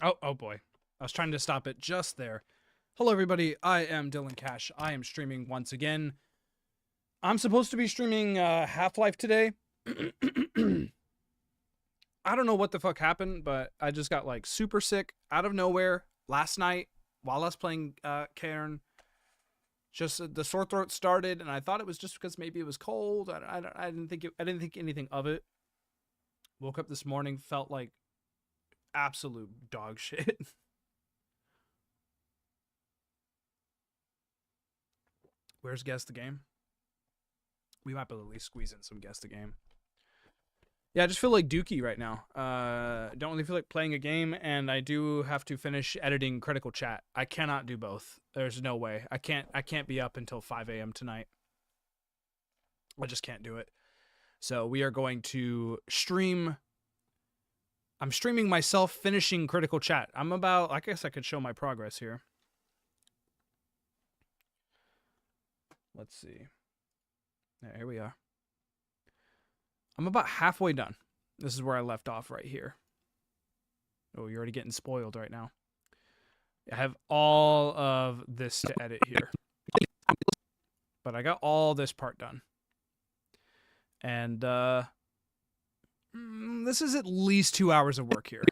Oh boy. I was trying to stop it just there. Hello, everybody. I am Dylan Cash. I am streaming once again. I'm supposed to be streaming Half-Life today. I don't know what the fuck happened, but I just got like super sick out of nowhere last night while I was playing Cairn. Just the sore throat started, and I thought it was just because maybe it was cold. I didn't think anything of it. Woke up this morning, felt like absolute dog shit. Where's Guess the Game? We might be able to at least squeeze in some Guess the Game. Yeah, I just feel like Dookie right now. Don't really feel like playing a game, and I do have to finish editing Critical Chat. I cannot do both. There's no way. I can't be up until 5 a.m. tonight. I just can't do it. So we are going to stream. I'm streaming myself finishing Critical Chat. I guess I could show my progress here. Let's see. Yeah, here we are. I'm about halfway done. This is where I left off right here. Oh, you're already getting spoiled right now. I have all of this to edit here. But I got all this part done. And this is at least 2 hours of work here.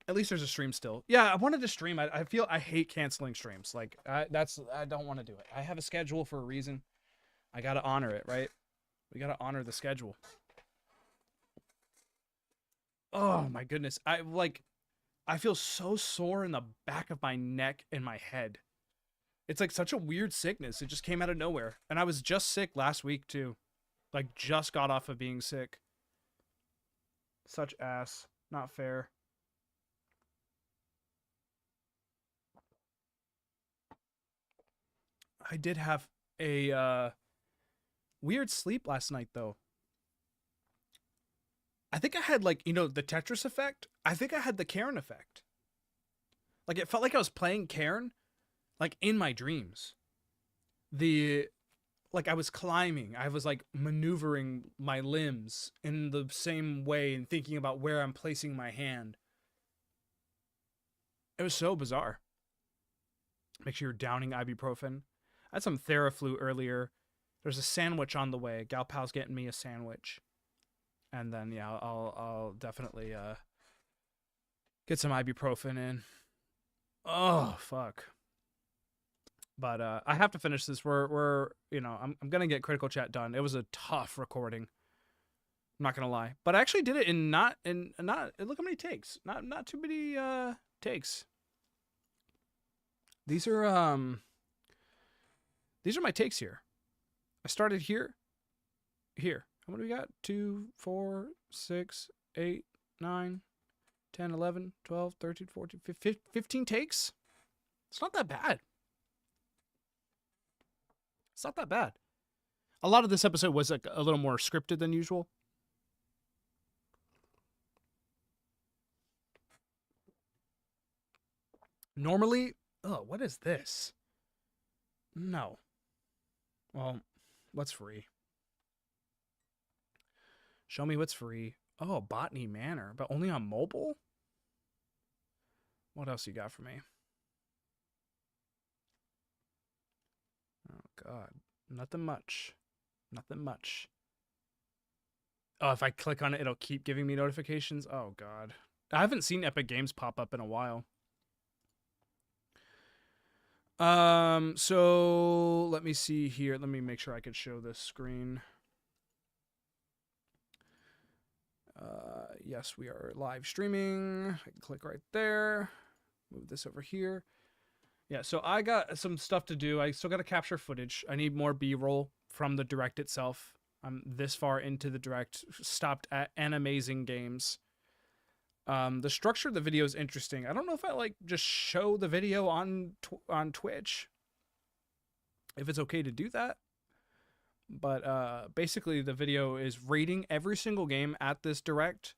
At least there's a stream still. Yeah, I wanted to stream. I feel I hate canceling streams. Like I don't want to do it. I have a schedule for a reason. I gotta honor it, right? We gotta honor the schedule. Oh my goodness. I feel so sore in the back of my neck and my head. It's like such a weird sickness. It just came out of nowhere. And I was just sick last week too. Like just got off of being sick. Such ass. Not fair. I did have a weird sleep last night though. I think I had like, the Tetris effect. I think I had the Cairn effect. Like it felt like I was playing Cairn like in my dreams. Like I was climbing. I was like maneuvering my limbs in the same way and thinking about where I'm placing my hand. It was so bizarre. Make sure you're downing ibuprofen. I had some Theraflu earlier. There's a sandwich on the way. Gal Pal's getting me a sandwich. And then, yeah, I'll definitely get some ibuprofen in. Oh, fuck. But I have to finish this. I'm gonna get Critical Chat done. It was a tough recording. I'm not gonna lie. But I actually did it in not look how many takes. Not too many takes. These are my takes here. I started here. Here. How many we got? 2, 4, 6, 8, 9, 10, 11, 12, 13, 14, 15 takes? It's not that bad. It's not that bad. A lot of this episode was like a little more scripted than usual. Normally, what is this? No. Well, what's free? Show me what's free. Oh, Botany Manor, but only on mobile? What else you got for me? Oh, God. Nothing much. Nothing much. Oh, if I click on it, it'll keep giving me notifications? Oh, God. I haven't seen Epic Games pop up in a while. So let me see here. Let me make sure I can show this screen. Yes, we are live streaming. I can click right there. Move this over here. Yeah, so I got some stuff to do. I still got to capture footage. I need more B-roll from the direct itself. I'm this far into the direct. Stopped at An Amazing Games. The structure of the video is interesting. I don't know if I like just show the video on Twitch. If it's okay to do that. But basically the video is rating every single game at this direct.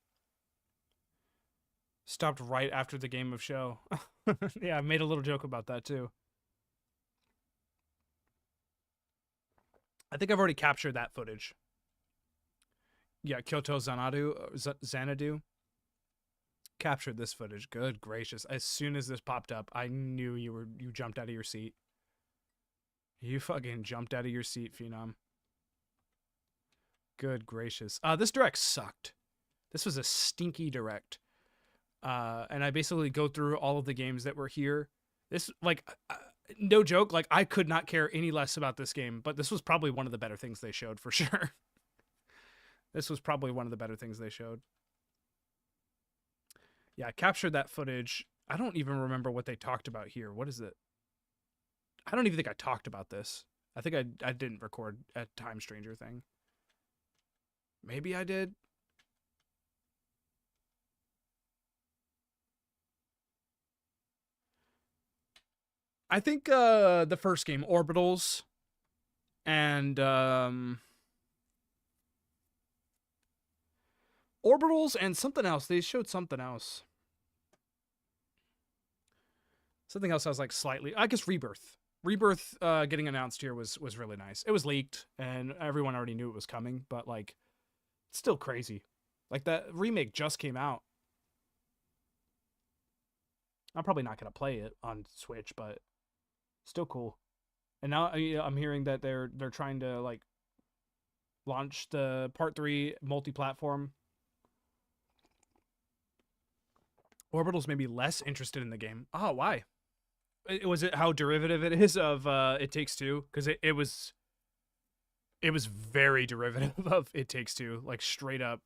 Stopped right after the game of show. Yeah, I made a little joke about that too. I think I've already captured that footage. Yeah, Kyoto Xanadu. captured this footage. Good gracious. As soon as this popped up, I knew you jumped out of your seat. You fucking jumped out of your seat, Phenom. Good gracious. This direct sucked. This was a stinky direct. And I basically go through all of the games that were here. This, like, no joke, like, I could not care any less about this game, but this was probably one of the better things they showed, for sure. This was probably one of the better things they showed. Yeah, I captured that footage. I don't even remember what they talked about here. What is it? I don't even think I talked about this. I think I didn't record a Time Stranger thing. Maybe I did. I think the first game, Orbitals, and Orbitals and something else. They showed something else. Something else I was like slightly, I guess Rebirth. Rebirth getting announced here was really nice. It was leaked and everyone already knew it was coming, but like it's still crazy. Like that remake just came out. I'm probably not going to play it on Switch, but still cool. And now I'm hearing that they're trying to like launch the Part 3 multi-platform. Orbitals may be less interested in the game. Oh, why? Was it how derivative it is of It Takes Two? Because it was very derivative of It Takes Two, like straight up.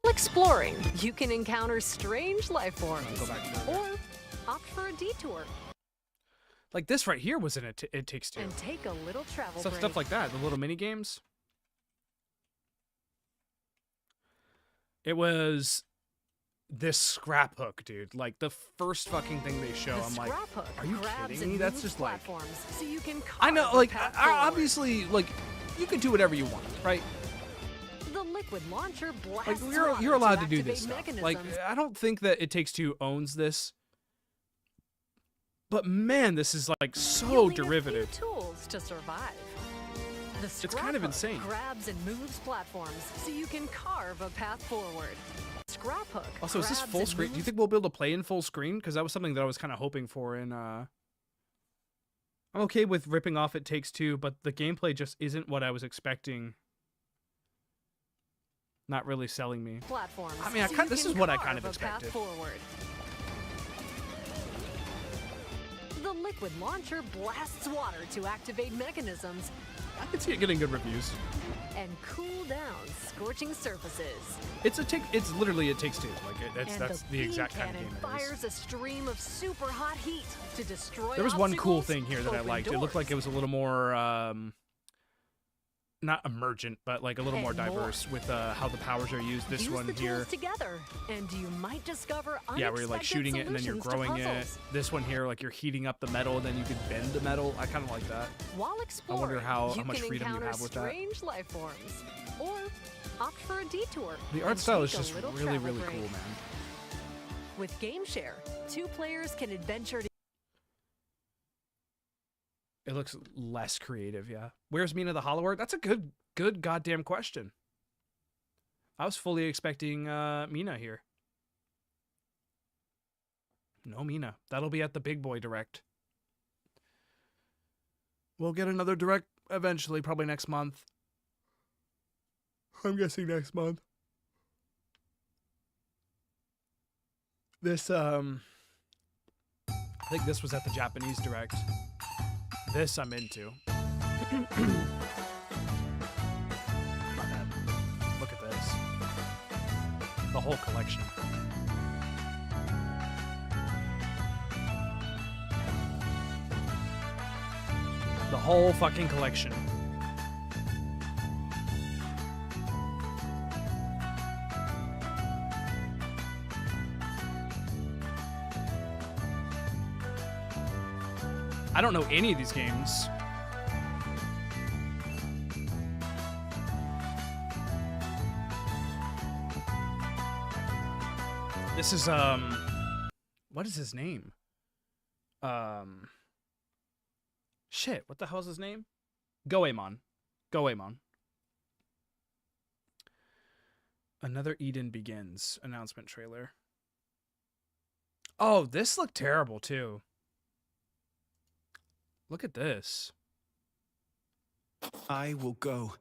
Exploring, you can encounter strange life forms, Go back to or opt for a detour like this right here was in It Takes Two. and take a little travel break. Stuff like that, the little mini games. It was this scrap hook, dude. Like the first fucking thing they show, The I'm like, scrap hook are you grabs kidding and me? That's moves just like, platforms so you can I know, carve a like path forward. obviously, like you can do whatever you want, right? The liquid launcher Like blasts you're water allowed to to do activate this stuff. mechanisms. Like I don't think that It Takes Two owns this, but man, this is like so You'll need derivative. A few tools to survive. The It's kind of scrap hook insane. grabs and moves platforms so you can carve a path forward. Scrap hook. Also, is this grabs full and screen? Do you moves think we'll be able to play in full screen? Because that was something that I was kind of hoping for in. I'm okay with ripping off It Takes Two, but the gameplay just isn't what I was expecting. Not really selling me. platforms? I mean, so this you is can what I kind of carve a path expected. forward. The liquid launcher blasts water to activate mechanisms I can see it getting good reviews. and cool down scorching surfaces. It's literally It Takes Two. Like And that's the beam exact kind of cannon game it is. fires a stream of super hot heat to destroy There was one cool obstacles, thing here that I open liked. It looked like it doors. was a little more, not emergent, but like a little more And more. diverse with how the powers are used. This Use one the here, tools together, and you might discover yeah, where you're like unexpected shooting it and then you're solutions to growing it. puzzles. This one here, like you're heating up the metal and then you can bend the metal. I kind of like that. While exploring, how you much can freedom you encounter have with that. strange life forms, or opt for a detour. The art and style is take a just little really, travel really break. cool, man. With GameShare, 2 players can adventure It looks less creative, yeah. Where's Mina the Hollower? That's a good goddamn question. I was fully expecting Mina here. No Mina. That'll be at the Big Boy Direct. We'll get another Direct eventually, probably next month. I'm guessing next month. This, I think this was at the Japanese Direct. This I'm into. My bad. Look at this. The whole collection. The whole fucking collection. I don't know any of these games. This is what is his name? Shit, what the hell is his name? Goemon. Goemon. Another Eden Begins announcement trailer. Oh, this looked terrible too. Look at this. I will go.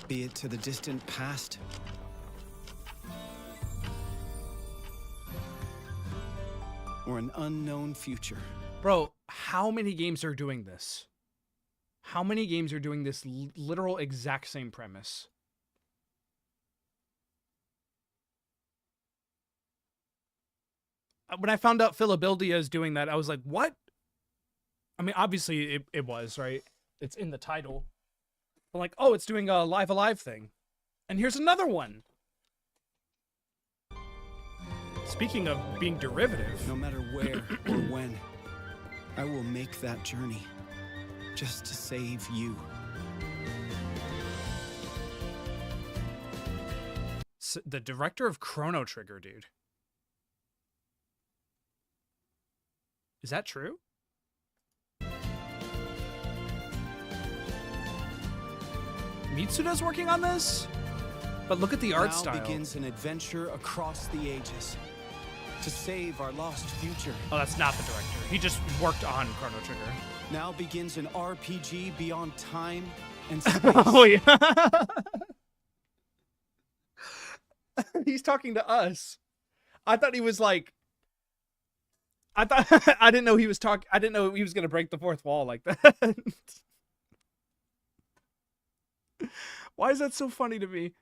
Be it to the distant past or an unknown future. Bro, how many games are doing this? How many games are doing this literal exact same premise? When I found out Philabildia is doing that, I was like, what? I mean, obviously it was, right? It's in the title. But like, oh, it's doing a Live Alive thing. And here's another one. Speaking of being derivative. No matter where or when, I will make that journey just to save you. The director of Chrono Trigger, dude. Is that true? Mitsuda's working on this? But look at the art style. Now begins an adventure across the ages to save our lost future. Oh, that's not the director. He just worked on Chrono Trigger. Now begins an RPG beyond time and space. Oh, yeah. He's talking to us. I thought he was like... I didn't know he was talking... I didn't know he was going to break the fourth wall like that. Why is that so funny to me?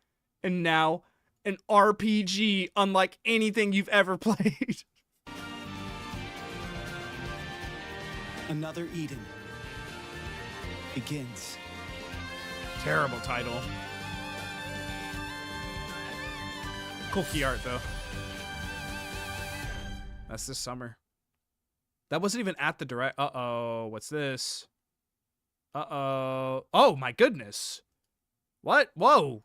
And now, an RPG unlike anything you've ever played. Another Eden begins. Terrible title. Cool key art, though. That's this summer. That wasn't even at the direct... Uh-oh. What's this? Uh-oh. Oh, my goodness. What? Whoa.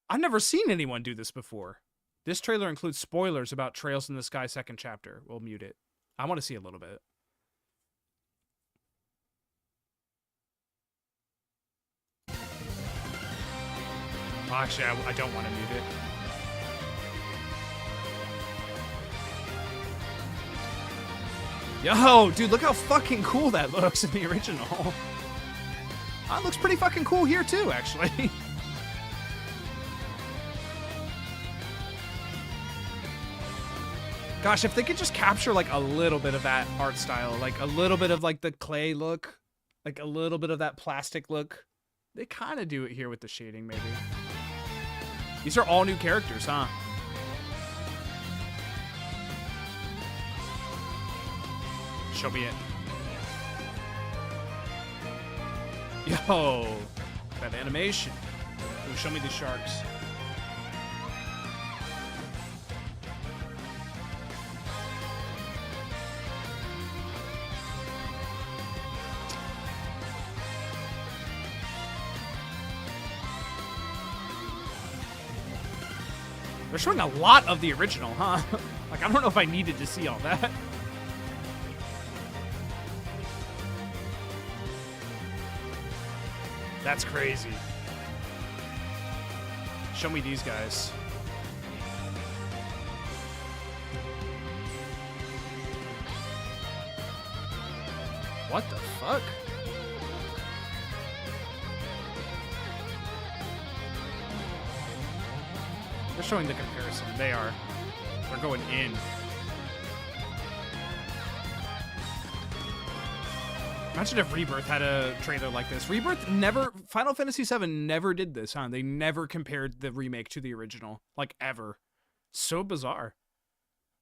I've never seen anyone do this before. This trailer includes spoilers about Trails in the Sky second chapter. We'll mute it. I want to see a little bit. Oh, actually, I don't want to mute it. Yo, dude, look how fucking cool that looks in the original. That looks pretty fucking cool here, too, actually. Gosh, if they could just capture, like, a little bit of that art style, like, a little bit of, like, the clay look, like, a little bit of that plastic look. They kind of do it here with the shading, maybe. These are all new characters, huh? Show me it. Yo, that animation. Ooh, show me the sharks. They're showing a lot of the original, huh? Like, I don't know if I needed to see all that. That's crazy. Show me these guys. What the fuck? They're showing the comparison. They are. They're going in. Imagine if Rebirth had a trailer like this. Rebirth never... Final Fantasy VII never did this, huh? They never compared the remake to the original. Like, ever. So bizarre.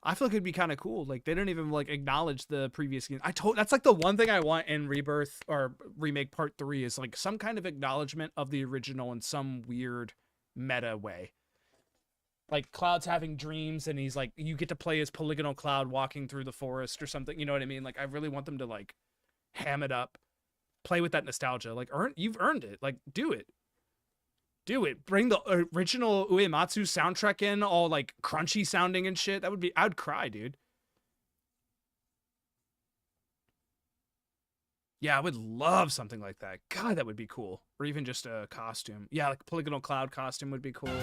I feel like it'd be kind of cool. Like, they didn't even, like, acknowledge the previous game. That's, like, the one thing I want in Rebirth, or Remake Part 3, is, like, some kind of acknowledgement of the original in some weird meta way. Like, Cloud's having dreams, and he's, like, you get to play as Polygonal Cloud walking through the forest or something. You know what I mean? Like, I really want them to, like, ham it up, play with that nostalgia. Like, you've earned it. Like, do it. Do it. Bring the original Uematsu soundtrack in, all, like, crunchy sounding and shit. That would be... I would cry, dude. Yeah, I would love something like that. God, that would be cool. Or even just a costume. Yeah, like a Polygonal Cloud costume would be cool.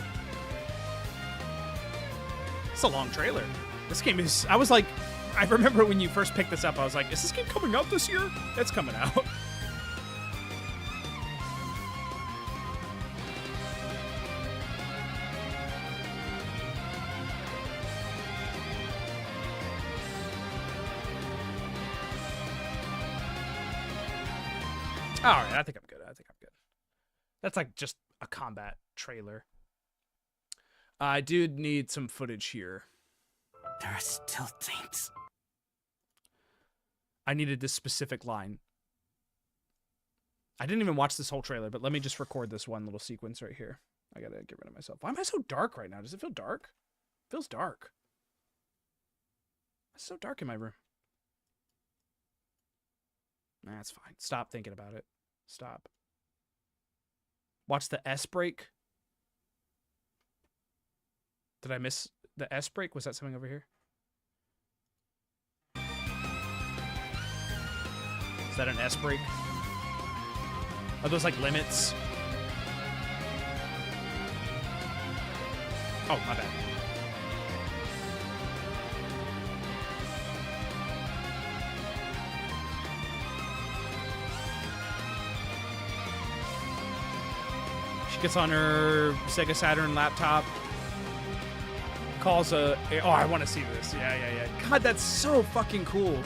It's a long trailer. This game is... I was like... I remember when you first picked this up, I was like, is this game coming out this year? It's coming out. All right, I think I'm good. That's like just a combat trailer. I do need some footage here. There are still taints. I needed this specific line. I didn't even watch this whole trailer, but let me just record this one little sequence right here. I gotta get rid of myself. Why am I so dark right now? Does it feel dark? It feels dark. It's so dark in my room. Nah, it's fine. Stop thinking about it. Stop. Watch the S break. Did I miss the S break? Was that something over here? Is that an S break? Are those like limits? Oh, my bad. She gets on her Sega Saturn laptop. Calls a... Oh, I want to see this. Yeah. God, that's so fucking cool.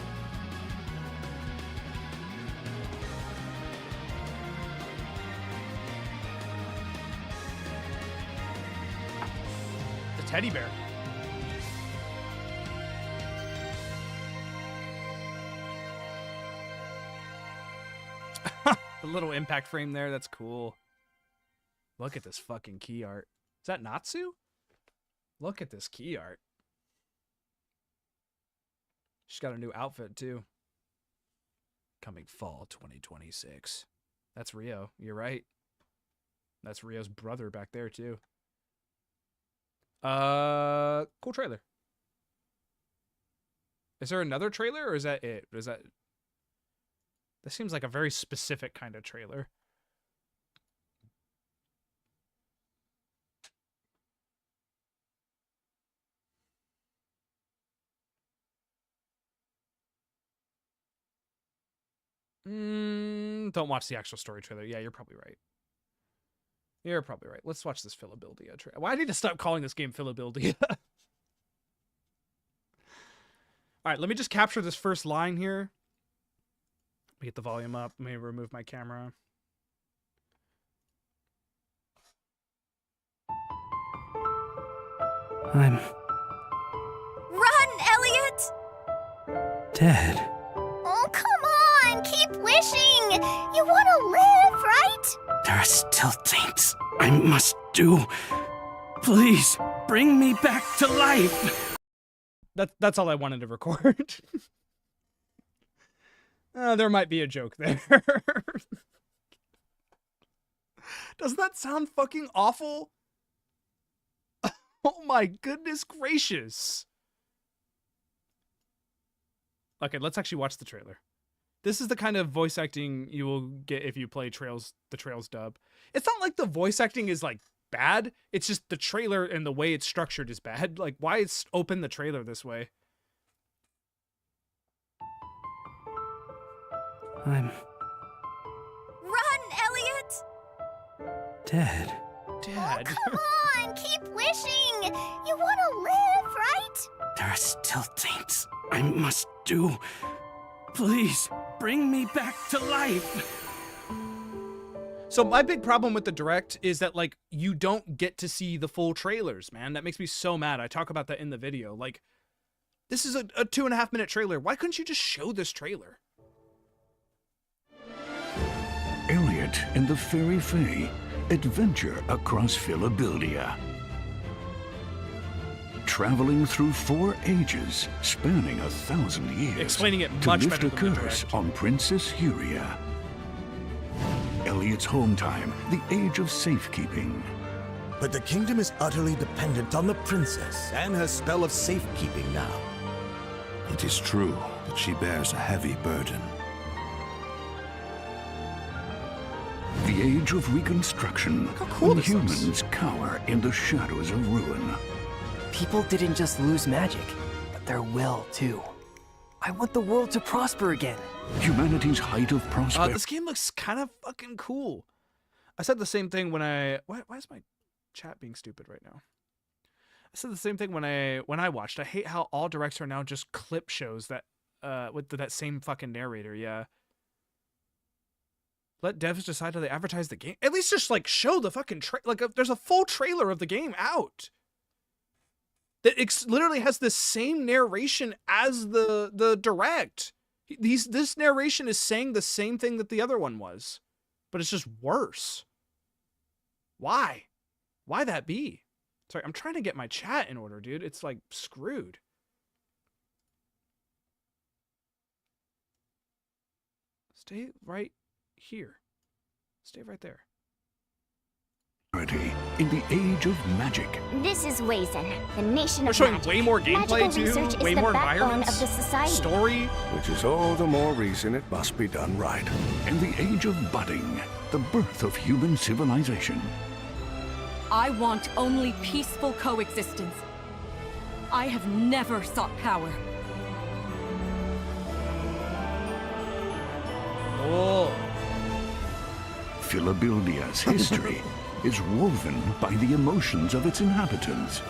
The teddy bear. The little impact frame there, that's cool. Look at this fucking key art. Is that Natsu? Look at this key art. She's got a new outfit, too. Coming fall 2026. That's Rio. You're right. That's Rio's brother back there, too. Cool trailer. Is there another trailer, or is that it? Or is that... This seems like a very specific kind of trailer. Don't watch the actual story trailer. Yeah, you're probably right. You're probably right. Let's watch this Philadelphia trailer. Why do I need to stop calling this game Philadelphia? All right, let me just capture this first line here. Let me get the volume up. Let me remove my camera. I'm Run, Elliot! dead. Oh, come on! Keep wishing! You want to live, right? There are still taints I must do. Please, bring me back to life. That's all I wanted to record. There might be a joke there. Doesn't that sound fucking awful? Oh my goodness gracious. Okay, let's actually watch the trailer. This is the kind of voice acting you will get if you play the Trails dub. It's not like the voice acting is like bad. It's just the trailer and the way it's structured is bad. Like, why is open the trailer this way? I'm Run, Elliot! dead. Dad. Oh, come on! Keep wishing! You want to live, right? There are still taints I must do. Please, bring me back to life. So my big problem with the Direct is that, like, you don't get to see the full trailers, man. That makes me so mad. I talk about that in the video. Like, this is a 2.5 minute trailer. Why couldn't you just show this trailer? Elliot and the Fairy Fae adventure across Philadelphia. Traveling through 4 ages, spanning 1,000 years. Explaining it to much lift better a than the curse Direct. on Princess Huria. Elliot's home time, the age of safekeeping. But the kingdom is utterly dependent on the princess and her spell of safekeeping now. It is true that she bears a heavy burden. The age of reconstruction, how cool when this looks. humans cower in the shadows of ruin. People didn't just lose magic, but their will too. I want the world to prosper again. Humanity's height of prosperity. This game looks kind of fucking cool. I said the same thing when I... Why is my chat being stupid right now? I said the same thing when I watched. I hate how all directs are now just clip shows that with that same fucking narrator. Yeah. Let devs decide how they advertise the game. At least just like show the fucking there's a full trailer of the game out. That literally has the same narration as the direct. This narration is saying the same thing that the other one was, but it's just worse. Why? Why that be? Sorry, I'm trying to get my chat in order, dude. It's like screwed. Stay right here. Stay right there. In the age of magic. This is Wazen, the nation We're of showing magic. way more gameplay Magical too, research way is the more backbone environments, of the society. story. Which is all the more reason it must be done right. In the age of budding, the birth of human civilization. I want only peaceful coexistence. I have never sought power. Oh, Philabildia's history is woven by the emotions of its inhabitants.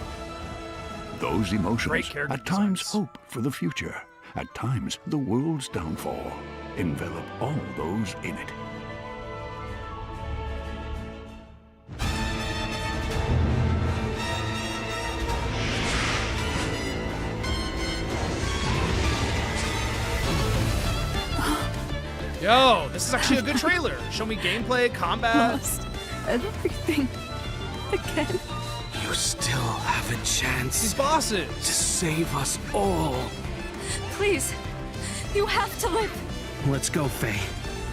Those Great emotions, character at times designs. hope for the future, at times the world's downfall, envelop all those in it. yo, this is actually a good trailer. Show me gameplay, combat. Lost everything again. You still have a chance These to bosses. save us all. Please, you have to live. Let's go, Faye.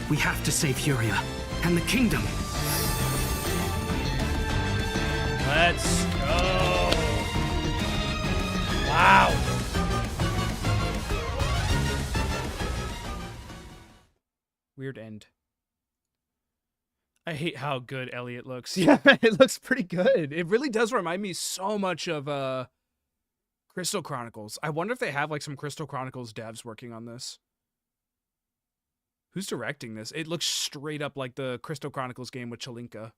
We have to save Furia and the kingdom. Let's go. Wow. Weird end. I hate how good Elliot looks. Yeah, it looks pretty good. It really does remind me so much of Crystal Chronicles. I wonder if they have like some Crystal Chronicles devs working on this. Who's directing this? It looks straight up like the Crystal Chronicles game with Chelinka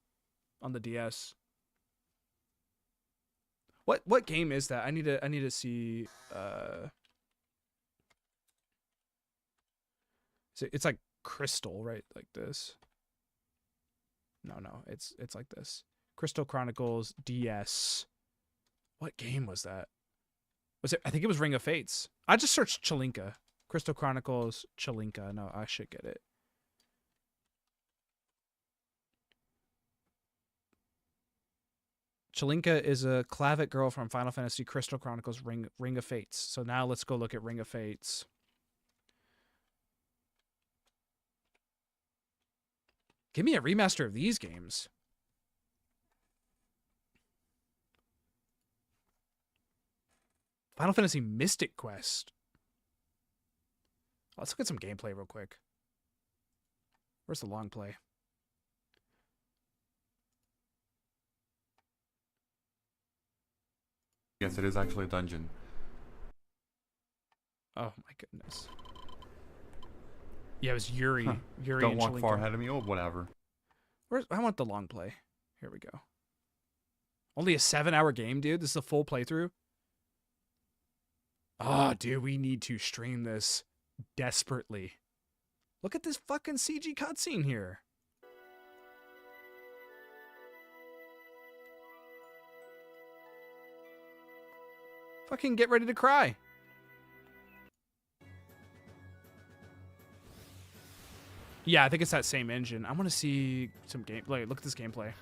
on the DS. What game is that? I need to see it's like Crystal, right? Like this. No, it's like this. Crystal Chronicles DS. What game was that? Was it? I think it was Ring of Fates. I just searched Chelinka. Crystal Chronicles Chelinka. No, I should get it. Chelinka is a Clavet girl from Final Fantasy Crystal Chronicles Ring of Fates. So now let's go look at Ring of Fates. Give me a remaster of these games. Final Fantasy Mystic Quest. Let's look at some gameplay real quick. Where's the long play? Yes, it is actually a dungeon. Oh my goodness. Yeah, it was Yuri. Huh. Yuri Don't and walk far Chelinka. ahead of me. Oh, whatever. I want the long play. Here we go. Only a 7-hour game, dude. This is a full playthrough. Oh, dude, we need to stream this desperately. Look at this fucking CG cutscene here. Fucking get ready to cry. Yeah, I think it's that same engine. I want to see some gameplay. Look at this gameplay.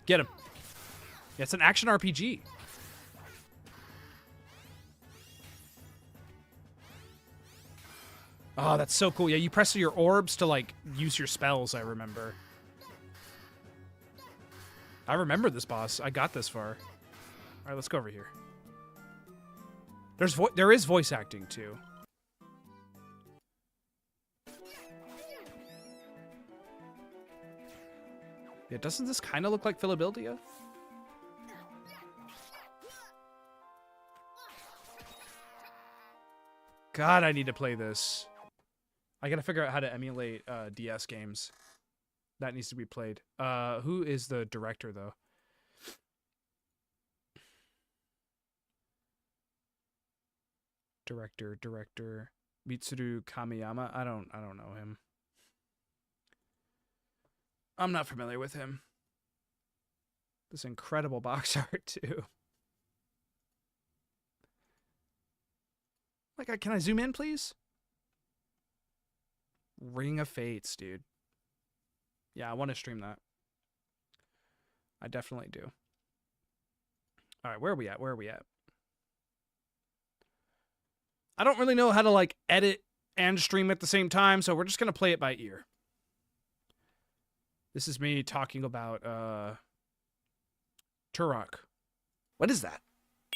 Get him. Yeah, it's an action RPG. Oh, that's so cool. Yeah, you press your orbs to, like, use your spells, I remember. I remember this boss. I got this far. All right, let's go over here. There is voice acting too. Yeah, doesn't this kind of look like Philadelphia? God, I need to play this. I gotta figure out how to emulate DS games. That needs to be played. Who is the director though? Director Mitsuru Kamiyama. I don't know him. I'm not familiar with him. This incredible box art too. Like, can I zoom in, please? Ring of Fates, dude. Yeah, I want to stream that. I definitely do. All right, where are we at? Where are we at? I don't really know how to, like, edit and stream at the same time, so we're just going to play it by ear. This is me talking about, Turok. What is that?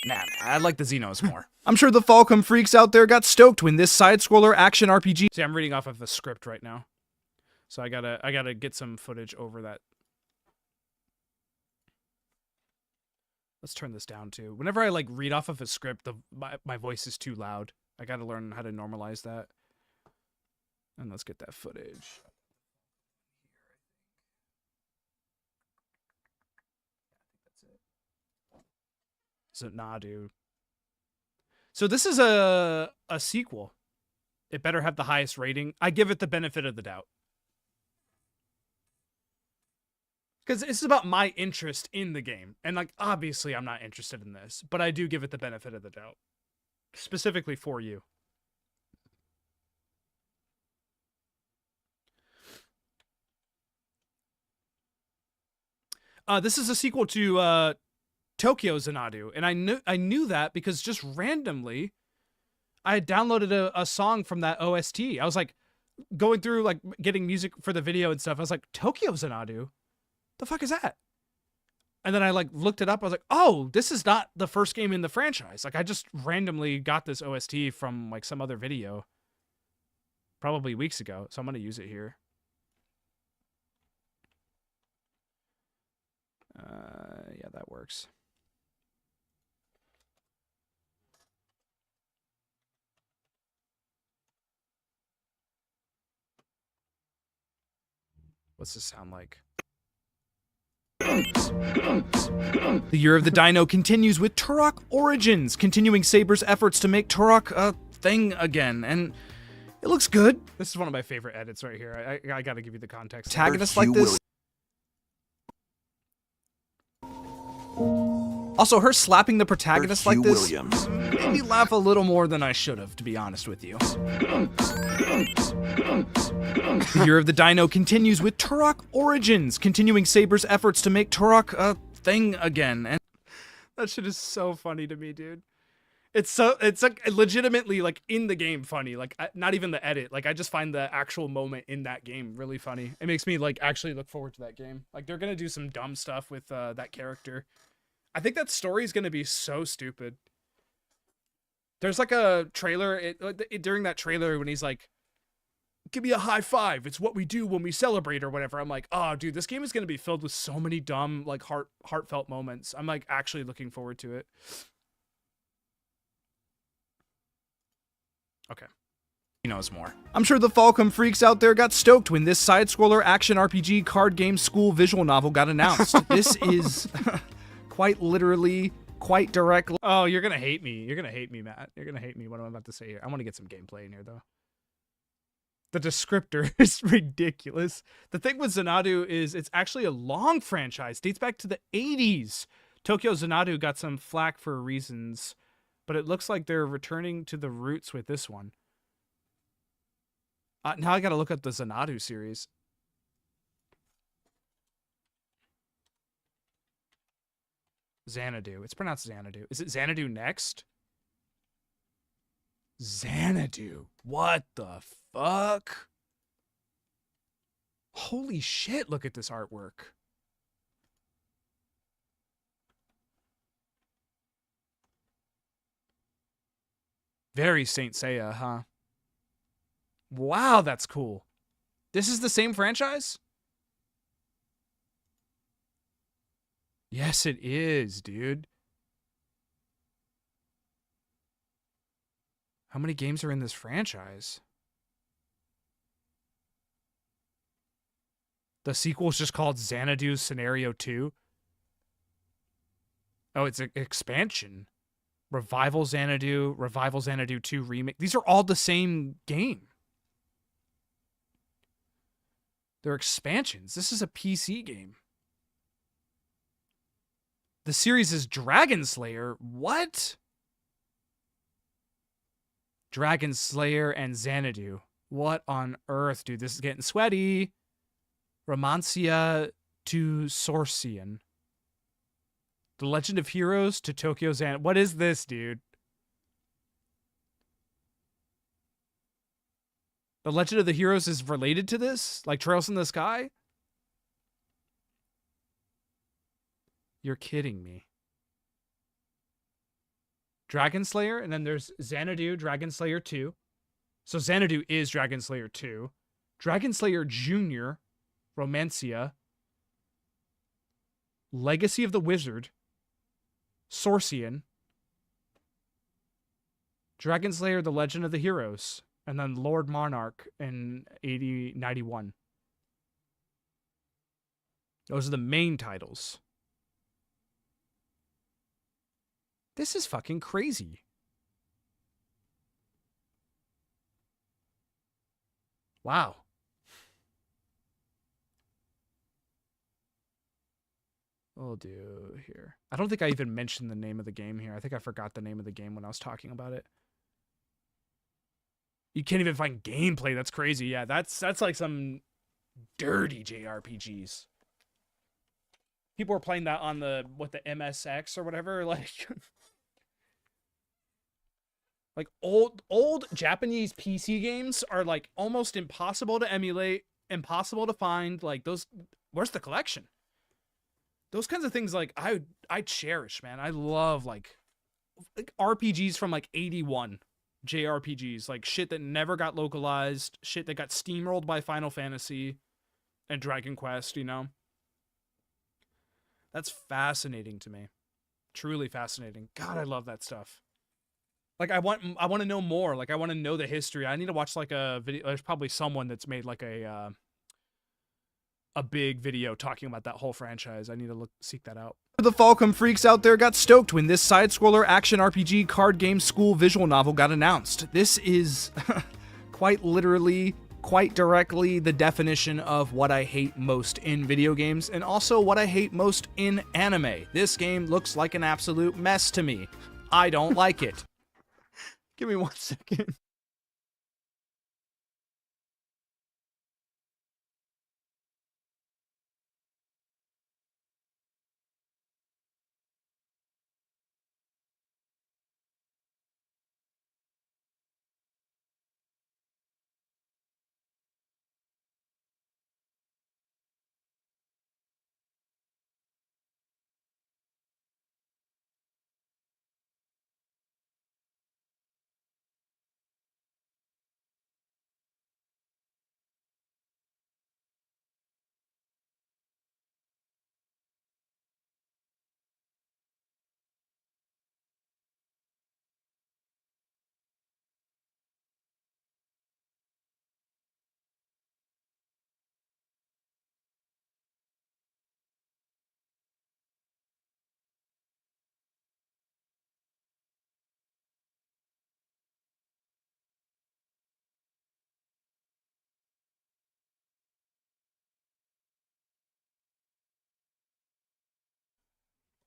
Nah, I like the Xenos more. I'm sure the Falcom freaks out there got stoked when this side-scroller action RPG... See, I'm reading off of the script right now. So I gotta get some footage over that. Let's turn this down too. Whenever I, like, read off of a script, my voice is too loud. I gotta learn how to normalize that. And let's get that footage. Xanadu. So this is a sequel. It better have the highest rating. I give it the benefit of the doubt. Because this is about my interest in the game. And, like, obviously I'm not interested in this. But I do give it the benefit of the doubt. Specifically for you. This is a sequel to... Tokyo Xanadu, and I knew that because just randomly I had downloaded a song from that OST. I was like going through, like, getting music for the video and stuff. I was like, Tokyo Xanadu? The fuck is that? And then I, like, looked it up. I was like, oh, this is not the first game in the franchise. Like, I just randomly got this OST from, like, some other video probably weeks ago, so I'm gonna use it here. Yeah, that works. What's this sound like? The Year of the Dino continues with Turok Origins, continuing Saber's efforts to make Turok a thing again, and it looks good. This is one of my favorite edits right here. I gotta give you the context. Protagonist like this. Also, her slapping the protagonist like this made me laugh a little more than I should have, to be honest with you. The Year of the Dino continues with Turok Origins, continuing Saber's efforts to make Turok a thing again. And that shit is so funny to me, dude. It's like legitimately, like, in the game funny. Like, not even the edit. Like, I just find the actual moment in that game really funny. It makes me, like, actually look forward to that game. Like, they're gonna do some dumb stuff with that character. I think that story is going to be so stupid. There's, like, a trailer during that trailer when he's like, give me a high five. It's what we do when we celebrate or whatever. I'm like, oh, dude, this game is going to be filled with so many dumb, like, heartfelt moments. I'm, like, actually looking forward to it. Okay. He knows more. I'm sure the Falcom freaks out there got stoked when this side-scroller action RPG card game school visual novel got announced. This is... quite literally, quite directly. Oh, you're gonna hate me. You're gonna hate me, Matt. You're gonna hate me. What I'm about to say here. I want to get some gameplay in here, though. The descriptor is ridiculous. The thing with Xanadu is it's actually a long franchise. Dates back to the 80s. Tokyo Xanadu got some flack for reasons, but it looks like they're returning to the roots with this one. Now I gotta look up the Xanadu series. Xanadu. It's pronounced Xanadu. Is it Xanadu next? Xanadu. What the fuck? Holy shit, look at this artwork. Very Saint Seiya, huh? Wow, that's cool. This is the same franchise? Yes, it is, dude. How many games are in this franchise? The sequel is just called Xanadu Scenario 2. Oh, it's an expansion. Revival Xanadu 2 Remake. These are all the same game. They're expansions. This is a PC game. The series is Dragon Slayer. What? Dragon Slayer and Xanadu. What on earth, dude? This is getting sweaty. Romancia to Sorcian. The Legend of Heroes to Tokyo Xanadu. What is this, dude? The Legend of the Heroes is related to this? Like Trails in the Sky? You're kidding me. Dragon Slayer, and then there's Xanadu, Dragon Slayer 2. So Xanadu is Dragon Slayer 2. Dragon Slayer Jr., Romancia, Legacy of the Wizard, Sorcian, Dragon Slayer, The Legend of the Heroes, and then Lord Monarch in 91. Those are the main titles. This is fucking crazy. Wow. We'll do here. I don't think I even mentioned the name of the game here. I think I forgot the name of the game when I was talking about it. You can't even find gameplay. That's crazy. Yeah, that's like some dirty JRPGs. People were playing that on the MSX or whatever, like old Japanese PC games are like almost impossible to emulate, impossible to find. Like those, where's the collection? Those kinds of things, like I cherish, man. I love like RPGs from like 81, JRPGs, like shit that never got localized, shit that got steamrolled by Final Fantasy and Dragon Quest, you know? That's fascinating to me. Truly fascinating. God, I love that stuff. Like I want to know more. Like I want to know the history. I need to watch like a video. There's probably someone that's made like a big video talking about that whole franchise. I need to seek that out. The Falcom freaks out there got stoked when this side-scroller action RPG card game school visual novel got announced. This is quite literally, quite directly the definition of what I hate most in video games and also what I hate most in anime. This game looks like an absolute mess to me. I don't like it. Give me 1 second.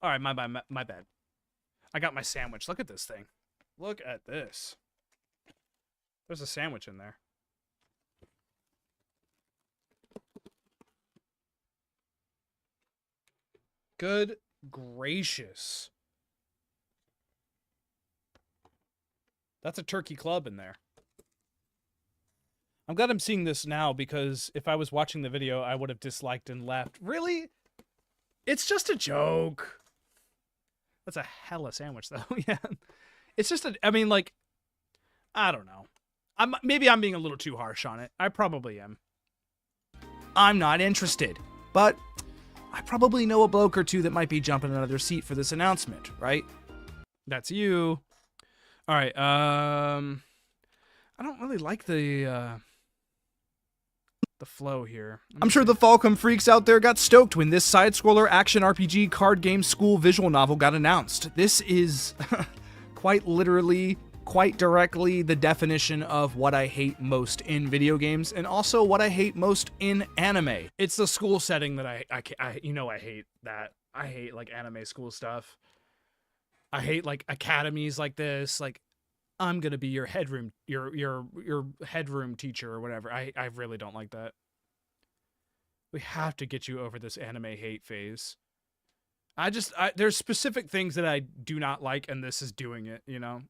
All right, my bad. I got my sandwich. Look at this thing. Look at this. There's a sandwich in there. Good gracious. That's a turkey club in there. I'm glad I'm seeing this now because if I was watching the video, I would have disliked and left. Really? It's just a joke. That's a hella sandwich, though. Yeah. It's just I mean, like, I don't know. Maybe I'm being a little too harsh on it. I probably am. I'm not interested, but I probably know a bloke or two that might be jumping out of their seat for this announcement, right? That's you. All right. I don't really like the flow here. I'm sure the Falcom freaks out there got stoked when this side-scroller action RPG card game school visual novel got announced. This is quite literally, quite directly the definition of what I hate most in video games and also what I hate most in anime. It's the school setting that I hate that. I hate like anime school stuff. I hate like academies like this, like I'm gonna be your headroom, your headroom teacher or whatever. I really don't like that. We have to get you over this anime hate phase. There's specific things that I do not like, and this is doing it. You know,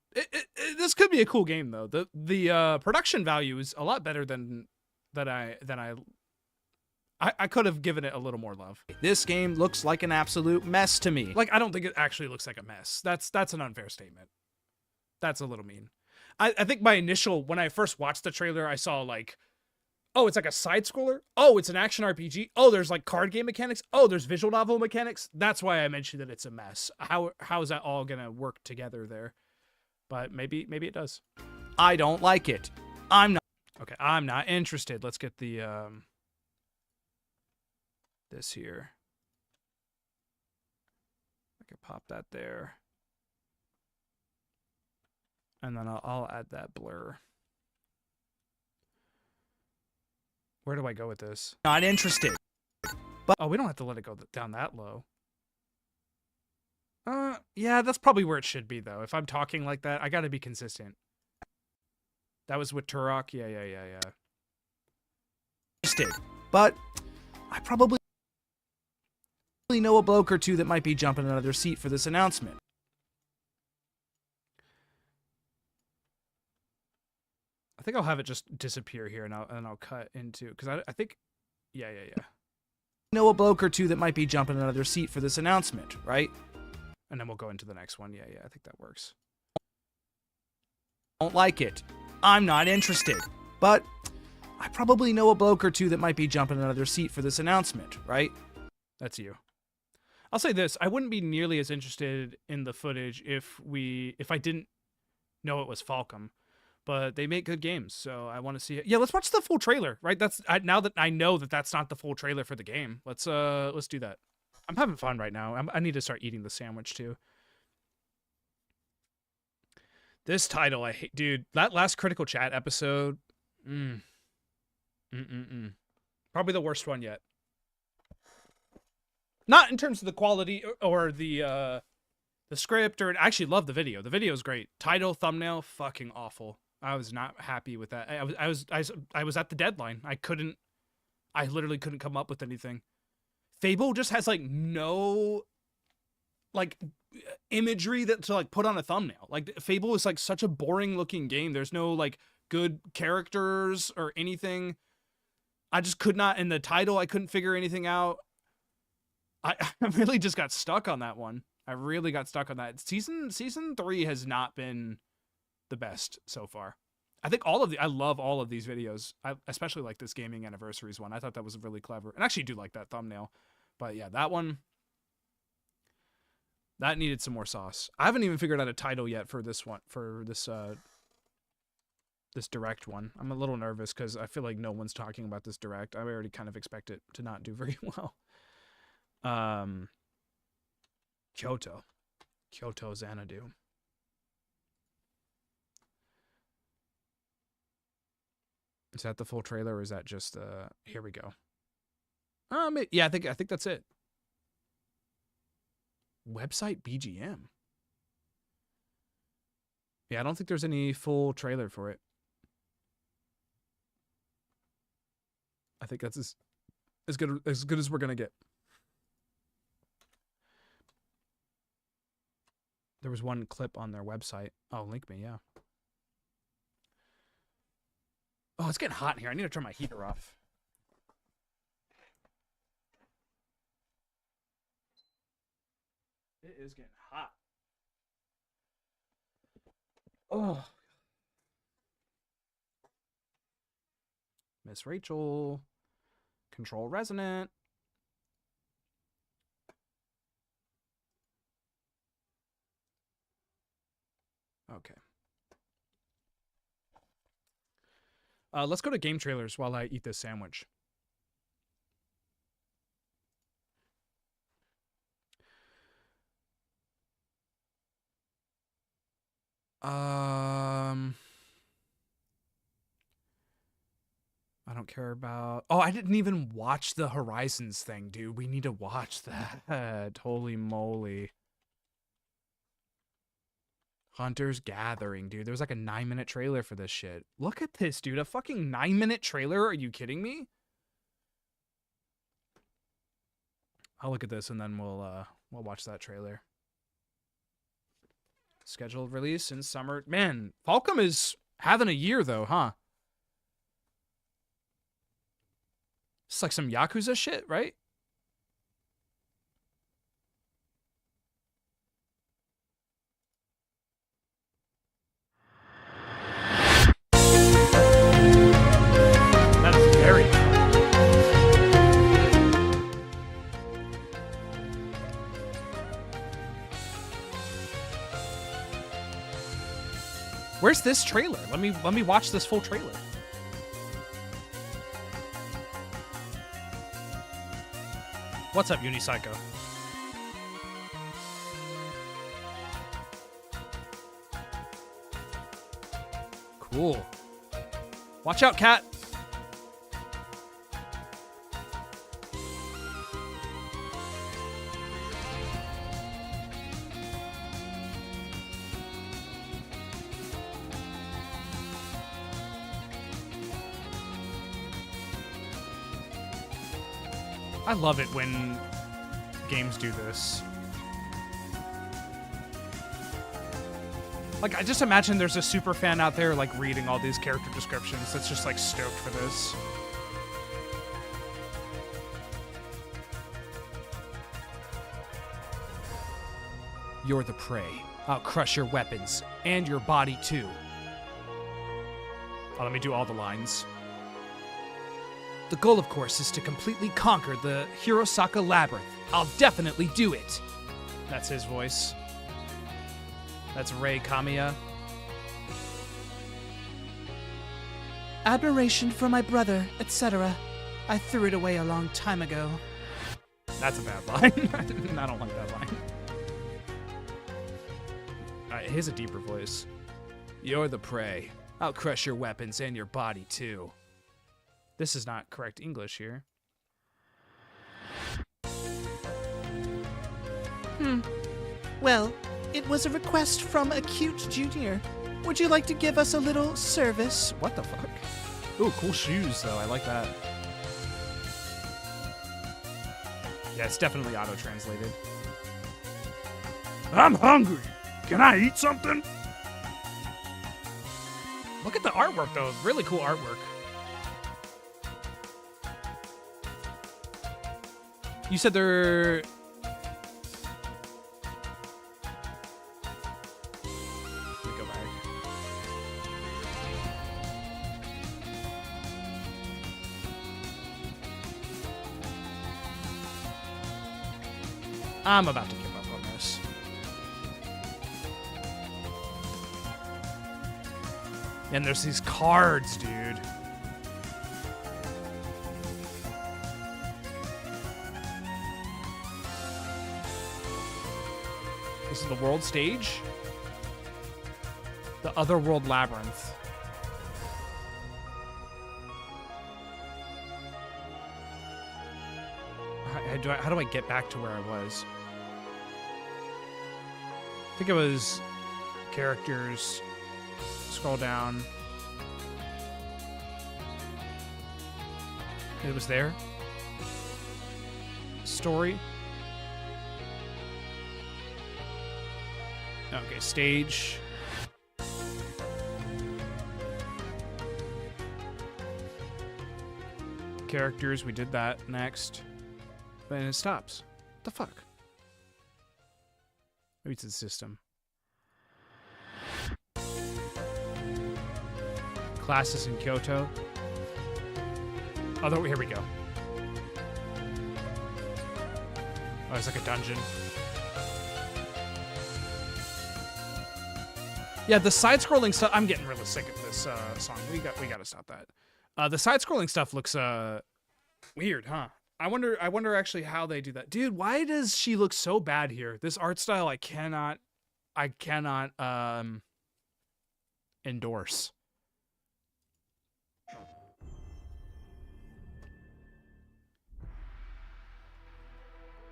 this could be a cool game though. The production value is a lot better than I could have given it a little more love. This game looks like an absolute mess to me. Like I don't think it actually looks like a mess. That's an unfair statement. That's a little mean. I think when I first watched the trailer, I saw like, oh, it's like a side scroller. Oh, it's an action RPG. Oh, there's like card game mechanics. Oh, there's visual novel mechanics. That's why I mentioned that it's a mess. How is that all gonna work together there? But maybe it does. I don't like it. I'm not interested. Let's get the this here. I could pop that there. And then I'll add that blur. Where do I go with this? Not interested. But oh, we don't have to let it go down that low. Yeah, that's probably where it should be though. If I'm talking like that, I gotta be consistent. That was with Turok. Yeah. Interested. But I probably know a bloke or two that might be jumping out of their seat for this announcement. I think I'll have it just disappear here, and I'll cut into, because I think, yeah. Know a bloke or two that might be jumping out of their seat for this announcement, right? And then we'll go into the next one. Yeah, I think that works. Don't like it. I'm not interested. But I probably know a bloke or two that might be jumping out of their seat for this announcement, right? That's you. I'll say this: I wouldn't be nearly as interested in the footage if I didn't know it was Falcom. But they make good games, so I want to see it. Yeah, let's watch the full trailer, right? Now that I know that that's not the full trailer for the game. Let's do that. I'm having fun right now. I need to start eating the sandwich too. This title, I hate, dude. That last Critical Chat episode, probably the worst one yet. Not in terms of the quality or the script, or I actually love the video. The video is great. Title, thumbnail, fucking awful. I was not happy with that. I was at the deadline. I literally couldn't come up with anything. Fable just has like no like imagery to like put on a thumbnail. Like Fable is like such a boring looking game. There's no like good characters or anything. I just could not, in the title, I couldn't figure anything out. I really just got stuck on that one. I really got stuck on that. Season 3 has not been the best so far. I think I love all of these videos. I especially like this Gaming Anniversaries one. I thought that was really clever. And I actually do like that thumbnail. But yeah, that one, that needed some more sauce. I haven't even figured out a title yet for this one, for this direct one. I'm a little nervous because I feel like no one's talking about this direct. I already kind of expect it to not do very well. Kyoto Xanadu. Is that the full trailer, or is that just here we go? Yeah, I think that's it. Website BGM. Yeah, I don't think there's any full trailer for it. I think that's as good as we're gonna get. There was one clip on their website. Oh, link me, yeah. Oh, it's getting hot in here. I need to turn my heater off. It is getting hot. Oh. Miss Rachel. Control Resonant. Okay. Let's go to game trailers while I eat this sandwich. I don't care about... Oh, I didn't even watch the Horizons thing, dude. We need to watch that. Holy moly. Hunter's Gathering, dude. There was like a 9-minute trailer for this shit. Look at this, dude. A fucking 9-minute trailer? Are you kidding me? I'll look at this and then we'll watch that trailer. Scheduled release in summer. Man, Falcom is having a year though, huh? It's like some Yakuza shit, right? That is very cool. Where's this trailer? Let me watch this full trailer. What's up, Unipsycho? Cool. Watch out, cat. I love it when games do this. Like, I just imagine there's a super fan out there, like, reading all these character descriptions that's just, like, stoked for this. You're the prey. I'll crush your weapons, and your body, too. Oh, let me do all the lines. The goal, of course, is to completely conquer the Hirosaka Labyrinth. I'll definitely do it. That's his voice. That's Rei Kamiya. Admiration for my brother, etc. I threw it away a long time ago. That's a bad line. I don't like that line. Here's a deeper voice. You're the prey. I'll crush your weapons and your body, too. This is not correct English here. Well, it was a request from Acute Junior. Would you like to give us a little service? What the fuck? Ooh, cool shoes, though. I like that. Yeah, it's definitely auto-translated. I'm hungry. Can I eat something? Look at the artwork, though. Really cool artwork. You said they're... Let me go back. I'm about to give up on this. And there's these cards, dude. This is the world stage. The Otherworld Labyrinth. How do I get back to where I was? I think it was characters. Scroll down. It was there. Story. Okay, stage. Characters, we did that. Next. Then it stops. What the fuck? Maybe it's the system. Classes in Kyoto. Although, here we go. Oh, it's like a dungeon. Yeah, the side-scrolling stuff. I'm getting really sick of this song. We gotta stop that. The side-scrolling stuff looks weird, huh? I wonder actually how they do that. Dude, why does she look so bad here? This art style, I cannot endorse.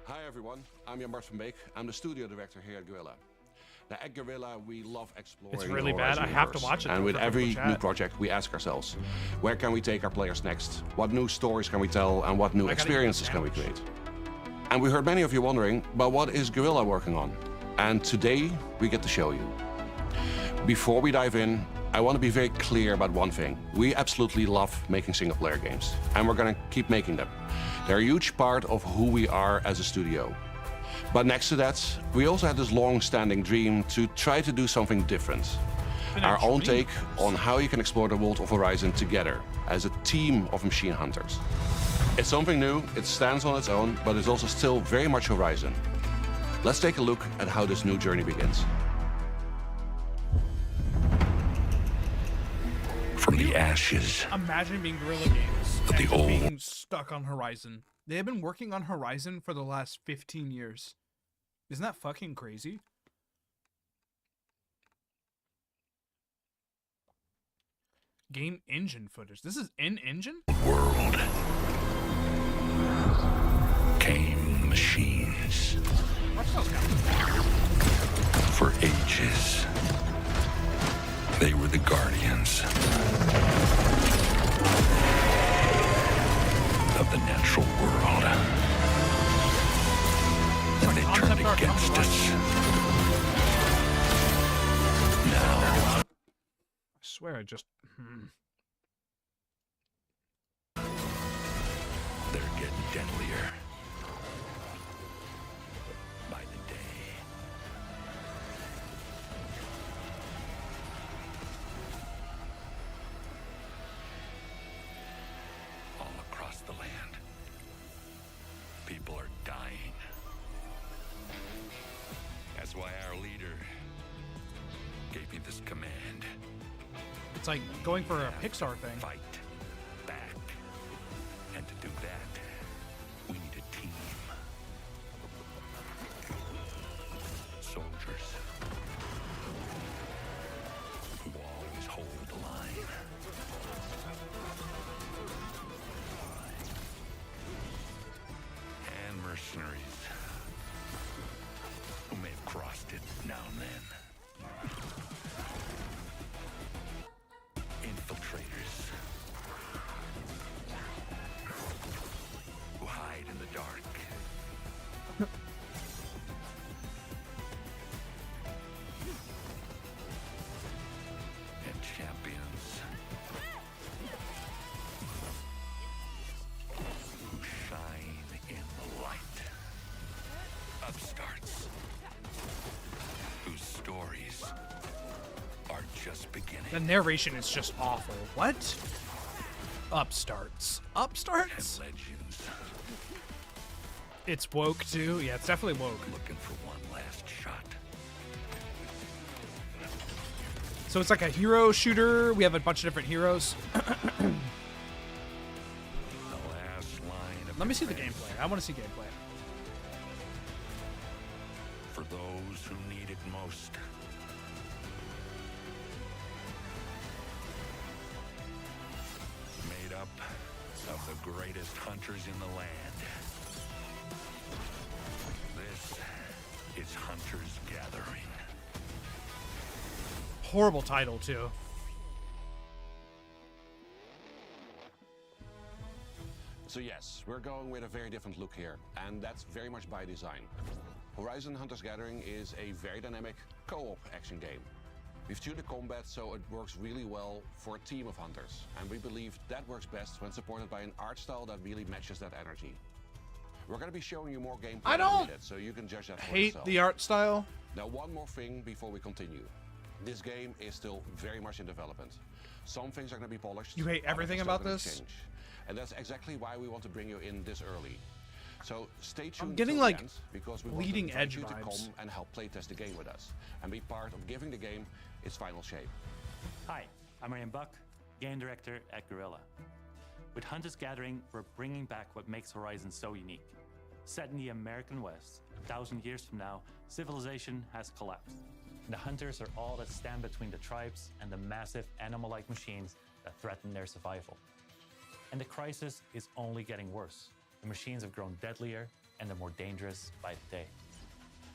Hi everyone, I'm Jan Bart van Beek. I'm the studio director here at Guerrilla. Now at Guerrilla, we love exploring. It's really the bad. Horizon I have to universe. watch it. And with for every people new chat. project, we ask ourselves, where can we take our players next? What new stories can we tell, and what new I gotta eat experiences a can we sandwich. create? And we heard many of you wondering, but what is Guerrilla working on? And today, we get to show you. Before we dive in, I want to be very clear about one thing. We absolutely love making single-player games, and we're going to keep making them. They're a huge part of who we are as a studio. But next to that, we also had this long-standing dream to try to do something different. Our own take on how you can explore the world of Horizon together as a team of machine hunters. It's something new, it stands on its own, but it's also still very much Horizon. Let's take a look at how this new journey begins. From the ashes Imagine being Guerrilla Games Of the and old- being stuck on Horizon. They have been working on Horizon for the last 15 years. Isn't that fucking crazy? Game engine footage. This is in engine? world came machines. For ages, they were the guardians of the natural world. When they turned against us, now I swear I just... they're getting deadlier by the day. All across the land, people are dying. That's why our leader gave me this command. It's like going for a Pixar thing. Fight back. And to do that, we need a team. Soldiers who always hold the line. And mercenaries who may have crossed it now and then. Infiltrators who hide in the dark. And champions who shine in the light. Upstarts whose stories are just beginning. The narration is just awful. What? Upstarts. Upstarts? And legends It's woke too. Yeah, it's definitely woke. looking for one last shot. So it's like a hero shooter. We have a bunch of different heroes. The last line of Let me see the defense gameplay. I want to see gameplay. for those who need it most. Made up of the greatest hunters in the land. This is Hunter's Gathering. Horrible title too. So yes, we're going with a very different look here, and that's very much by design. Horizon Hunter's Gathering is a very dynamic co-op action game. We've tuned the combat so it works really well for a team of hunters, and we believe that works best when supported by an art style that really matches that energy. We're going to be showing you more gameplay I in a don't minute, so you can judge that for Hate yourself. the art style. Now, one more thing before we continue. This game is still very much in development. Some things are going to be polished. You hate others are everything still about gonna this? change. And that's exactly why we want to bring you in this early. So stay tuned getting, till like, the end, because we want to leading invite edge you to vibes. come and help playtest the game with us and be part of giving the game its final shape. Hi, I'm Ryan Buck, game director at Guerrilla. With Hunter's Gathering, we're bringing back what makes Horizon so unique. Set in the American West, 1,000 years from now, civilization has collapsed. And the hunters are all that stand between the tribes and the massive animal-like machines that threaten their survival. And the crisis is only getting worse. The machines have grown deadlier and they're more dangerous by the day.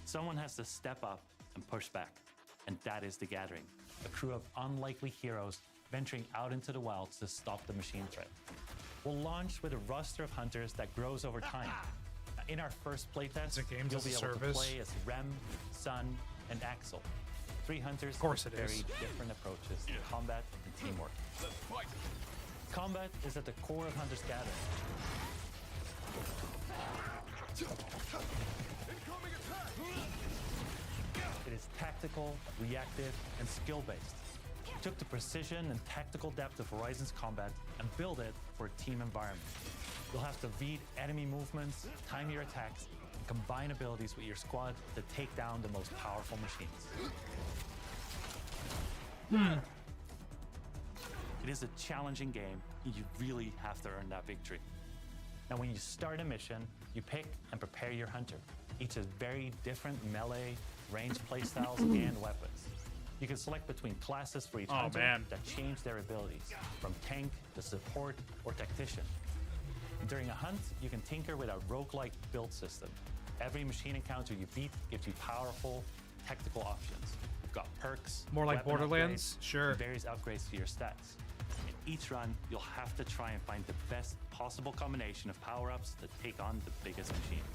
Someone has to step up and push back. And that is The Gathering, a crew of unlikely heroes venturing out into the wilds to stop the machine threat. We'll launch with a roster of hunters that grows over time. In our first playtest, game you'll as a be able service. to play as Rem, Sun, and Axel. 3 hunters Of course with it very is. different approaches to combat and teamwork. Combat is at the core of Hunter's Gathering. It is tactical, reactive, and skill-based. We took the precision and tactical depth of Horizon's combat and built it for a team environment. You'll have to read enemy movements, time your attacks, and combine abilities with your squad to take down the most powerful machines. It is a challenging game, and you really have to earn that victory. Now, when you start a mission, you pick and prepare your hunter. Each has very different melee, range playstyles, and weapons. You can select between classes for each hunter that change their abilities, from tank to support or tactician. During a hunt, you can tinker with a roguelike build system. Every machine encounter you beat gives you powerful tactical options. You've got perks, More like weapon Borderlands? upgrades, Sure. and various upgrades to your stats. In each run, you'll have to try and find the best possible combination of power-ups to take on the biggest machines.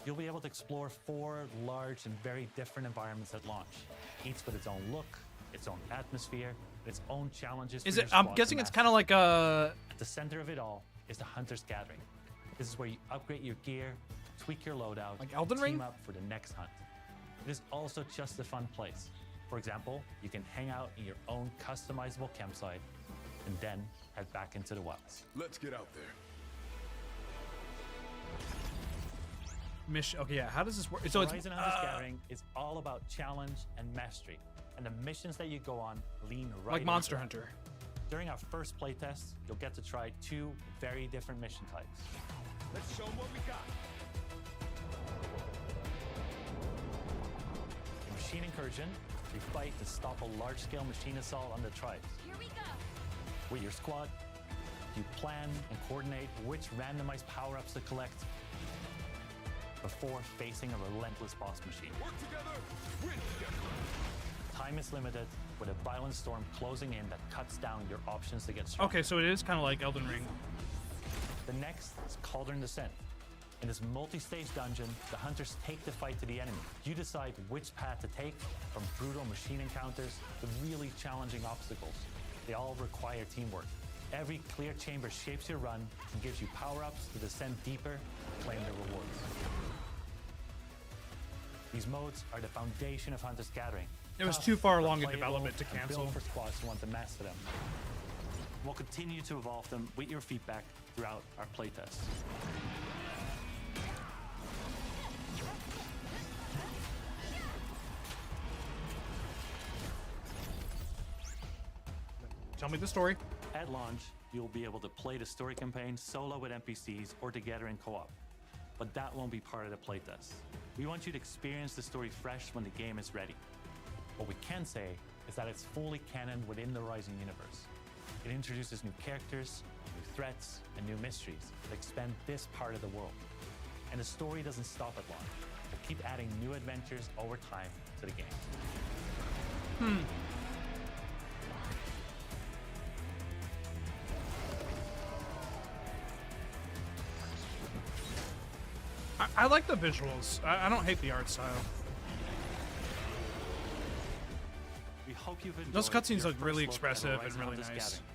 You'll be able to explore 4 large and very different environments at launch, each with its own look, its own atmosphere, its own challenges. Is for your it? I'm squad to guessing it's master. kind of like a. At the center of it all is the Hunter's Gathering. This is where you upgrade your gear, tweak your loadout, Like Elden and Ring? team up for the next hunt. It is also just a fun place. For example, you can hang out in your own customizable campsite and then head back into the wilds. Let's get out there. Mission. Okay, yeah. How does this work? So it's Horizon Hunter's Gathering is all about challenge and mastery, and the missions that you go on lean right like Monster into Hunter. that. During our first playtest, you'll get to try 2 very different mission types. Let's show them what we got. In Machine Incursion, you fight to stop a large-scale machine assault on the tribes. Here we go. With your squad, you plan and coordinate which randomized power-ups to collect before facing a relentless boss machine. Work together, win together. Time is limited, with a violent storm closing in that cuts down your options to get stronger. Okay, so it is kind of like Elden Ring. The next is Cauldron Descent. In this multi-stage dungeon, the hunters take the fight to the enemy. You decide which path to take, from brutal machine encounters to really challenging obstacles. They all require teamwork. Every clear chamber shapes your run and gives you power-ups to descend deeper and claim the rewards. These modes are the foundation of Hunter's Gathering. It was Tough, too far along in playable, development to and cancel. built for squads who want to master them. We'll continue to evolve them with your feedback throughout our playtests. Tell me the story. At launch, you'll be able to play the story campaign solo with NPCs or together in co-op. But that won't be part of the playtest. We want you to experience the story fresh when the game is ready. What we can say is that it's fully canon within the Horizon universe. It introduces new characters, new threats, and new mysteries that expand this part of the world. And the story doesn't stop at launch. We'll keep adding new adventures over time to the game. I like the visuals. I don't hate the art style. We hope you've enjoyed Those cutscenes your look really first look at expressive and Horizon really Hunter's nice. Gathering.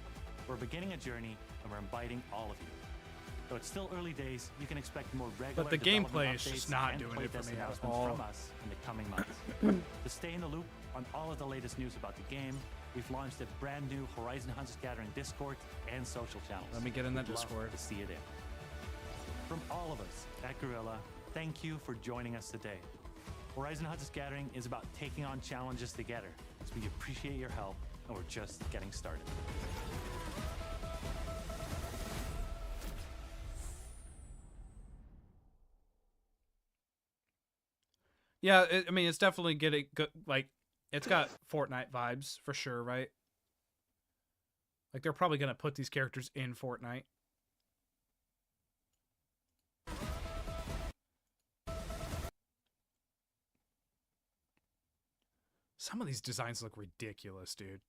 We're beginning a journey, and we're inviting all of you. Though it's still early days, you can expect more regular the development gameplay is just updates not and doing it for playtest me at announcements all. from us in the coming months. To stay in the loop, on all of the latest news about the game. We've launched a brand new Horizon Hunters Gathering Discord and social channels. Let me get in that We'd love Discord. to see it in. From all of us at Guerrilla, thank you for joining us today. Horizon Hunters Gathering is about taking on challenges together. So we appreciate your help, and we're just getting started. Yeah, I mean, it's definitely getting good. Like, it's got Fortnite vibes for sure, right? Like, they're probably gonna put these characters in Fortnite. Some of these designs look ridiculous, dude.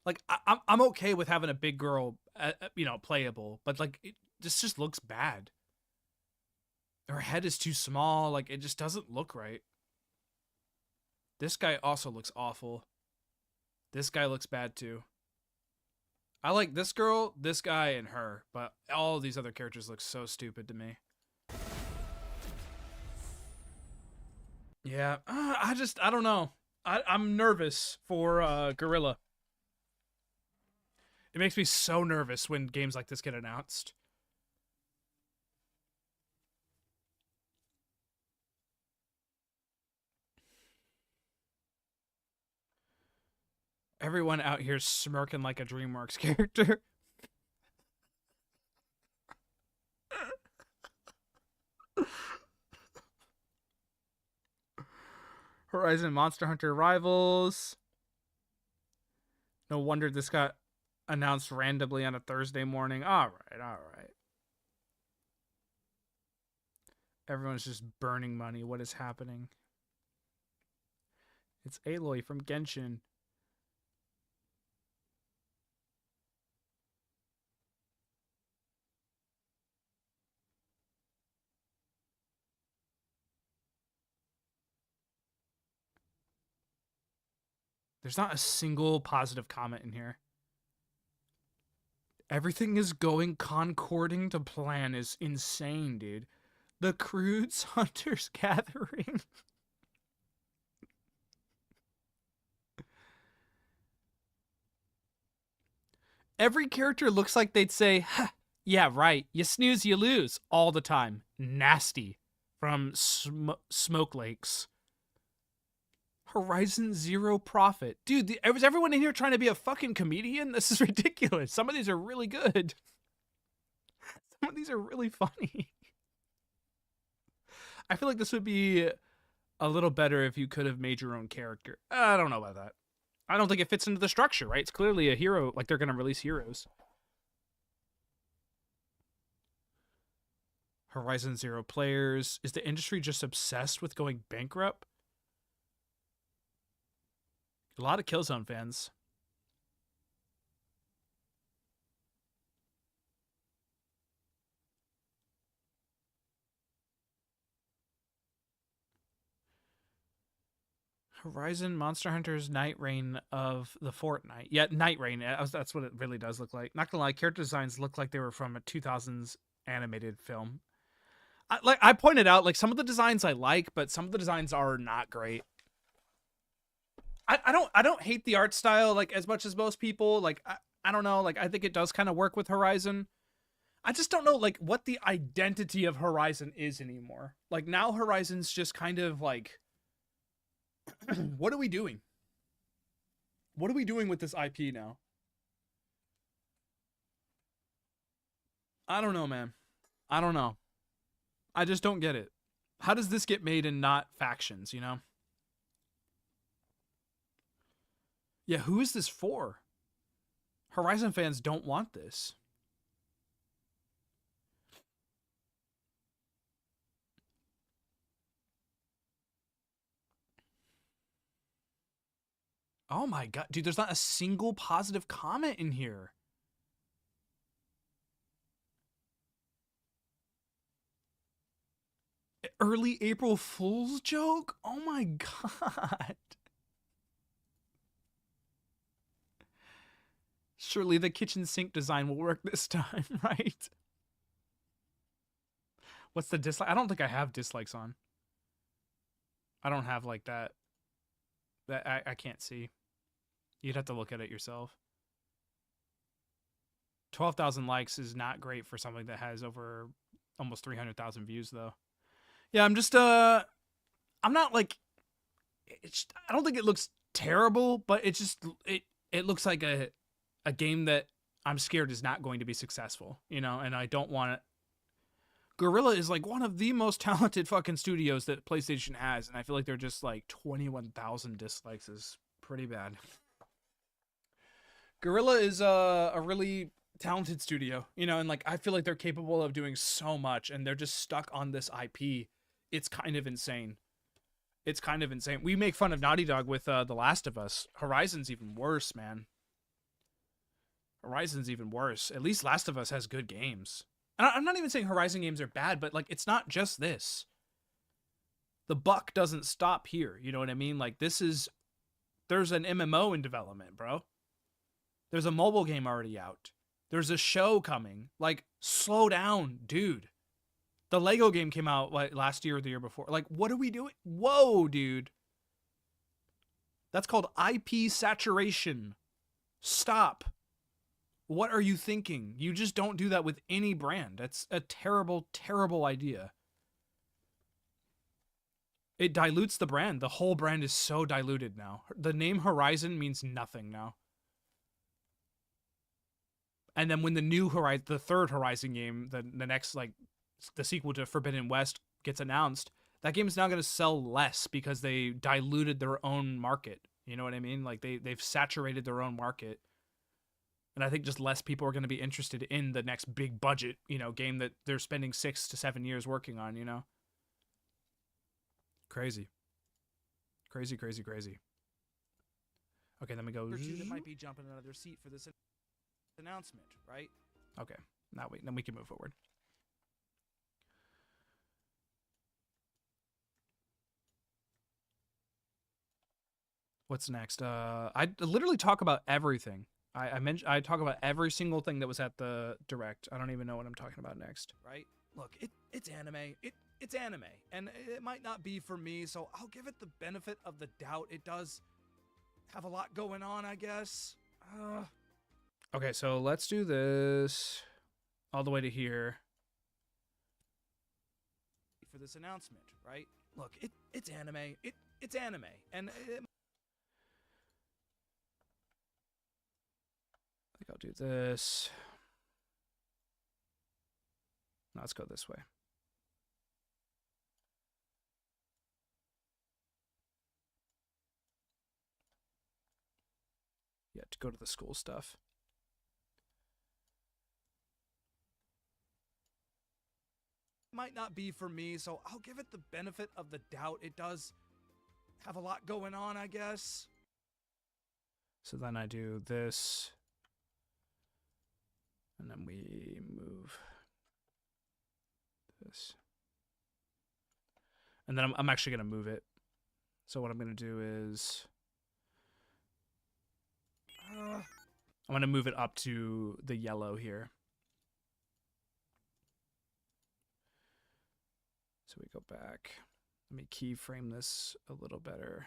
Like, I'm okay with having a big girl, you know, playable, but like, this just looks bad. Her head is too small. Like, it just doesn't look right. This guy also looks awful. This guy looks bad too. I like this girl, this guy, and her, but all of these other characters look so stupid to me. Yeah, I don't know. I'm nervous for Guerrilla. It makes me so nervous when games like this get announced. Everyone out here smirking like a DreamWorks character. Horizon Monster Hunter Rivals. No wonder this got announced randomly on a Thursday morning. All right. Everyone's just burning money. What is happening? It's Aloy from Genshin. There's not a single positive comment in here. Everything is going concording to plan is insane, dude. The Crude's Hunters Gathering. Every character looks like they'd say, ha, yeah, right, you snooze, you lose, all the time. Nasty. From Smoke Lakes. Horizon Zero Profit. Dude, was everyone in here trying to be a fucking comedian? This is ridiculous. Some of these are really good. Some of these are really funny. I feel like this would be a little better if you could have made your own character. I don't know about that. I don't think it fits into the structure, right? It's clearly a hero, like they're going to release heroes. Horizon Zero players. Is the industry just obsessed with going bankrupt? A lot of Killzone fans. Horizon Monster Hunter's Night Rain of the Fortnite. Yeah, Night Rain. That's what it really does look like. Not gonna lie, character designs look like they were from a 2000s animated film. I pointed out, like, some of the designs I like, but some of the designs are not great. I don't hate the art style like as much as most people. Like I don't know, like I think it does kind of work with Horizon. I just don't know like what the identity of Horizon is anymore. Like now Horizon's just kind of like what are we doing? What are we doing with this IP now? I don't know, man. I don't know. I just don't get it. How does this get made and not factions, you know? Yeah, who is this for? Horizon fans don't want this. Oh my god, dude, there's not a single positive comment in here. Early April Fool's joke? Oh my god. Surely the kitchen sink design will work this time, right? What's the dislike? I don't think I have dislikes on. I don't have like that. That I can't see. You'd have to look at it yourself. 12,000 likes is not great for something that has over almost 300,000 views, though. Yeah, I'm just I'm not like, I don't think it looks terrible, but it just it looks like a game that I'm scared is not going to be successful, you know, and I don't want it. Guerrilla is like one of the most talented fucking studios that PlayStation has, and I feel like they're just like 21,000 dislikes is pretty bad. Guerrilla is a really talented studio, you know, and like I feel like they're capable of doing so much, and they're just stuck on this IP. It's kind of insane. It's kind of insane. We make fun of Naughty Dog with The Last of Us. Horizon's even worse, man. Horizon's even worse. At least Last of Us has good games. And I'm not even saying Horizon games are bad, but like it's not just this. The buck doesn't stop here. You know what I mean? Like there's an MMO in development, bro. There's a mobile game already out. There's a show coming. Like, slow down, dude. The Lego game came out like last year or the year before. Like, what are we doing? Whoa, dude. That's called IP saturation. Stop. What are you thinking? You just don't do that with any brand. That's a terrible, terrible idea. It dilutes the brand. The whole brand is so diluted now. The name Horizon means nothing now. And then when the new Horizon, the third Horizon game, the next, like, the sequel to Forbidden West gets announced, that game is now going to sell less because they diluted their own market. You know what I mean? Like, they've saturated their own market. And I think just less people are going to be interested in the next big budget, you know, game that they're spending 6 to 7 years working on, you know? Crazy. Crazy, crazy, crazy. Okay, then we go. That might be jumping another seat for this announcement, right? Okay, then we can move forward. What's next? I literally talk about everything. I talk about every single thing that was at the Direct. I don't even know what I'm talking about next. Right? Look, it's anime. It's anime, and it might not be for me, so I'll give it the benefit of the doubt. It does have a lot going on, I guess. Okay, so let's do this all the way to here for this announcement, right? Look, it's anime. It's anime, and I think I'll do this. No, let's go this way. Yeah, to go to the school stuff. Might not be for me, so I'll give it the benefit of the doubt. It does have a lot going on, I guess. So then I do this. And then we move this. And then I'm actually going to move it. So what I'm going to do is I'm going to move it up to the yellow here. So we go back. Let me keyframe this a little better.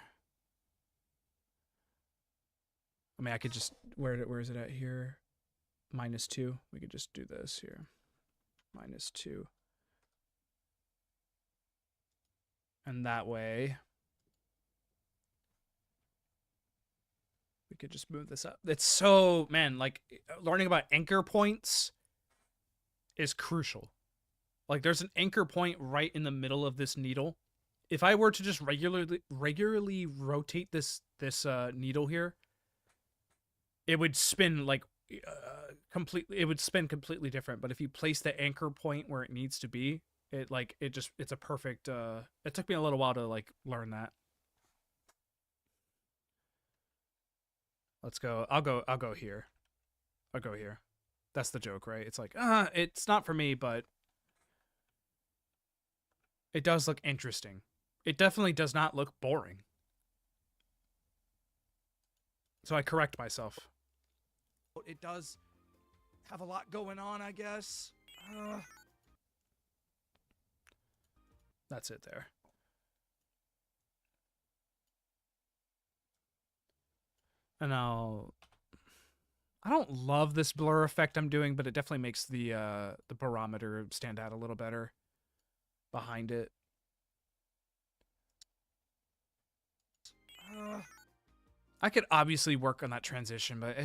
I mean, I could just, where is it at here? -2. We could just do this here. -2. And that way, we could just move this up. It's so, man, like, learning about anchor points is crucial. Like, there's an anchor point right in the middle of this needle. If I were to just regularly rotate this needle here, it would spin like completely. It would spin completely different. But if you place the anchor point where it needs to be, it's a perfect. It took me a little while to like learn that. Let's go. I'll go here. I'll go here. That's the joke, right? It's like, it's not for me, but it does look interesting. It definitely does not look boring. So I correct myself. It does have a lot going on, I guess. That's it there. And I don't love this blur effect I'm doing, but it definitely makes the barometer stand out a little better behind it. I could obviously work on that transition, but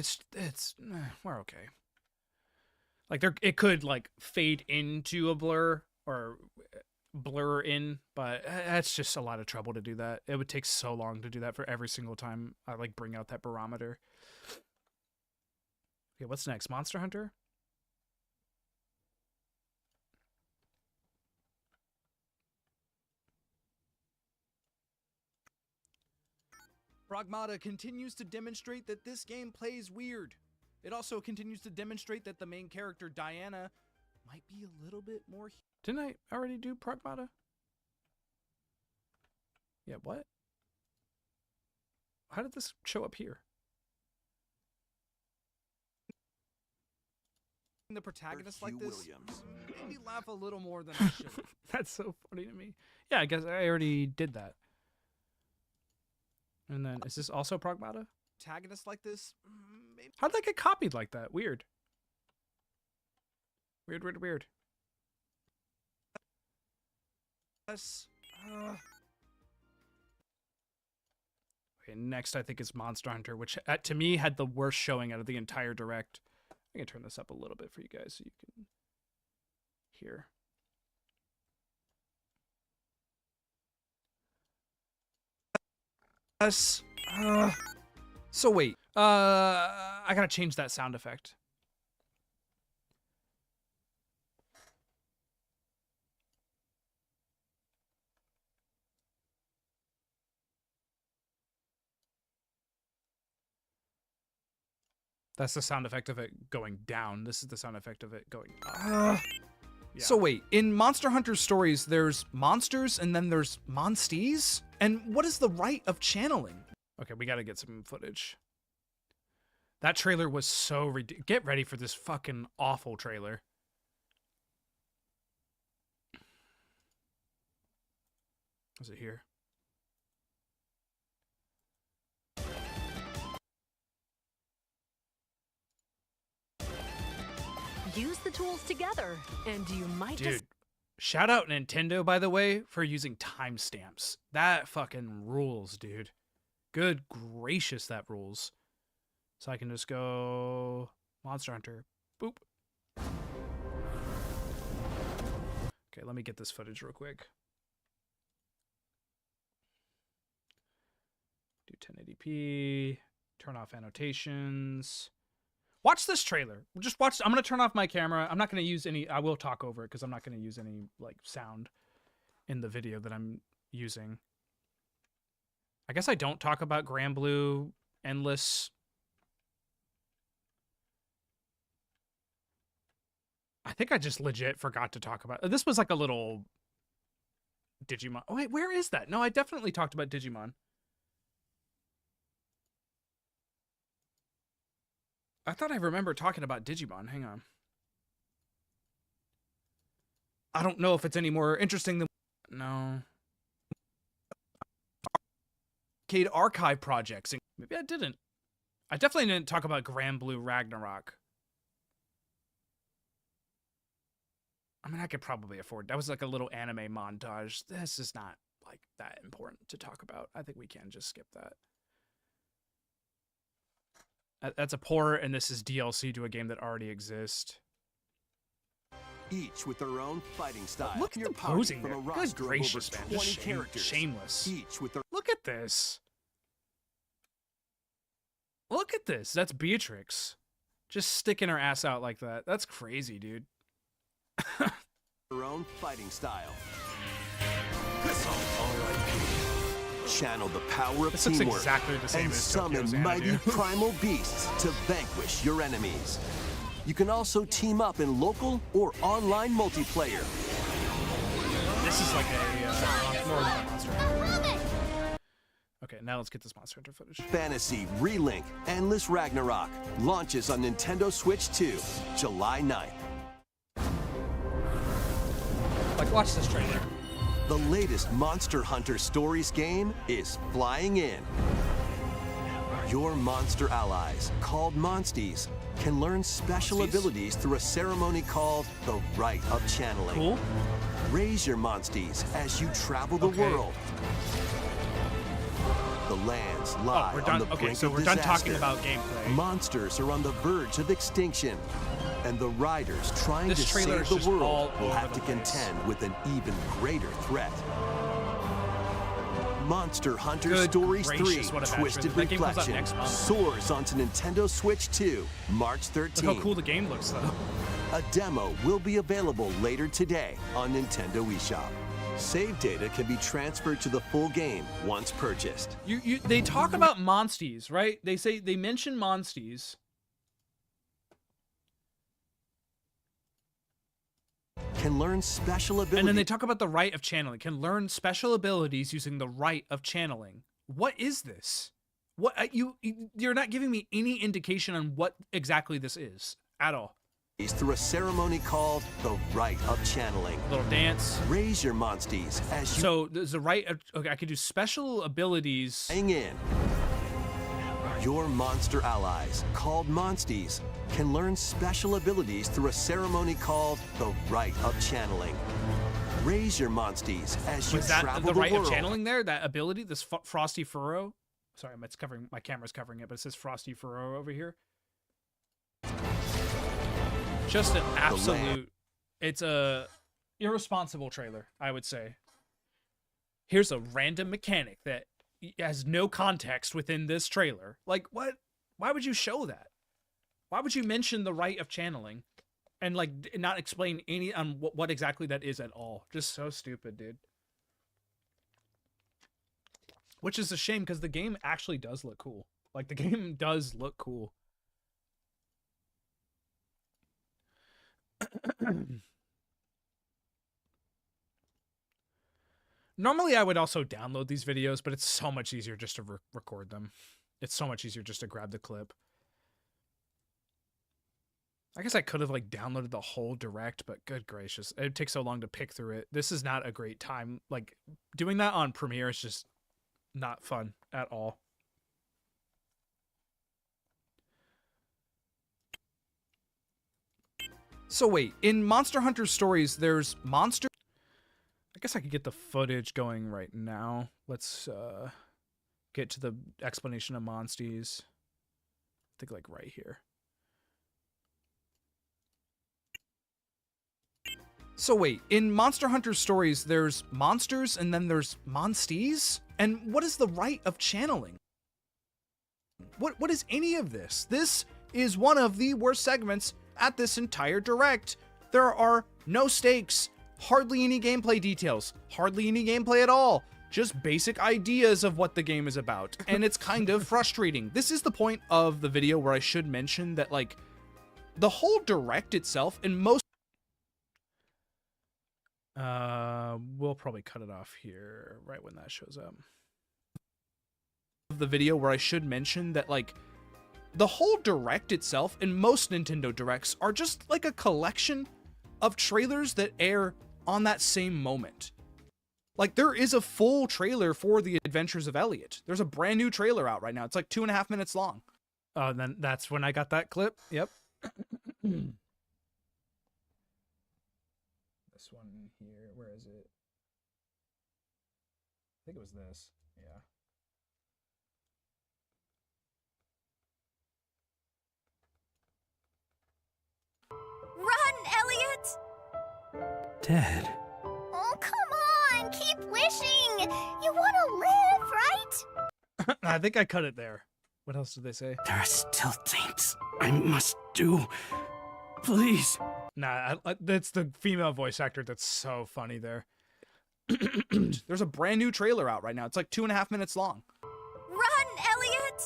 we're okay. Like it could like fade into a blur or blur in, but that's just a lot of trouble to do that. It would take so long to do that for every single time I like bring out that barometer. Okay, what's next? Monster Hunter? Pragmata continues to demonstrate that this game plays weird. It also continues to demonstrate that the main character, Diana, might be a little bit more... Didn't I already do Pragmata? Yeah, what? How did this show up here? The protagonist like this made me laugh a little more than I should. That's so funny to me. Yeah, I guess I already did that. And then, is this also Pragmata? Protagonist like this? Maybe. How did that get copied like that? Weird. Weird. Yes. Okay, next I think is Monster Hunter, which to me had the worst showing out of the entire direct. I can turn this up a little bit for you guys so you can hear. Yes. So wait. I gotta change that sound effect. That's the sound effect of it going down. This is the sound effect of it going up. Yeah. So wait, in Monster Hunter stories, there's monsters and then there's monsties? And what is the right of channeling? Okay, we gotta get some footage. That trailer was so get ready for this fucking awful trailer. Is it here? Use the tools together, and you might Dude, shout out Nintendo, by the way, for using timestamps. That fucking rules, dude. Good gracious, that rules. So I can just go Monster Hunter. Boop. Okay, let me get this footage real quick. Do 1080p. Turn off annotations. Watch this trailer. Just watch. I'm going to turn off my camera. I'm not going to use any. I will talk over it because I'm not going to use any like sound in the video that I'm using. I guess I don't talk about Granblue Endless. I think I just legit forgot to talk about. This was like a little Digimon. Oh wait, where is that? No, I definitely talked about Digimon. I thought I remember talking about Digimon. Hang on. I don't know if it's any more interesting than... No. Arcade Archive projects. Maybe I didn't. I definitely didn't talk about Granblue Ragnarok. I mean, I could probably afford... That was like a little anime montage. This is not like that important to talk about. I think we can just skip that. That's a port, and this is DLC to a game that already exists. Each with their own fighting style. Look at the posing there. Good gracious, man. Just shameless. Each with their... Look at this. Look at this. That's Beatrix. Just sticking her ass out like that. That's crazy, dude. Their own fighting style. Channel the power of teamwork exactly the same and as summon mighty primal beasts to vanquish your enemies. You can also team up in local or online multiplayer. This is like a more than a Monster Hunter. Okay, now let's get this Monster Hunter footage. Fantasy Relink Endless Ragnarok launches on Nintendo Switch 2, July 9th. Like, watch this trailer. The latest Monster Hunter Stories game is flying in. Your monster allies, called Monsties, can learn special abilities through a ceremony called the Rite of Channeling. Cool. Raise your Monsties as you travel the world. The lands lie we're done. on the Okay, brink so of we're done talking disaster. about gameplay. Monsters are on the verge of extinction, and the riders trying This to trailer is save just the world all will over have the to place. contend with an even greater threat. Monster Hunter Good Stories gracious, 3 what a bad Twisted trailer. That game comes out Reflection next month. soars onto Nintendo Switch 2 March 13th. Look how cool the game looks, though. A demo will be available later today on Nintendo eShop. Save data can be transferred to the full game once purchased. They talk about Monsties, right? They mention Monsties. Can learn special abilities. And then they talk about the Rite of Channeling. Can learn special abilities using the Rite of Channeling. What is this? What you're not giving me any indication on what exactly this is at all. Through a ceremony called the Rite of Channeling. Little dance. Raise your Monsties as you. So there's a Rite of, okay, I could do special abilities. Hang in. Your monster allies, called Monsties, can learn special abilities through a ceremony called the Rite of Channeling. Raise your Monsties as you Was that travel the Rite world. of Channeling there? That ability, this Frosty Furrow? Sorry, it's covering, my camera's covering it, but it says Frosty Furrow over here. Just an absolute, it's a irresponsible trailer, I would say. Here's a random mechanic that has no context within this trailer. Like, what? Why would you show that? Why would you mention the Rite of Channeling and like not explain any on what exactly that is at all? Just so stupid, dude. Which is a shame because the game actually does look cool. Like, the game does look cool. Normally I would also download these videos, but it's so much easier just to record them. It's so much easier just to grab the clip. I guess I could have like downloaded the whole direct, but good gracious, it takes so long to pick through it. This is not a great time. Like, doing that on Premiere is just not fun at all. So wait, in Monster Hunter Stories, there's monster. I guess I could get the footage going right now. Let's get to the explanation of Monsties. I think like right here. So wait, in Monster Hunter Stories, there's monsters and then there's Monsties? And what is the Rite of Channeling? What is any of this? This is one of the worst segments at this entire direct. There are no stakes, hardly any gameplay details, hardly any gameplay at all, just basic ideas of what the game is about, and it's kind of frustrating. This is the point of the video where I should mention that, like, the whole direct itself, and most we'll probably cut it off here right when that shows up. The video where I should mention that, like, the whole direct itself and most Nintendo Directs are just like a collection of trailers that air on that same moment. Like, there is a full trailer for The Adventures of Elliot. There's a brand new trailer out right now. It's like 2.5 minutes long. Then that's when I got that clip. Yep. This one here, where is it? I think it was this. Yeah. Run, Elliot! Dead. Oh, come on! Keep wishing! You want to live, right? I think I cut it there. What else did they say? There are still things I must do. Please. Nah, that's the female voice actor that's so funny there. There's a brand new trailer out right now. It's like 2.5 minutes long. Run, Elliot!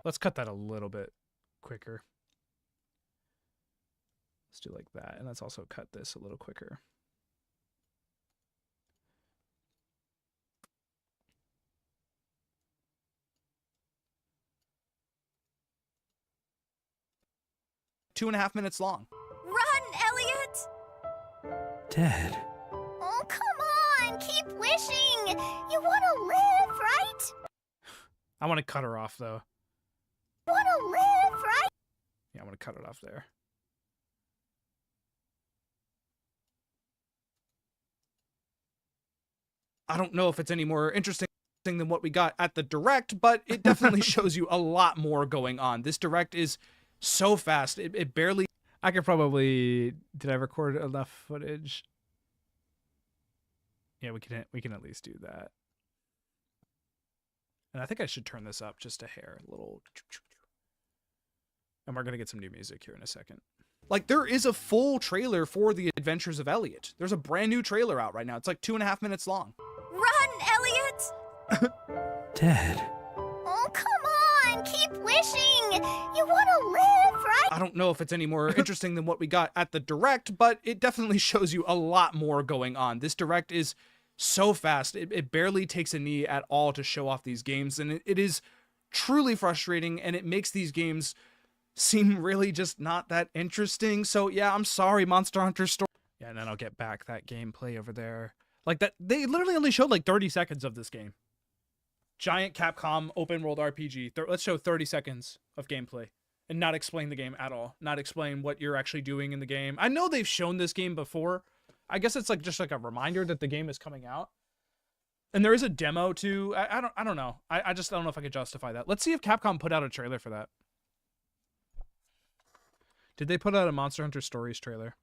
Let's cut that a little bit quicker. Let's do like that. And let's also cut this a little quicker. Two and a half minutes long. Run, Elliot! Dead. Oh, come on! Keep wishing! You want to live, right? I want to cut her off, though. to cut it off there. I don't know if it's any more interesting than what we got at the Direct, but it definitely shows you a lot more going on. This Direct is so fast. It barely... I could probably... Did I record enough footage? Yeah, we can at least do that. And I think I should turn this up just a hair. A little... And we're going to get some new music here in a second. Like, there is a full trailer for The Adventures of Elliot. There's a brand new trailer out right now. It's like 2.5 minutes long. Run, Elliot! Dead. Oh, come on! Keep wishing! You want to live, right? I don't know if it's any more interesting than what we got at the Direct, but it definitely shows you a lot more going on. This Direct is so fast. It barely takes a knee at all to show off these games, and it is truly frustrating, and it makes these games seem really just not that interesting. So yeah, I'm sorry, Monster Hunter Story. Yeah, and then I'll get back that gameplay over there. Like that, they literally only showed like 30 seconds of this game. Giant Capcom open world RPG. Let's show 30 seconds of gameplay and not explain the game at all. Not explain what you're actually doing in the game. I know they've shown this game before. I guess it's like just like a reminder that the game is coming out. And there is a demo too. I don't know. I just don't know if I could justify that. Let's see if Capcom put out a trailer for that. Did they put out a Monster Hunter Stories trailer?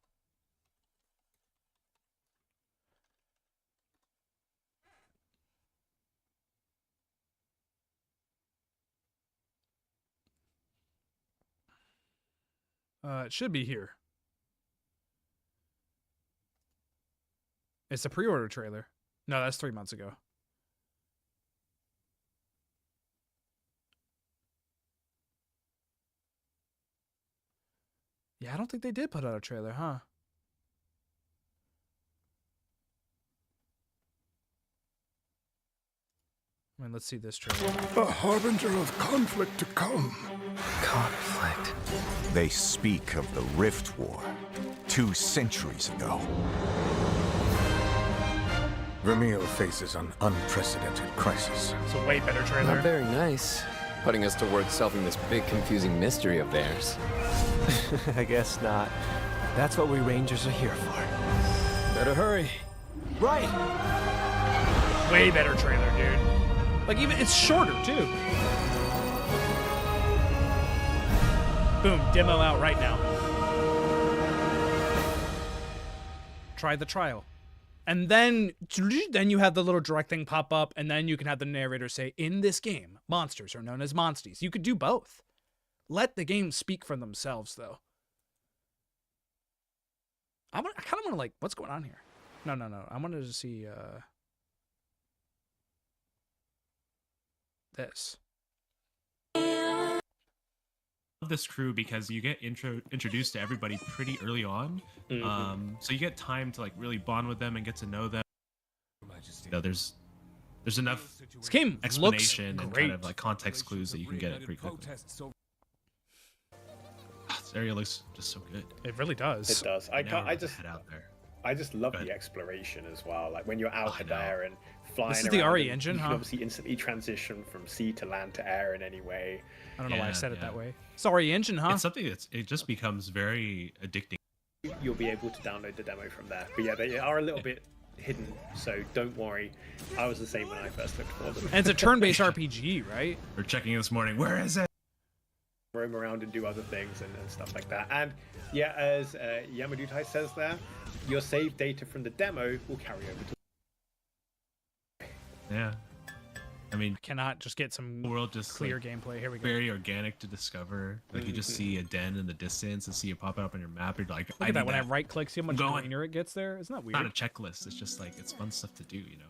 It should be here. It's a pre-order trailer. No, that's 3 months ago. Yeah, I don't think they did put out a trailer, huh? I mean, let's see this trailer. A harbinger of conflict to come. Conflict. They speak of the Rift War 2 centuries ago. Vermeil faces an unprecedented crisis. It's a way better trailer. Not very nice. Putting us to work solving this big confusing mystery of theirs. I guess not. That's what we Rangers are here for. Better hurry. Right! Way better trailer, dude. Like, even it's shorter too. Boom, demo out right now. Try the trial. And then you have the little direct thing pop up, and then you can have the narrator say, in this game, monsters are known as monsties. You could do both. Let the games speak for themselves, though. I kind of want to, like, what's going on here? No. I wanted to see this. This crew because you get introduced to everybody pretty early on, so you get time to like really bond with them and get to know them. You know, there's enough this game explanation looks and great. kind of like context clues that you can get it pretty quickly. This area looks just so good. It really does. It does. I just love Good. the exploration as well. Like when you're out there and flying. This is the around RE and engine, you can huh? obviously instantly transition from sea to land to air in any way. I don't know why I said it that way. Sorry, engine, huh? It's something it just becomes very addicting. You'll be able to download the demo from there. But yeah, they are a little bit hidden, so don't worry. I was the same when I first looked for them. And it's a turn-based RPG, right? We're checking this morning. Where is it? Roam around and do other things and stuff like that. And yeah, as Yamadutai says there, your save data from the demo will carry over to. Yeah. I mean, cannot just get some world just clear like, gameplay. Here we go. Very organic to discover. Like you just see a den in the distance and see it pop up on your map. You're like, Look at that when I right click, see how much greener it gets there. Isn't that weird? Not a checklist. It's just like it's fun stuff to do, you know.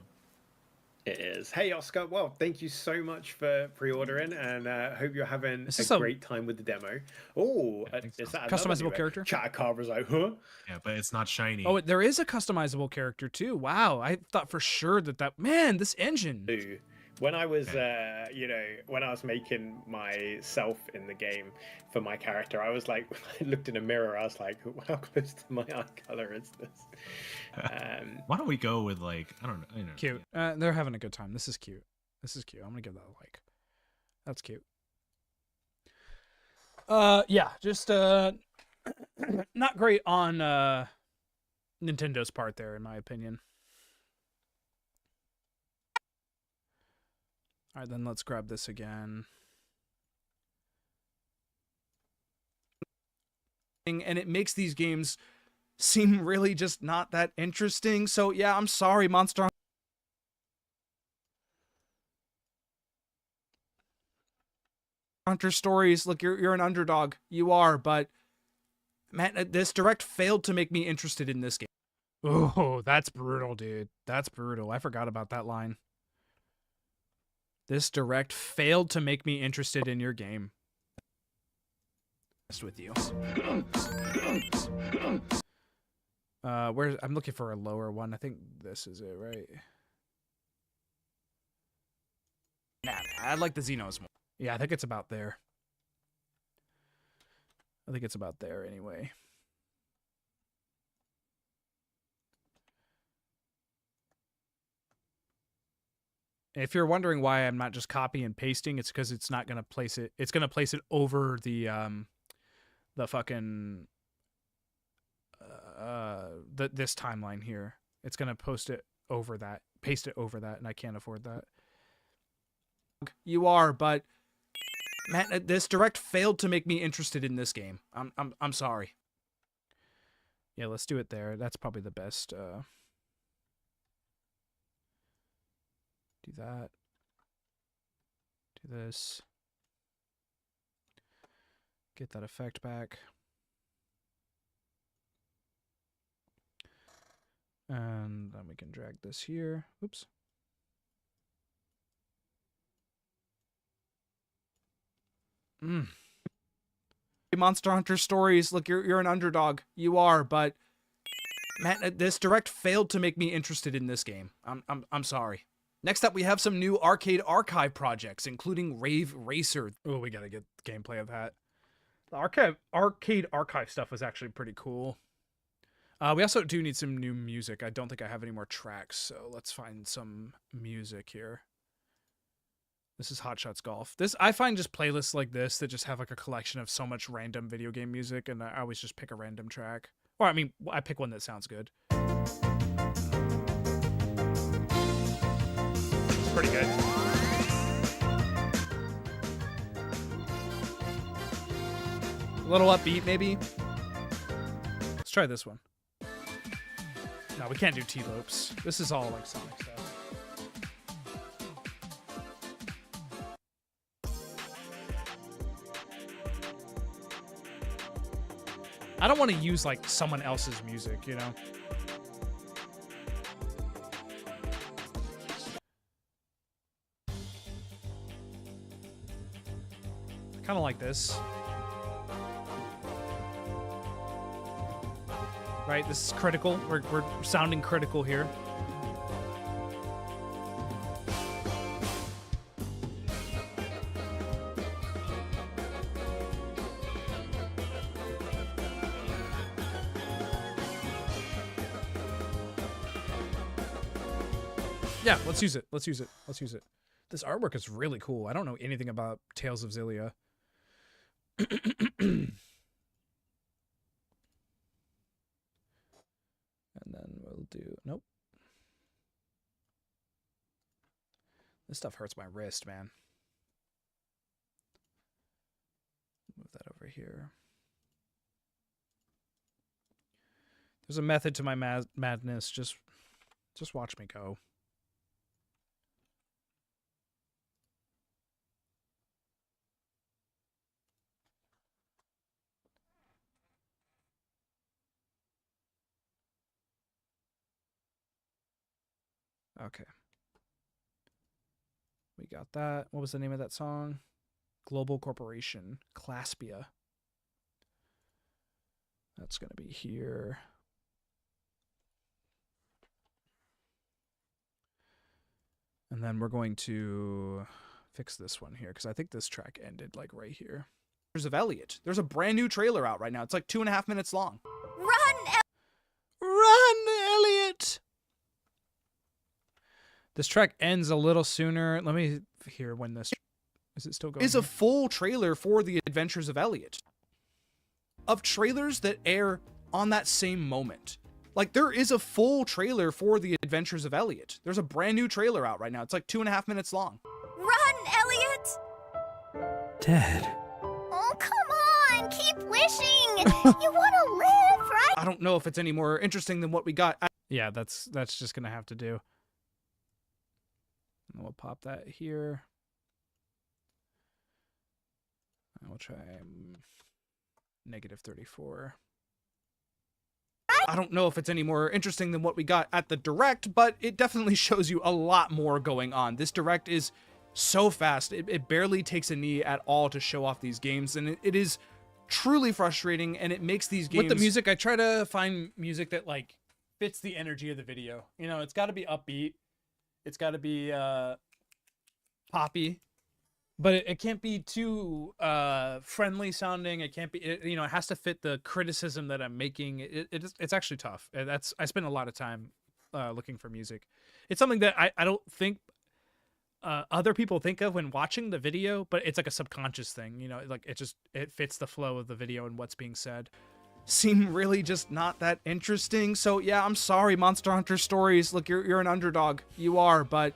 It is. Hey, Oscar. Well, thank you so much for pre-ordering, and hope you're having a great time with the demo. Oh, is that customizable character? Chatakabra's like, huh? Yeah, but it's not shiny. Oh, there is a customizable character too. Wow, I thought for sure that man, this engine. Ooh. When I was, when I was making myself in the game for my character, I was like, I looked in a mirror, I was like, how close to my eye color is this? Why don't we go with like, I don't know. Cute. They're having a good time. This is cute. I'm gonna give that a like. That's cute. Yeah, just not great on Nintendo's part there, in my opinion. All right, then let's grab this again. And it makes these games seem really just not that interesting. So yeah, I'm sorry, Monster Hunter Stories. Look, you're an underdog. You are, but man, this Direct failed to make me interested in this game. Oh, that's brutal, dude. That's brutal. I forgot about that line. This Direct failed to make me interested in your game. With you. Where I'm looking for a lower one. I think this is it, right? Nah, I like the Xenos more. Yeah, I think it's about there. I think it's about there anyway. If you're wondering why I'm not just copy and pasting, it's because it's not gonna place it. It's gonna place it over the fucking this timeline here. It's gonna post it over that, paste it over that, and I can't afford that. You are, but man, this Direct failed to make me interested in this game. I'm sorry. Yeah, let's do it there. That's probably the best. Do that. Do this. Get that effect back. And then we can drag this here. Oops. Monster Hunter Stories. Look, you're an underdog. You are, but man, this Direct failed to make me interested in this game. I'm sorry. Next up, we have some new Arcade Archive projects, including Rave Racer. Oh, we gotta get gameplay of that. The Arcade Archive stuff was actually pretty cool. We also do need some new music. I don't think I have any more tracks, so let's find some music here. This is Hot Shots Golf. I find just playlists like this that just have like a collection of so much random video game music, and I always just pick a random track. Or, I mean, I pick one that sounds good. It's pretty good. A little upbeat, maybe? Let's try this one. No, we can't do T-Lopes. This is all like Sonic stuff. I don't want to use like someone else's music, you know? I kind of like this. Right, this is critical. We're sounding critical here. Yeah, let's use it. Let's use it. Let's use it. This artwork is really cool. I don't know anything about Tales of Xillia. And then we'll do... Nope. This stuff hurts my wrist, man. Move that over here. There's a method to my madness. Just watch me go. Okay. We got that. What was the name of that song? Global Corporation. Claspia. That's going to be here. And then we're going to fix this one here, because I think this track ended like right here. There's of Elliot. There's a brand new trailer out right now. It's like 2.5 minutes long. Run, Elliot! This track ends a little sooner. Let me hear when this Is it still going? Is a full trailer for The Adventures of Elliot. Of trailers that air on that same moment. Like, there is a full trailer for The Adventures of Elliot. There's a brand new trailer out right now. It's like 2.5 minutes long. Run, Elliot! Dad. Oh, come on, keep wishing. You want to live, right? I don't know if it's any more interesting than what we got. Yeah, that's just gonna have to do. And we'll pop that here. And we'll try -34. I don't know if it's any more interesting than what we got at the Direct, but it definitely shows you a lot more going on. This Direct is so fast. It barely takes a knee at all to show off these games, and it is truly frustrating, and it makes these games... With the music, I try to find music that, like, fits the energy of the video. You know, it's got to be upbeat. It's got to be poppy. But it can't be too friendly sounding. It can't be, you know, it has to fit the criticism that I'm making. It's actually tough. I spend a lot of time looking for music. It's something that I don't think other people think of when watching the video, but it's like a subconscious thing. You know, like it fits the flow of the video and what's being said. Seem really just not that interesting. So yeah, I'm sorry, Monster Hunter Stories. Look, you're an underdog. You are, but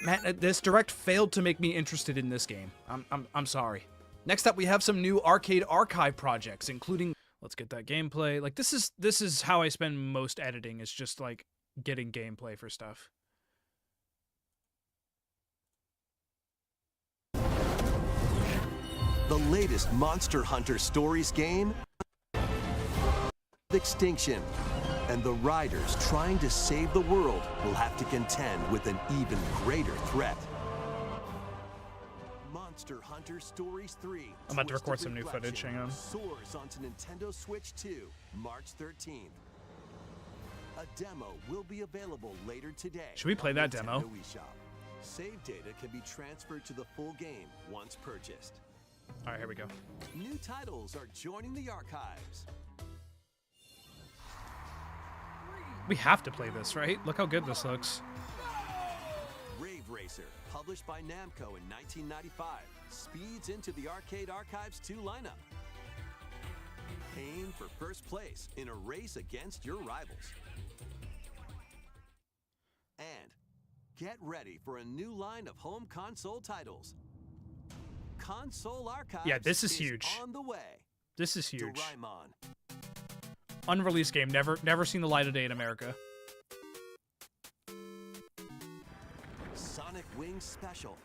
man, this Direct failed to make me interested in this game. I'm sorry. Next up, we have some new Arcade Archive projects, including... Let's get that gameplay. Like, this is how I spend most editing, is just, like, getting gameplay for stuff. The latest Monster Hunter Stories game, Extinction. And the riders trying to save the world will have to contend with an even greater threat. Monster Hunter Stories 3. I'm about to record some new footage, hang on. Soars onto Nintendo Switch 2, March 13th. A demo will be available later today. Should we play that demo? eShop. Save data can be transferred to the full game once purchased. All right, here we go. New titles are joining the archives. We have to play this, right? Look how good this looks. Rave Racer, published by Namco in 1995, speeds into the Arcade Archives 2 lineup. Aim for first place in a race against your rivals. And get ready for a new line of home console titles. Console Archives Yeah, this is huge. On the way. This is huge. Doraemon. Unreleased game, never seen the light of day in America. Sonic Wings Special.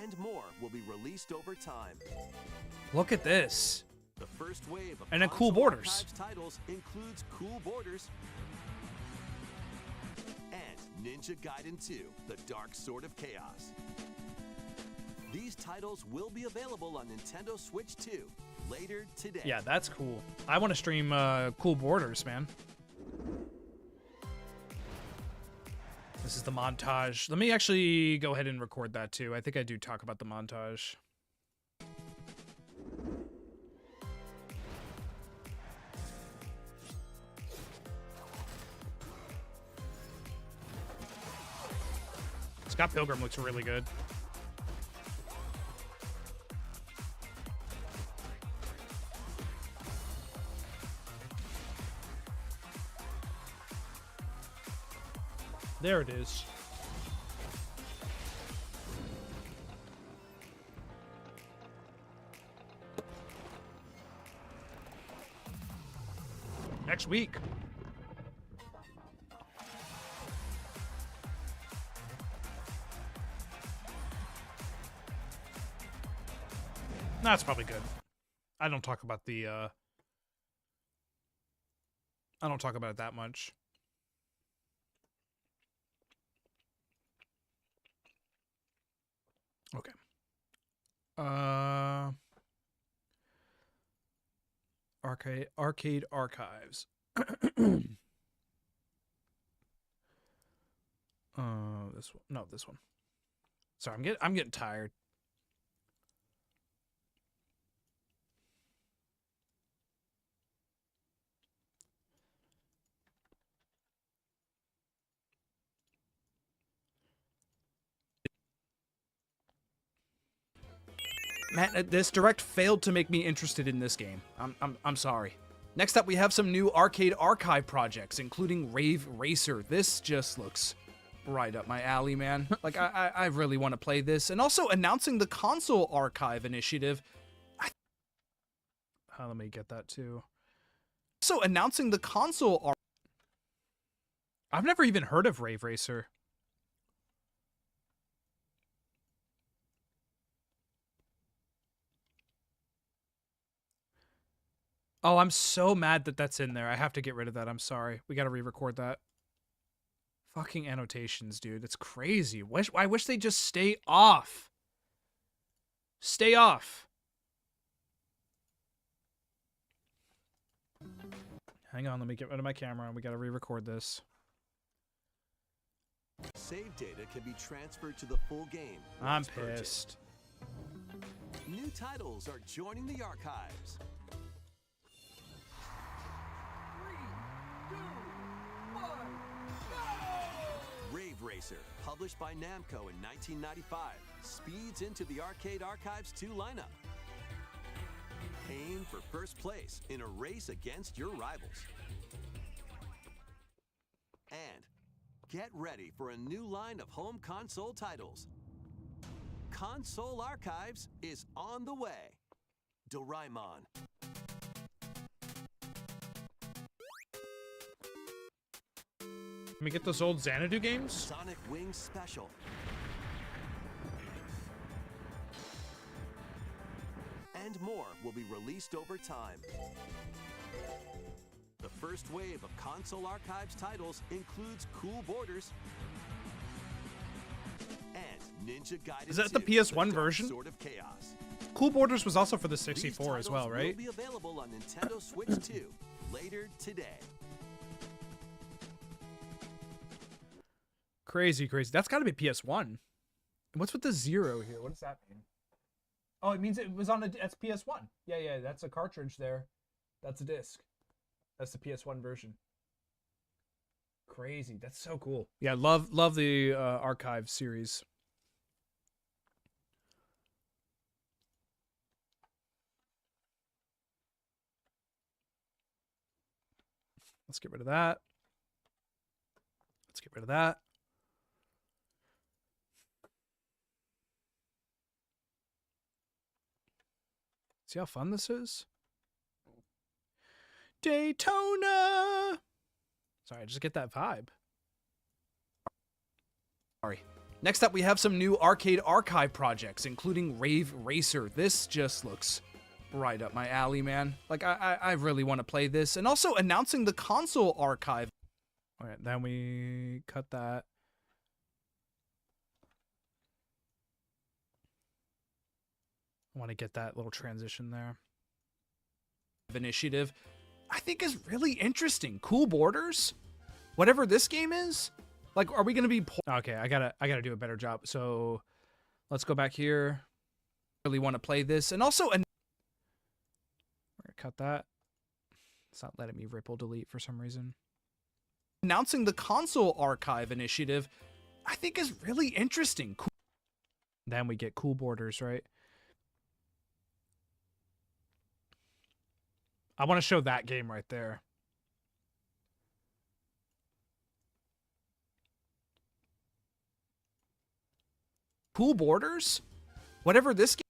And more will be released over time. Look at this. The first wave of and then Cool Borders. Titles includes Cool Borders and Ninja Gaiden 2: The Dark Sword of Chaos. These titles will be available on Nintendo Switch 2 later today. Yeah, that's cool. I want to stream Cool Borders, man. This is the montage. Let me actually go ahead and record that too. I think I do talk about the montage. Scott Pilgrim looks really good. There it is. Next week. That's probably good. I don't talk about the I don't talk about it that much. Okay. Arcade Archives. This one. No, this one. Sorry, I'm getting tired. Man, this direct failed to make me interested in this game. I'm sorry. Next up, we have some new Arcade Archive projects, including Rave Racer. This just looks right up my alley, man. Like, I really want to play this. And also announcing the Console Archive initiative. Let me get that too. Also announcing the Console I've never even heard of Rave Racer. Oh, I'm so mad that that's in there. I have to get rid of that. I'm sorry. We got to re-record that. Fucking annotations, dude. It's crazy. I wish they'd just stay off. Stay off. Hang on, let me get rid of my camera. We got to re-record this. Save data can be transferred to the full game. I'm once purchased. pissed. New titles are joining the archives. 3, 2, 1, go! Rave Racer, published by Namco in 1995, speeds into the Arcade Archives 2 lineup. Aim for first place in a race against your rivals. And get ready for a new line of home console titles. Console Archives is on the way. Doraemon. Let me get those old Xanadu games. Sonic Wings Special. And more will be released over time. The first wave of Console Archives titles includes Cool Borders and Ninja Gaiden. Is that the 2, PS1 Dark version? Sword of Chaos. Cool Borders was also for the These 64 as titles well, right? Will be available on Nintendo Switch 2 later today. Crazy, crazy. That's got to be PS1. What's with the 0 here? What does that mean? Oh, it means it was on that's PS1. Yeah, that's a cartridge there. That's a disc. That's the PS1 version. Crazy. That's so cool. Yeah, love the Archive series. Let's get rid of that. Let's get rid of that. See how fun this is? Daytona! Sorry, I just get that vibe. Sorry. Next up, we have some new Arcade Archive projects, including Rave Racer. This just looks right up my alley, man. Like, I really want to play this. And also announcing the Console Archive. All right, then we cut that. I want to get that little transition there. Initiative, I think, is really interesting. Cool Borders, whatever this game is. Like, are we gonna be? Okay, I gotta do a better job. So, let's go back here. Really want to play this, and also, we're gonna cut that. It's not letting me ripple delete for some reason. Announcing the Console Archive initiative, I think, is really interesting. Cool. Then we get Cool Borders, right? I want to show that game right there. Cool Borders? Whatever this game...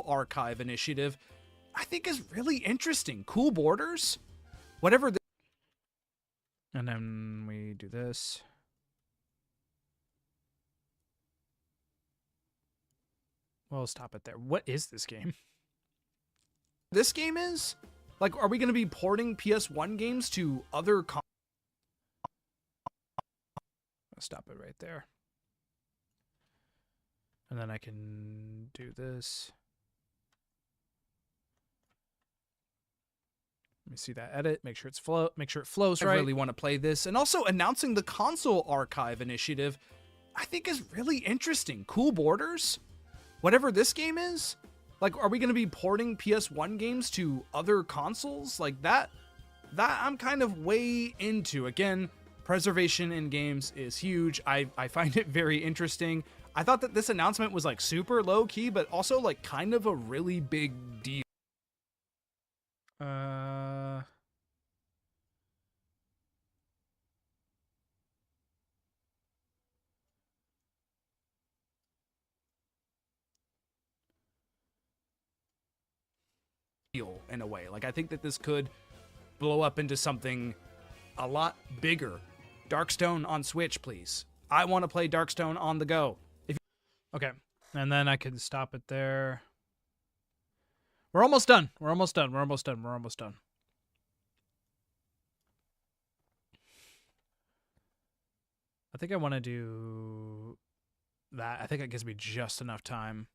Archive initiative, I think, is really interesting. Cool Borders? Whatever... And then we do this. Well, stop it there. What is this game? This game is? Like, are we going to be porting PS1 games to other stop it right there. And then I can do this. Let me see that edit. Make sure it flows right. I really want to play this. And also announcing the Console Archive initiative, I think, is really interesting. Cool Borders? Whatever this game is? Like, are we going to be porting PS1 games to other consoles? Like, that I'm kind of way into. Again, Preservation in games is huge. I find it very interesting. I thought that this announcement was like super low key, but also like kind of a really big deal. In a way, like I think that this could blow up into something a lot bigger. Darkstone on Switch, please. I want to play Darkstone on the go. Okay, and then I can stop it there. We're almost done. We're almost done. We're almost done. We're almost done. I think I want to do that. I think it gives me just enough time.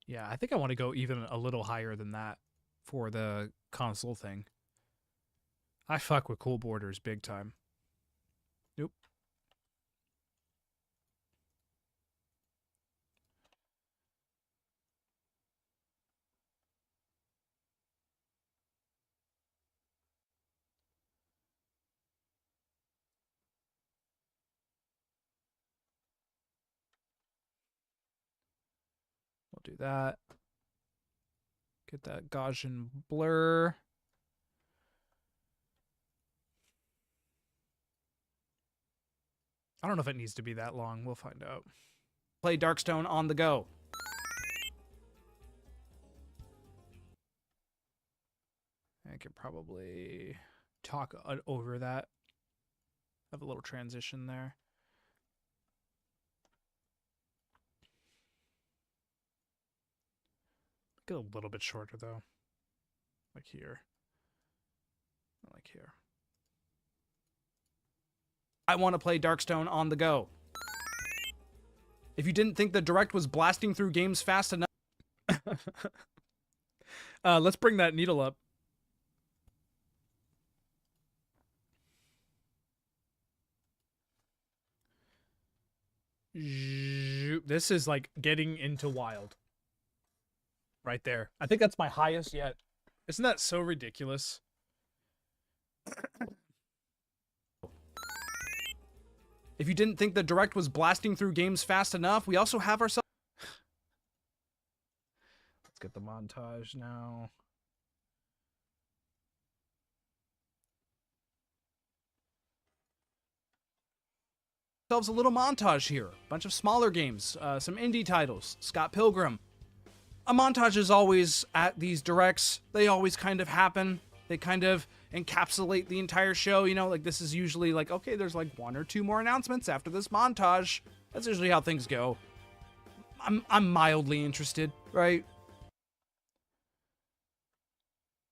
Yeah, I think I want to go even a little higher than that for the console thing. I fuck with cool borders big time. Nope. Do that. Get that Gaussian blur. I don't know if it needs to be that long. We'll find out. Play Darkstone on the go. I could probably talk over that. Have a little transition there. Get a little bit shorter though. Like here. Like here. I want to play Darkstone on the go. If you didn't think the Direct was blasting through games fast enough... let's bring that needle up. This is like getting into wild. Right there. I think that's my highest yet. Isn't that so ridiculous? If you didn't think the Direct was blasting through games fast enough, we also have ourselves... Let's get the montage now. Ourselves a little montage here. A bunch of smaller games, some indie titles, Scott Pilgrim. A montage is always at these Directs. They always kind of happen. They kind of encapsulate the entire show. You know, like this is usually like, okay, there's like 1 or 2 more announcements after this montage. That's usually how things go. I'm mildly interested, right?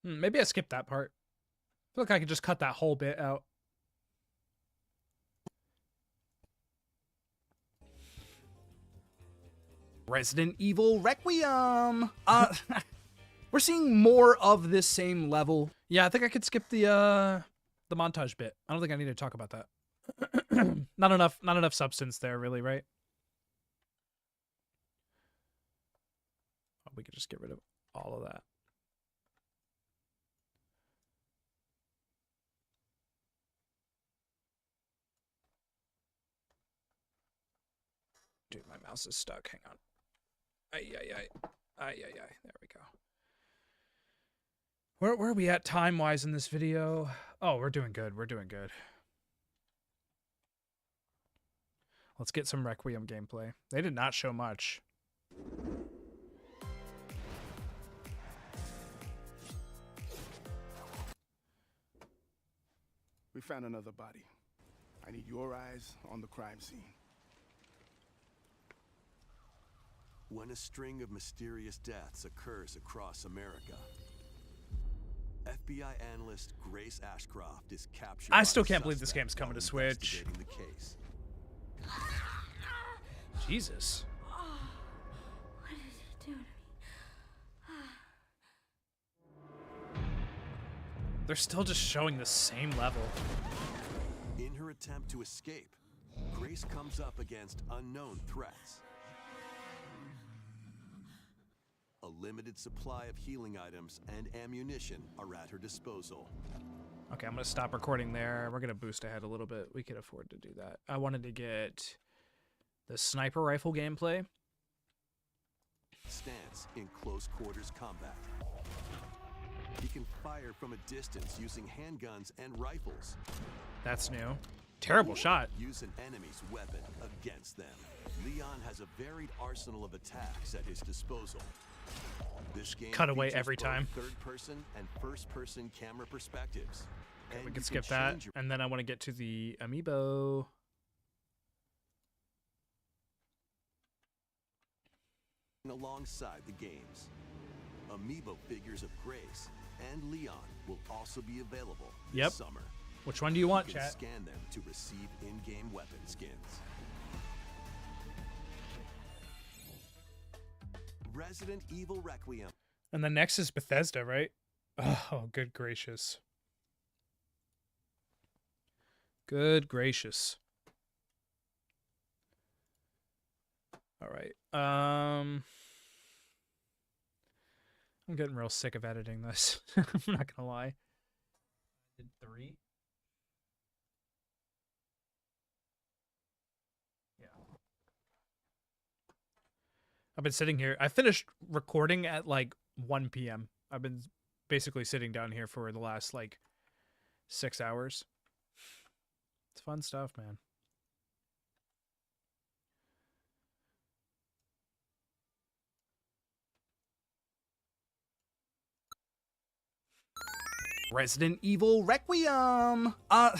Maybe I skipped that part. I feel like I could just cut that whole bit out. Resident Evil Requiem. We're seeing more of this same level. Yeah, I think I could skip the montage bit. I don't think I need to talk about that. Not enough substance there, really, right? We could just get rid of all of that. Dude, my mouse is stuck. Hang on. Ay. There we go. Where are we at time-wise in this video? Oh, we're doing good. We're doing good. Let's get some Requiem gameplay. They did not show much. We found another body. I need your eyes on the crime scene. When a string of mysterious deaths occurs across America, FBI analyst Grace Ashcroft is captured. I still can't believe this game's coming to Switch. The case. Jesus. What did he do to me? They're still just showing the same level. In her attempt to escape, Grace comes up against unknown threats. limited supply of healing items and ammunition are at her disposal. Okay, I'm gonna stop recording there. We're gonna boost ahead a little bit. We could afford to do that. I wanted to get the sniper rifle gameplay. Stance in close quarters combat. He can fire from a distance using handguns and rifles. That's new. Terrible shot. Use an enemy's weapon against them. Leon has a varied arsenal of attacks at his disposal. This game Cut away features every both time. third-person and first-person camera perspectives. And We you can skip can that, change your and then I want to get to the amiibo. alongside the games. Amiibo figures of Grace and Leon will also be available this summer. Which one do you want, You can chat? scan them to receive in-game weapon skins. Resident Evil Requiem. And the next is Bethesda, right? Oh, good gracious. Good gracious. All right. I'm getting real sick of editing this. I'm not gonna lie. Did 3? Yeah. I've been sitting here. I finished recording at like 1 p.m. I've been basically sitting down here for the last like 6 hours. It's fun stuff, man. Resident Evil Requiem. I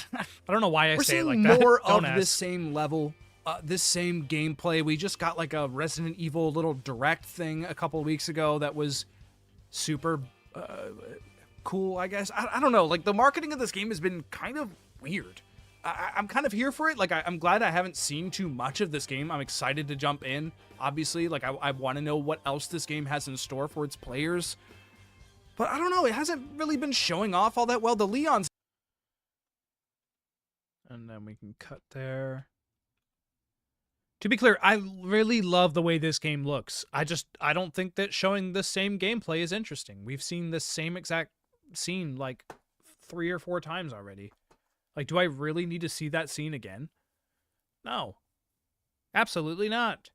don't know why I We're say it seeing like that. more Don't of this ask. same level, this same gameplay. We just got like a Resident Evil little direct thing a couple of weeks ago that was super cool, I guess. I don't know. Like, the marketing of this game has been kind of weird. I'm kind of here for it. Like, I'm glad I haven't seen too much of this game. I'm excited to jump in, obviously. Like, I want to know what else this game has in store for its players. But I don't know. It hasn't really been showing off all that well. The Leon's... And then we can cut there. To be clear, I really love the way this game looks. I don't think that showing the same gameplay is interesting. We've seen this same exact scene like 3 or 4 times already. Like, do I really need to see that scene again? No. Absolutely not.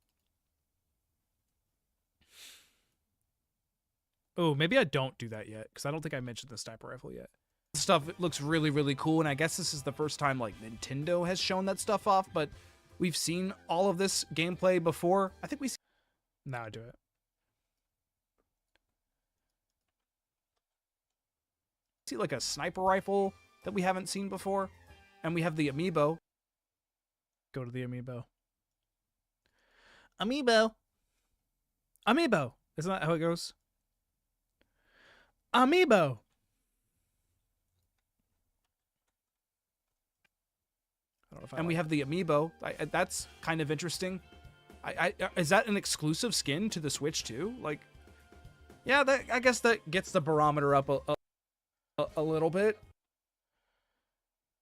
Oh, maybe I don't do that yet, because I don't think I mentioned the sniper rifle yet. Stuff it looks really, really cool, and I guess this is the first time like Nintendo has shown that stuff off, but we've seen all of this gameplay before. I think we see... Now I do it. See like a sniper rifle that we haven't seen before, and we have the amiibo. Go to the amiibo. Amiibo. Amiibo. Isn't that how it goes? Amiibo. And we have the amiibo. That's kind of interesting. Is that an exclusive skin to the Switch too? Like, yeah, I guess that gets the barometer up a little bit.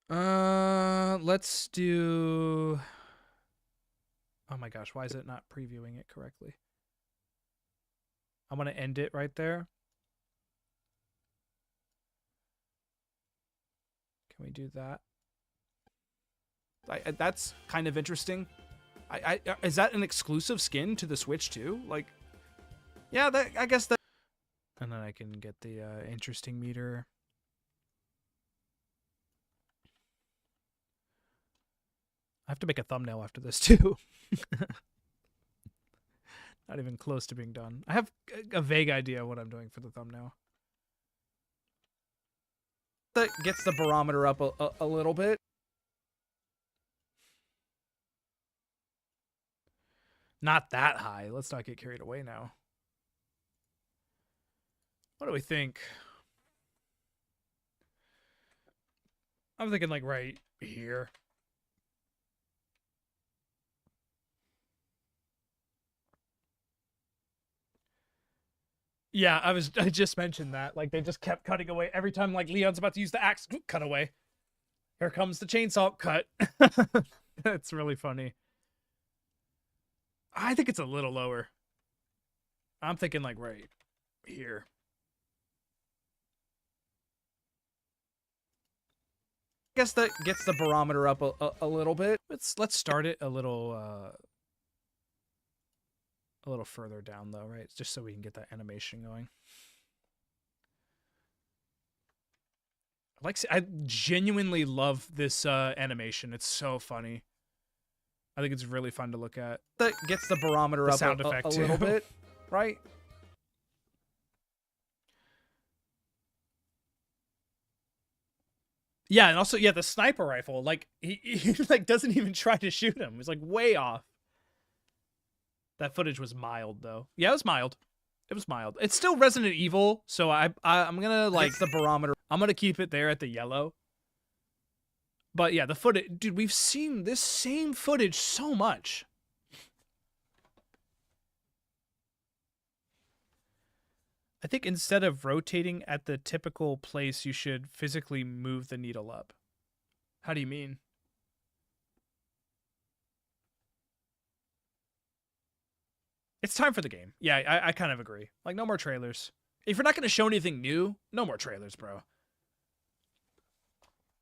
Let's do... Oh my gosh, why is it not previewing it correctly? I'm going to end it right there. Can we do that? That's kind of interesting. Is that an exclusive skin to the Switch too? Like, yeah, I guess that... And then I can get the interesting meter. I have to make a thumbnail after this too. Not even close to being done. I have a vague idea of what I'm doing for the thumbnail. That gets the barometer up a little bit. Not that high. Let's not get carried away now. What do we think? I'm thinking like right here. Yeah, I just mentioned that. Like, they just kept cutting away every time like Leon's about to use the axe, cut away. Here comes the chainsaw, cut. That's really funny. I think it's a little lower. I'm thinking like right here. I guess that gets the barometer up a little bit. Let's start it a little further down though, right? Just so we can get that animation going. I genuinely love this animation. It's so funny. I think it's really fun to look at. That gets the barometer up sound effect a too. little bit, right? Yeah, and also, yeah, the sniper rifle, like, he like, doesn't even try to shoot him. He's, like, way off. That footage was mild, though. Yeah, it was mild. It was mild. It's still Resident Evil, so I'm gonna, like, the barometer. I'm gonna keep it there at the yellow. But, yeah, the footage... Dude, we've seen this same footage so much. I think instead of rotating at the typical place, you should physically move the needle up. How do you mean? It's time for the game. Yeah, I kind of agree. Like, no more trailers. If you're not going to show anything new, no more trailers, bro.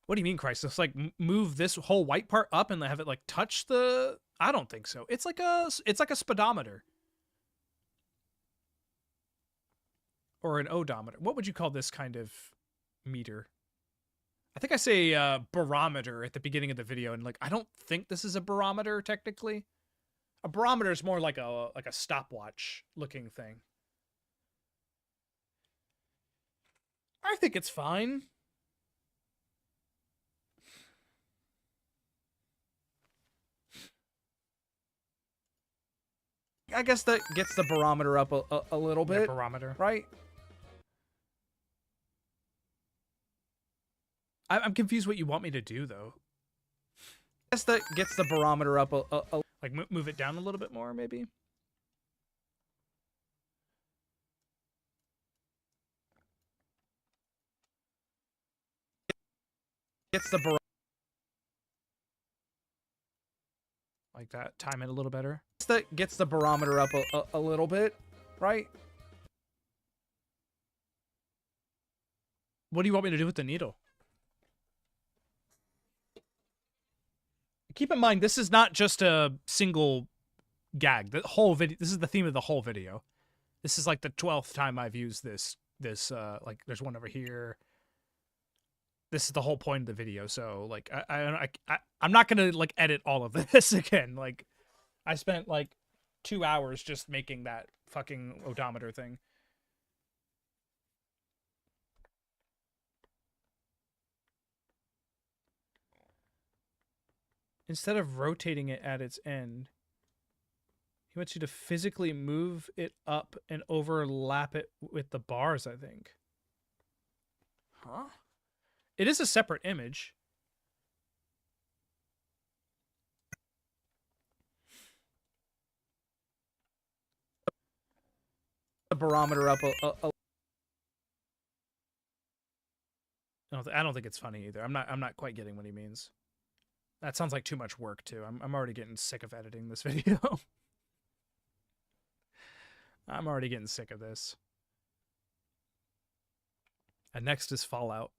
What do you mean, Crisis? Like, move this whole white part up and have it, like, touch the... I don't think so. It's like a speedometer. Or an odometer. What would you call this kind of meter? I think I say barometer at the beginning of the video, and like I don't think this is a barometer technically. A barometer is more like a stopwatch looking thing. I think it's fine. I guess that gets the barometer up a little bit. The barometer, right? I'm confused what you want me to do, though. I guess that gets the barometer up like move it down a little bit more, maybe. Gets the barometer like that. Time it a little better. That gets the barometer up a little bit, right? What do you want me to do with the needle? Keep in mind, this is not just a single gag. The whole video. This is the theme of the whole video. This is like the 12th time I've used this. Like, there's one over here. This is the whole point of the video. So, like, I'm not gonna like edit all of this again. Like, I spent like 2 hours just making that fucking odometer thing. Instead of rotating it at its end, he wants you to physically move it up and overlap it with the bars, I think. Huh? It is a separate image. The barometer up I don't think it's funny either. I'm not quite getting what he means. That sounds like too much work too. I'm already getting sick of editing this video. I'm already getting sick of this. And next is Fallout,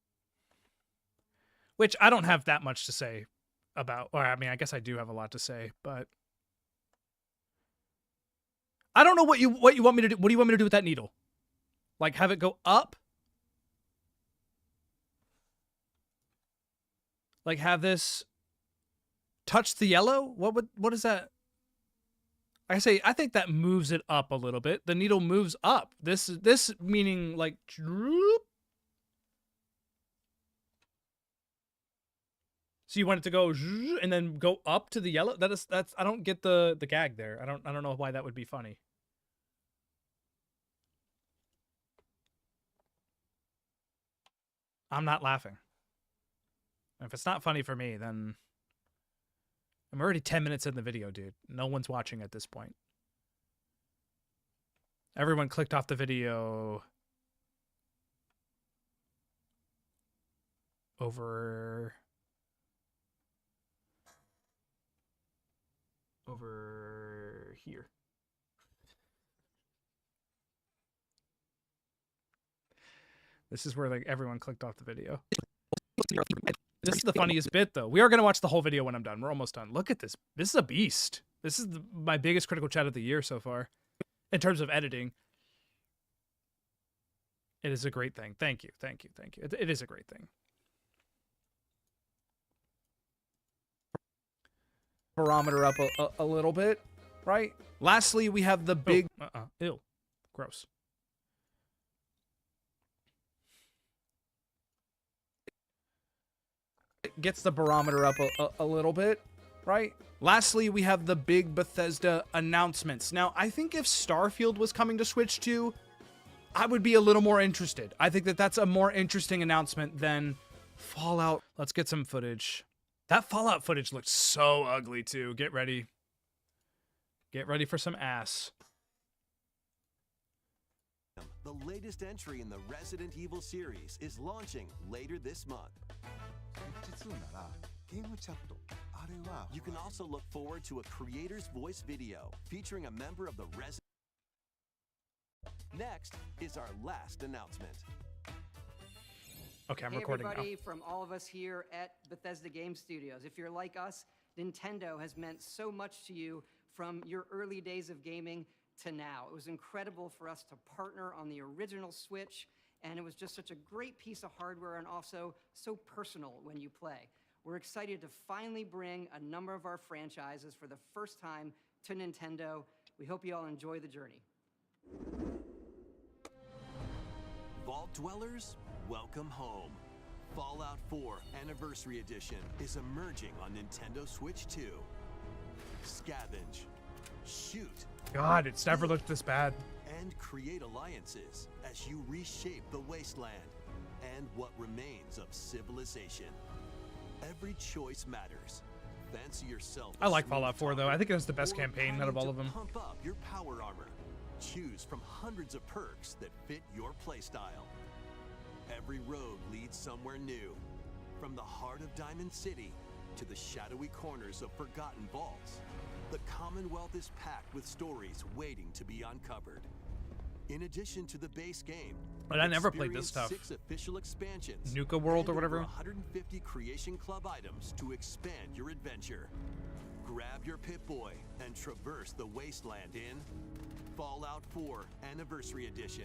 which I don't have that much to say about. Or I mean, I guess I do have a lot to say, but I don't know what you want me to do. What do you want me to do with that needle? Like, have it go up? Like, have this touch the yellow? What is that? I think that moves it up a little bit. The needle moves up. This meaning like droop. So you want it to go and then go up to the yellow? That's I don't get the gag there. I don't know why that would be funny. I'm not laughing. If it's not funny for me, then I'm already 10 minutes in the video, dude. No one's watching at this point. Everyone clicked off the video over here. This is where like everyone clicked off the video. This is the funniest bit, though. We are going to watch the whole video when I'm done. We're almost done. Look at this. This is a beast. This is my biggest critical chat of the year so far in terms of editing. It is a great thing. Thank you. Thank you. Thank you. It is a great thing. Barometer up a little bit, right? Lastly, we have the big... Ew. Gross. Gets the barometer up a little bit, right? Lastly, we have the big Bethesda announcements. Now, I think if Starfield was coming to Switch 2, I would be a little more interested. I think that that's a more interesting announcement than Fallout. Let's get some footage. That Fallout footage looked so ugly, too. Get ready. Get ready for some ass. The latest entry in the Resident Evil series is launching later this month. You can also look forward to a creator's voice video featuring a member of the Resident. Next is our last announcement. Okay, I'm hey recording everybody, now. from all of us here at Bethesda Game Studios. If you're like us, Nintendo has meant so much to you from your early days of gaming to now. It was incredible for us to partner on the original Switch, and it was just such a great piece of hardware and also so personal when you play. We're excited to finally bring a number of our franchises for the first time to Nintendo. We hope you all enjoy the journey. Vault Dwellers, welcome home. Fallout 4 Anniversary Edition is emerging on Nintendo Switch 2. Scavenge, shoot, God, it's never looked this bad. and create alliances as you reshape the wasteland and what remains of civilization. Every choice matters. Fancy yourself. I like Fallout 4, though. I think it has the best campaign out of all of them. Pump up your power armor. Choose from hundreds of perks that fit your playstyle. Every road leads somewhere new. From the heart of Diamond City to the shadowy corners of forgotten vaults, the Commonwealth is packed with stories waiting to be uncovered. In addition to the base game, But I never played this experience stuff. 6 official expansions, Nuka World or and over whatever. 150 Creation Club items to expand your adventure. Grab your Pip-Boy and traverse the wasteland in Fallout 4 Anniversary Edition,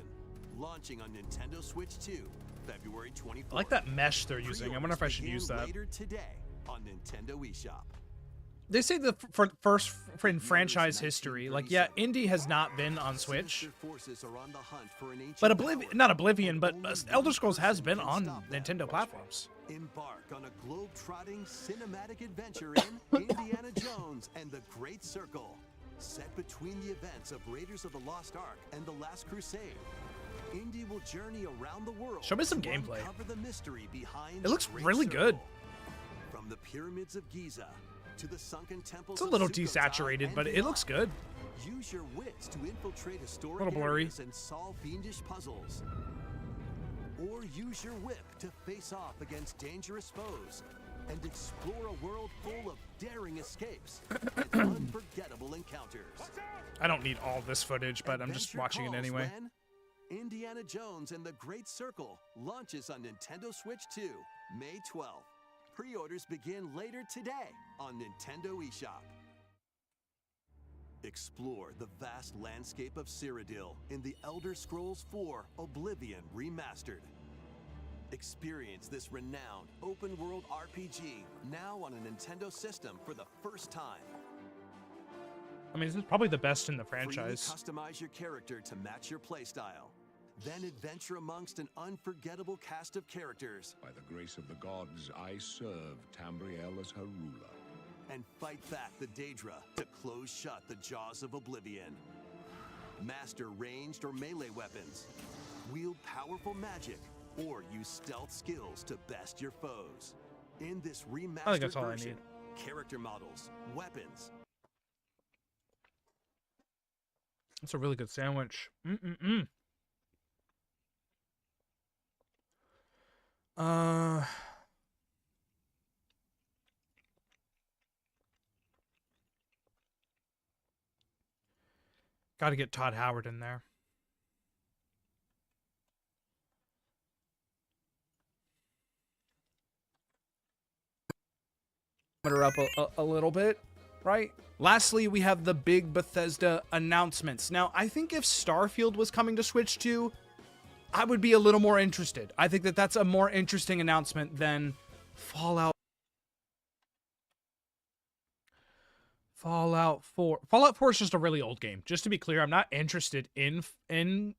launching on Nintendo Switch 2, February 24th. I like that mesh they're using. I wonder if I should use that. Later today on Nintendo eShop. They say the first in franchise history, like, yeah, Indie has not been on Switch. Forces are on the hunt for an ancient But not Oblivion, but Elder Scrolls has been on Nintendo platforms. Embark on a globe-trotting cinematic adventure in Indiana Jones and the Great Circle, set between the events of Raiders of the Lost Ark and the Last Crusade. Indy will journey around the world. Show me some to gameplay. uncover the mystery behind It looks the Great really Circle. good. From the pyramids of Giza to the sunken temples It's a of little Sukhothai desaturated, and but it looks good. Use your wits to infiltrate historic Little blurry. areas and solve fiendish puzzles. Or use your whip to face off against dangerous foes and explore a world full of daring escapes and unforgettable encounters. I don't need all this footage, but I'm just Adventure watching it calls anyway. when Indiana Jones and the Great Circle launches on Nintendo Switch 2, May 12th. Pre-orders begin later today on Nintendo eShop. Explore the vast landscape of Cyrodiil in the Elder Scrolls 4 Oblivion Remastered. Experience this renowned open-world RPG now on a Nintendo system for the first time. I mean, this is probably the best in the Freely franchise. customize your character to match your playstyle. Then adventure amongst an unforgettable cast of characters. By the grace of the gods, I serve Tamriel as her ruler. And fight back the Daedra to close shut the jaws of Oblivion. Master ranged or melee weapons. Wield powerful magic or use stealth skills to best your foes. In this remastered I think that's all I version, need. character models, weapons, It's a really good sandwich. Mm-mm-mm. Got to get Todd Howard in there. up a little bit, right? Lastly, we have the big Bethesda announcements. Now, I think if Starfield was coming to Switch 2, I would be a little more interested. I think that that's a more interesting announcement than Fallout 4. Fallout 4 is just a really old game. Just to be clear, I'm not interested in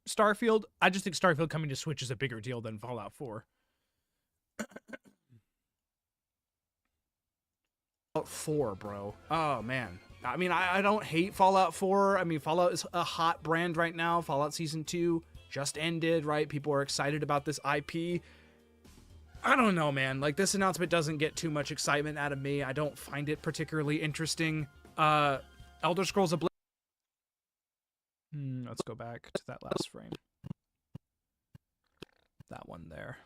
Starfield. I just think Starfield coming to Switch is a bigger deal than Fallout 4. Fallout 4, bro. Oh, man. I mean, I don't hate Fallout 4. I mean, Fallout is a hot brand right now. Fallout Season 2 just ended, right? People are excited about this IP. I don't know, man. Like, this announcement doesn't get too much excitement out of me. I don't find it particularly interesting. Elder Scrolls Oblivion. Let's go back to that last frame. That one there.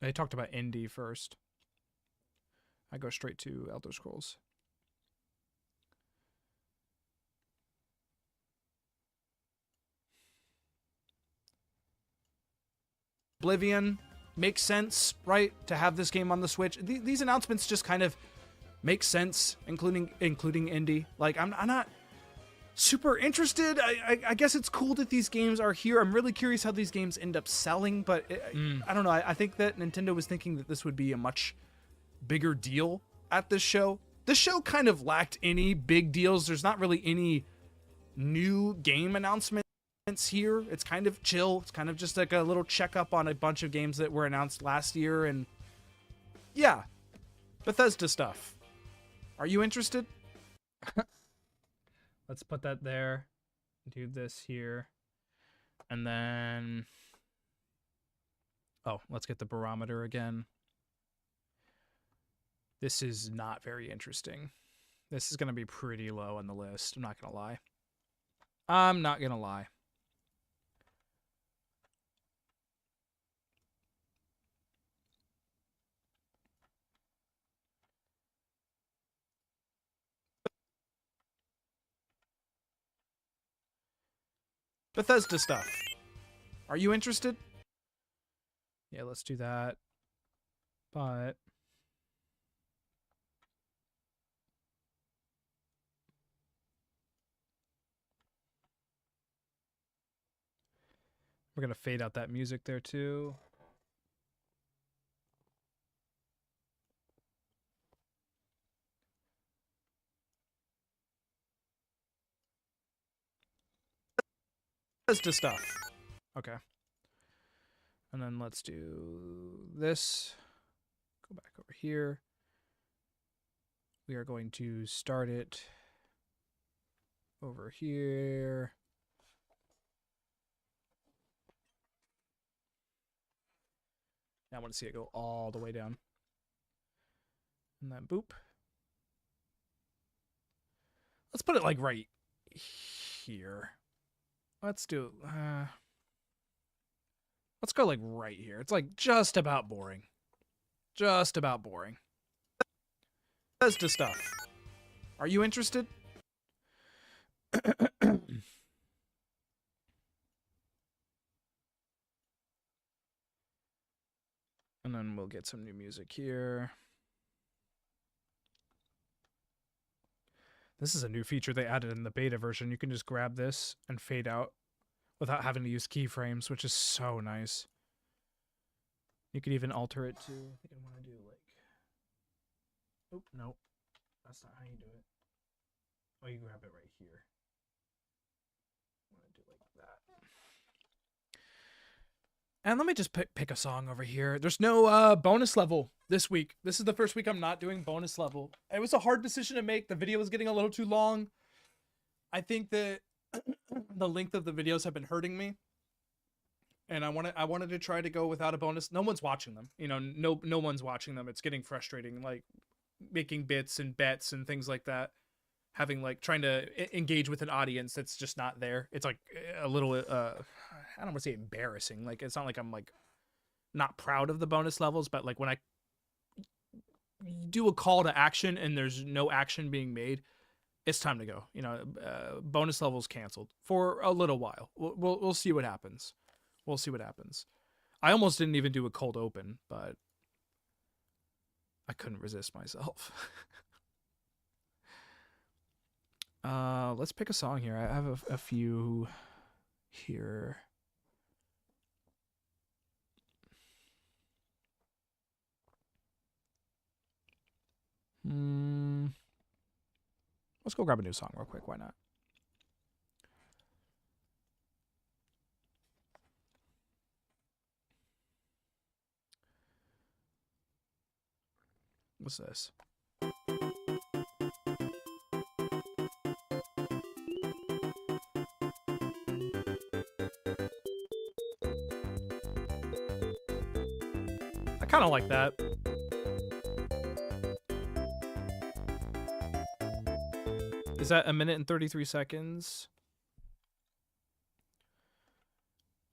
They talked about indie first. I go straight to Elder Scrolls. Oblivion makes sense, right? To have this game on the Switch. These announcements just kind of make sense, including indie. Like, I'm not super interested. I guess it's cool that these games are here. I'm really curious how these games end up selling, but I don't know. I think that Nintendo was thinking that this would be a much bigger deal at this show. This show kind of lacked any big deals. There's not really any new game announcements here. It's kind of chill. It's kind of just like a little checkup on a bunch of games that were announced last year, and yeah, Bethesda stuff. Are you interested? Let's put that there. Do this here. And then... oh, let's get the barometer again. This is not very interesting. This is going to be pretty low on the list. I'm not going to lie. I'm not going to lie. Bethesda stuff. Are you interested? Yeah, let's do that. But we're going to fade out that music there too. Bethesda stuff. Okay. And then let's do this. Go back over here. We are going to start it over here. Now I want to see it go all the way down. And then boop. Let's put it like right here. Let's do, let's go like right here. It's like just about boring. Just about boring. Bethesda stuff. Are you interested? And then we'll get some new music here. This is a new feature they added in the beta version. You can just grab this and fade out without having to use keyframes, which is so nice. You could even alter it to, I think I want to do like, oh, no, that's not how you do it. Oh, you grab it right here. I want to do like that. And let me just pick a song over here. There's no bonus level this week. This is the first week I'm not doing bonus level. It was a hard decision to make. The video was getting a little too long. I think that the length of the videos have been hurting me. And I wanted to try to go without a bonus. No one's watching them. You know, no one's watching them. It's getting frustrating, like making bits and bets and things like that. Having like trying to engage with an audience that's just not there. It's like a little I don't want to say embarrassing. Like it's not like I'm like not proud of the bonus levels, but like when I do a call to action and there's no action being made, it's time to go. You know, bonus levels canceled for a little while. We'll see what happens. We'll see what happens. I almost didn't even do a cold open, but I couldn't resist myself. Let's pick a song here. I have a few here. Let's go grab a new song real quick. Why not? What's this? I kind of like that. Is that 1 minute and 33 seconds?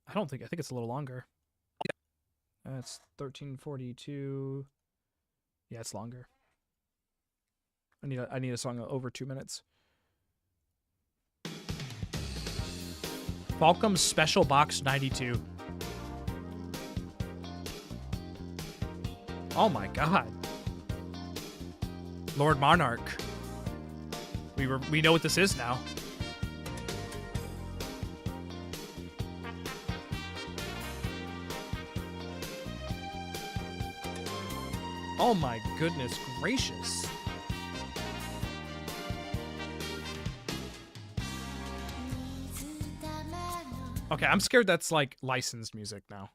I think it's a little longer. That's 13:42. Yeah, it's longer. I need a song over 2 minutes. Falcom Special Box 92. Oh my god. Lord Monarch. We know what this is now. Oh my goodness gracious. Okay, I'm scared that's like licensed music now.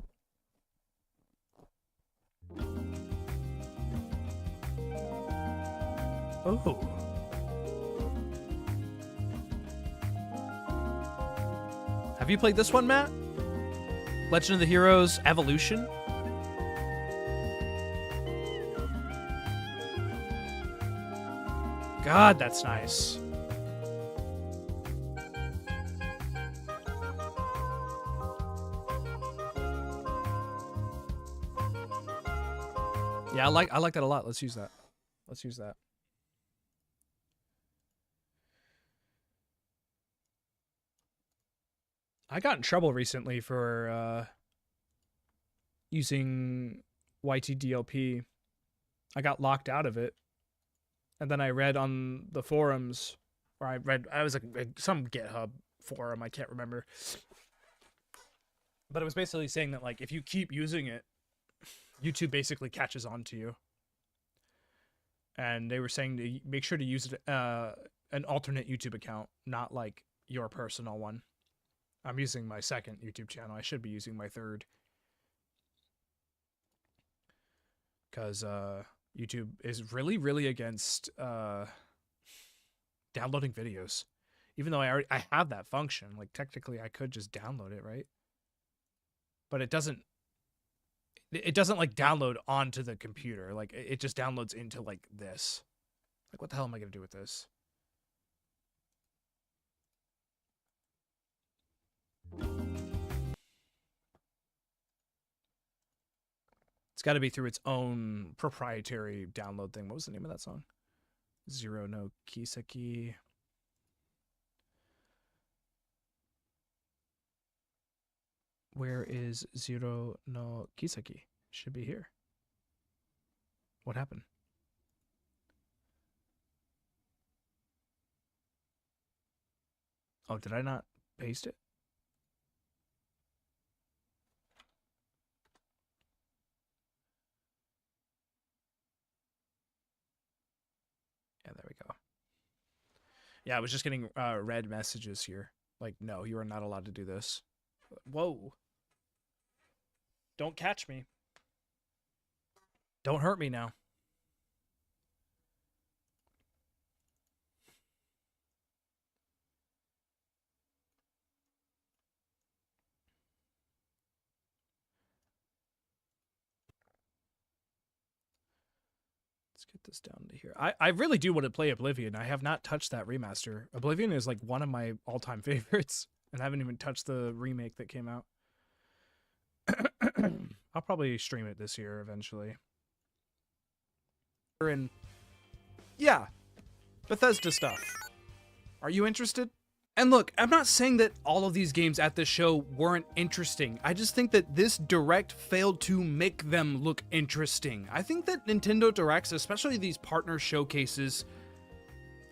Oh. Have you played this one, Matt? Legend of the Heroes Evolution? God, that's nice. Yeah, I like that a lot. Let's use that. Let's use that. I got in trouble recently for using YTDLP. I got locked out of it. And then I read on the forums, or I was like some GitHub forum, I can't remember. But it was basically saying that like if you keep using it, YouTube basically catches on to you. And they were saying to make sure to use it, an alternate YouTube account, not like your personal one. I'm using my second YouTube channel. I should be using my third. Because YouTube is really, really against downloading videos. Even though I have that function. Like, technically, I could just download it, right? But it doesn't like download onto the computer. Like, it just downloads into like this. Like, what the hell am I going to do with this? It's got to be through its own proprietary download thing. What was the name of that song? Zero no Kiseki. Where is Zero no Kiseki? Should be here. What happened? Oh, did I not paste it? Yeah, there we go. Yeah, I was just getting red messages here. Like, no, you are not allowed to do this. Whoa. Don't catch me. Don't hurt me now. Let's get this down to here. I really do want to play Oblivion. I have not touched that remaster. Oblivion is like one of my all-time favorites, and I haven't even touched the remake that came out. I'll probably stream it this year eventually. And yeah, Bethesda stuff. Are you interested? And look, I'm not saying that all of these games at the show weren't interesting. I just think that this Direct failed to make them look interesting. I think that Nintendo Directs, especially these partner showcases,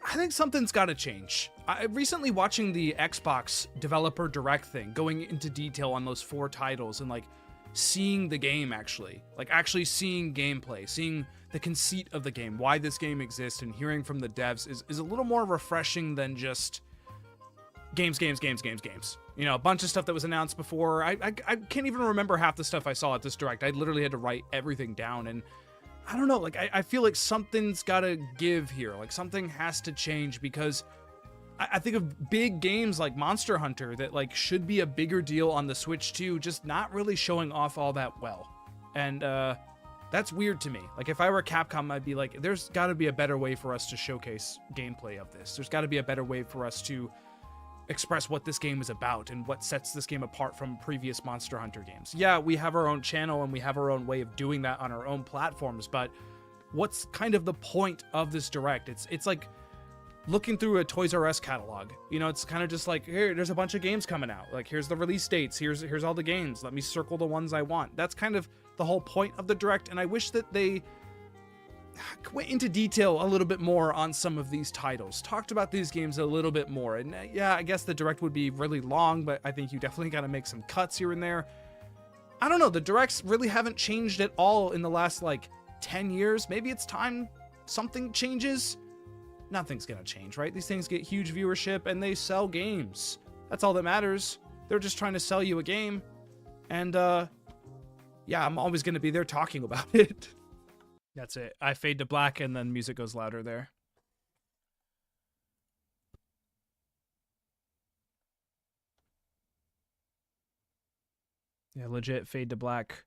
I think something's got to change. Recently watching the Xbox Developer Direct thing, going into detail on those 4 titles and like seeing the game actually seeing gameplay, seeing the conceit of the game, why this game exists, and hearing from the devs is a little more refreshing than just games. You know, a bunch of stuff that was announced before. I can't even remember half the stuff I saw at this Direct. I literally had to write everything down, and I don't know, like, I feel like something's gotta give here. Like, something has to change, because I think of big games like Monster Hunter that, like, should be a bigger deal on the Switch too, just not really showing off all that well. And, that's weird to me. Like, if I were Capcom, I'd be like, there's gotta be a better way for us to showcase gameplay of this. There's gotta be a better way for us to express what this game is about and what sets this game apart from previous Monster Hunter games. Yeah, we have our own channel and we have our own way of doing that on our own platforms, but what's kind of the point of this Direct? It's like looking through a Toys R Us catalog. You know, it's kind of just like, here, there's a bunch of games coming out. Like, here's the release dates, here's all the games. Let me circle the ones I want. That's kind of the whole point of the Direct, and I wish that they went into detail a little bit more on some of these titles, talked about these games a little bit more. And yeah, I guess the Direct would be really long, but I think you definitely got to make some cuts here and there. I don't know, the Directs really haven't changed at all in the last like 10 years. Maybe it's time something changes. Nothing's gonna change, right? These things get huge viewership and they sell games. That's all that matters. They're just trying to sell you a game. And yeah, I'm always gonna be there talking about it. That's it. I fade to black and then music goes louder there. Yeah, legit fade to black.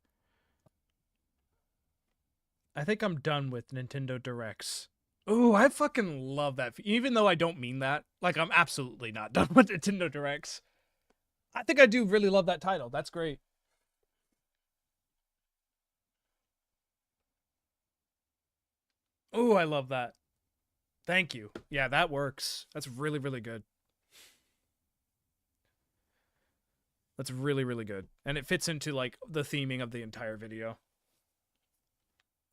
I think I'm done with Nintendo Directs. Ooh, I fucking love that. Even though I don't mean that. Like, I'm absolutely not done with Nintendo Directs. I think I do really love that title. That's great. Ooh, I love that. Thank you. Yeah, that works. That's really, really good. That's really, really good. And it fits into, like, the theming of the entire video.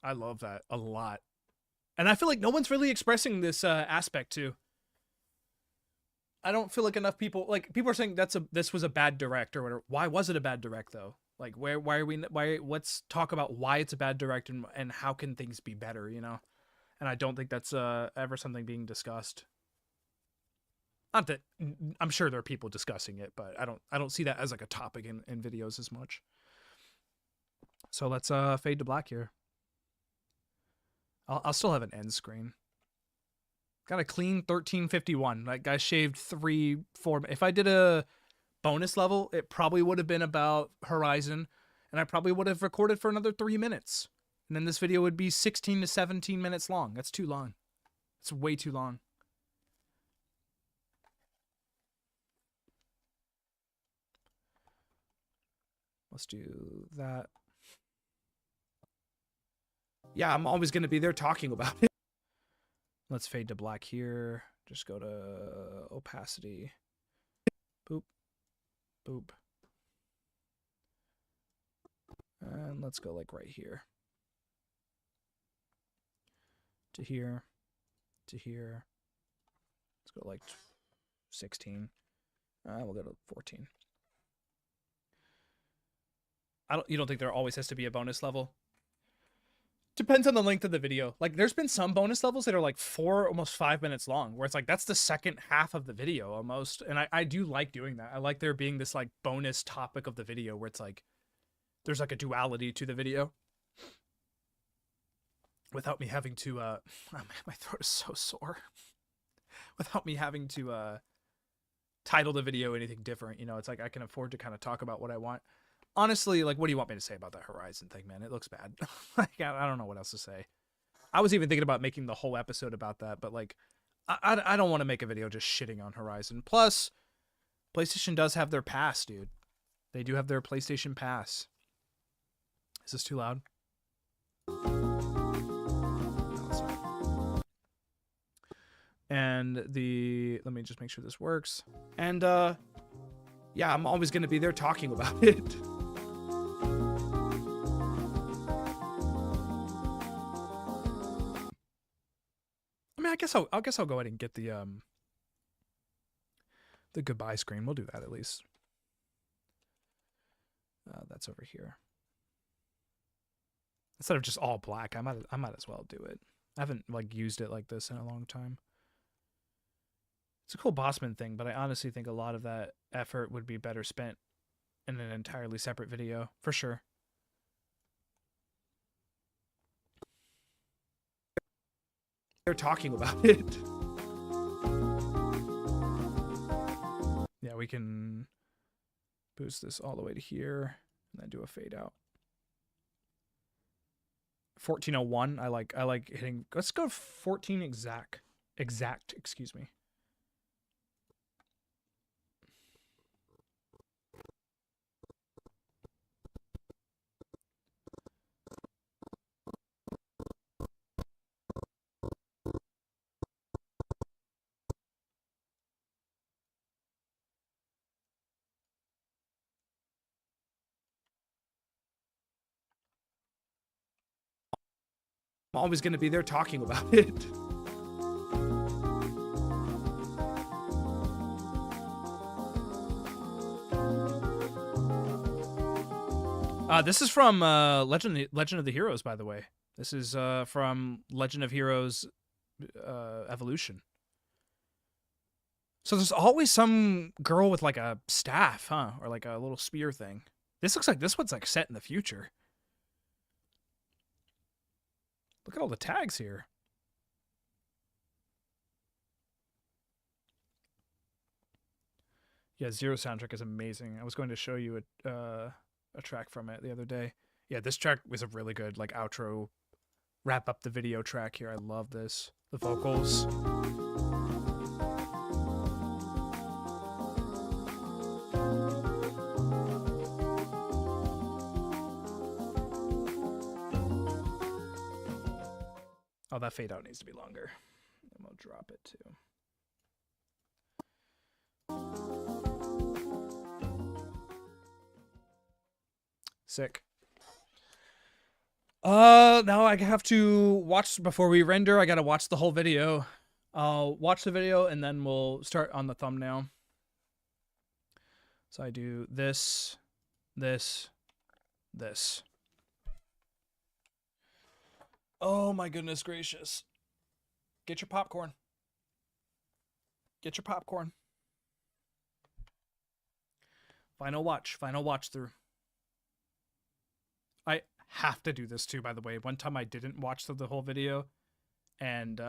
I love that a lot. And I feel like no one's really expressing this aspect too. I don't feel like enough people, like, people are saying this was a bad Direct or whatever. Why was it a bad Direct though? Like, let's talk about why it's a bad Direct and how can things be better, you know? And I don't think that's ever something being discussed. Not that I'm sure there are people discussing it, but I don't see that as like a topic in videos as much. So let's fade to black here. I'll still have an end screen. Got a clean 1351. Like, I shaved 3-4. If I did a bonus level, it probably would have been about Horizon, and I probably would have recorded for another 3 minutes. And then this video would be 16 to 17 minutes long. That's too long. It's way too long. Let's do that. Yeah, I'm always going to be there talking about it. Let's fade to black here. Just go to opacity. Boop. Boop. And let's go like right here. To here. To here. Let's go like 16. We'll go to 14. You don't think there always has to be a bonus level? Depends on the length of the video. Like, there's been some bonus levels that are like 4, almost 5 minutes long, where it's like, that's the second half of the video almost. And I do like doing that. I like there being this like bonus topic of the video where it's like, there's like a duality to the video. Without me having to, oh man, my throat is so sore. Without me having to title the video anything different, you know, it's like I can afford to kind of talk about what I want. Honestly, like, what do you want me to say about that Horizon thing, man? It looks bad. Like, I don't know what else to say. I was even thinking about making the whole episode about that, but, like, I don't want to make a video just shitting on Horizon. Plus, PlayStation does have their pass, dude. They do have their PlayStation Pass. Is this too loud? And let me just make sure this works. And yeah, I'm always going to be there talking about it. I mean, I guess I'll go ahead and get the goodbye screen. We'll do that at least. That's over here. Instead of just all black, I might as well do it. I haven't like used it like this in a long time. It's a cool Bossman thing, but I honestly think a lot of that effort would be better spent in an entirely separate video, for sure. They're talking about it. Yeah, we can boost this all the way to here and then do a fade out. 1401. I like hitting. Let's go 14 exact, excuse me. I'm always going to be there talking about it. This is from Legend of the Heroes, by the way. This is from Legend of Heroes Evolution. So there's always some girl with like a staff, huh? Or like a little spear thing. This looks like this one's like set in the future. Look at all the tags here. Yeah, Zero soundtrack is amazing. I was going to show you a track from it the other day. Yeah, this track was a really good like outro, wrap up the video track here. I love this. The vocals. Oh, that fade out needs to be longer. And we'll drop it too. Sick. Now I have to watch before we render. I gotta watch the whole video. I'll watch the video and then we'll start on the thumbnail. So I do this, this, this. Oh my goodness gracious. Get your popcorn. Get your popcorn. Final watch through. I have to do this too, by the way. One time I didn't watch the whole video and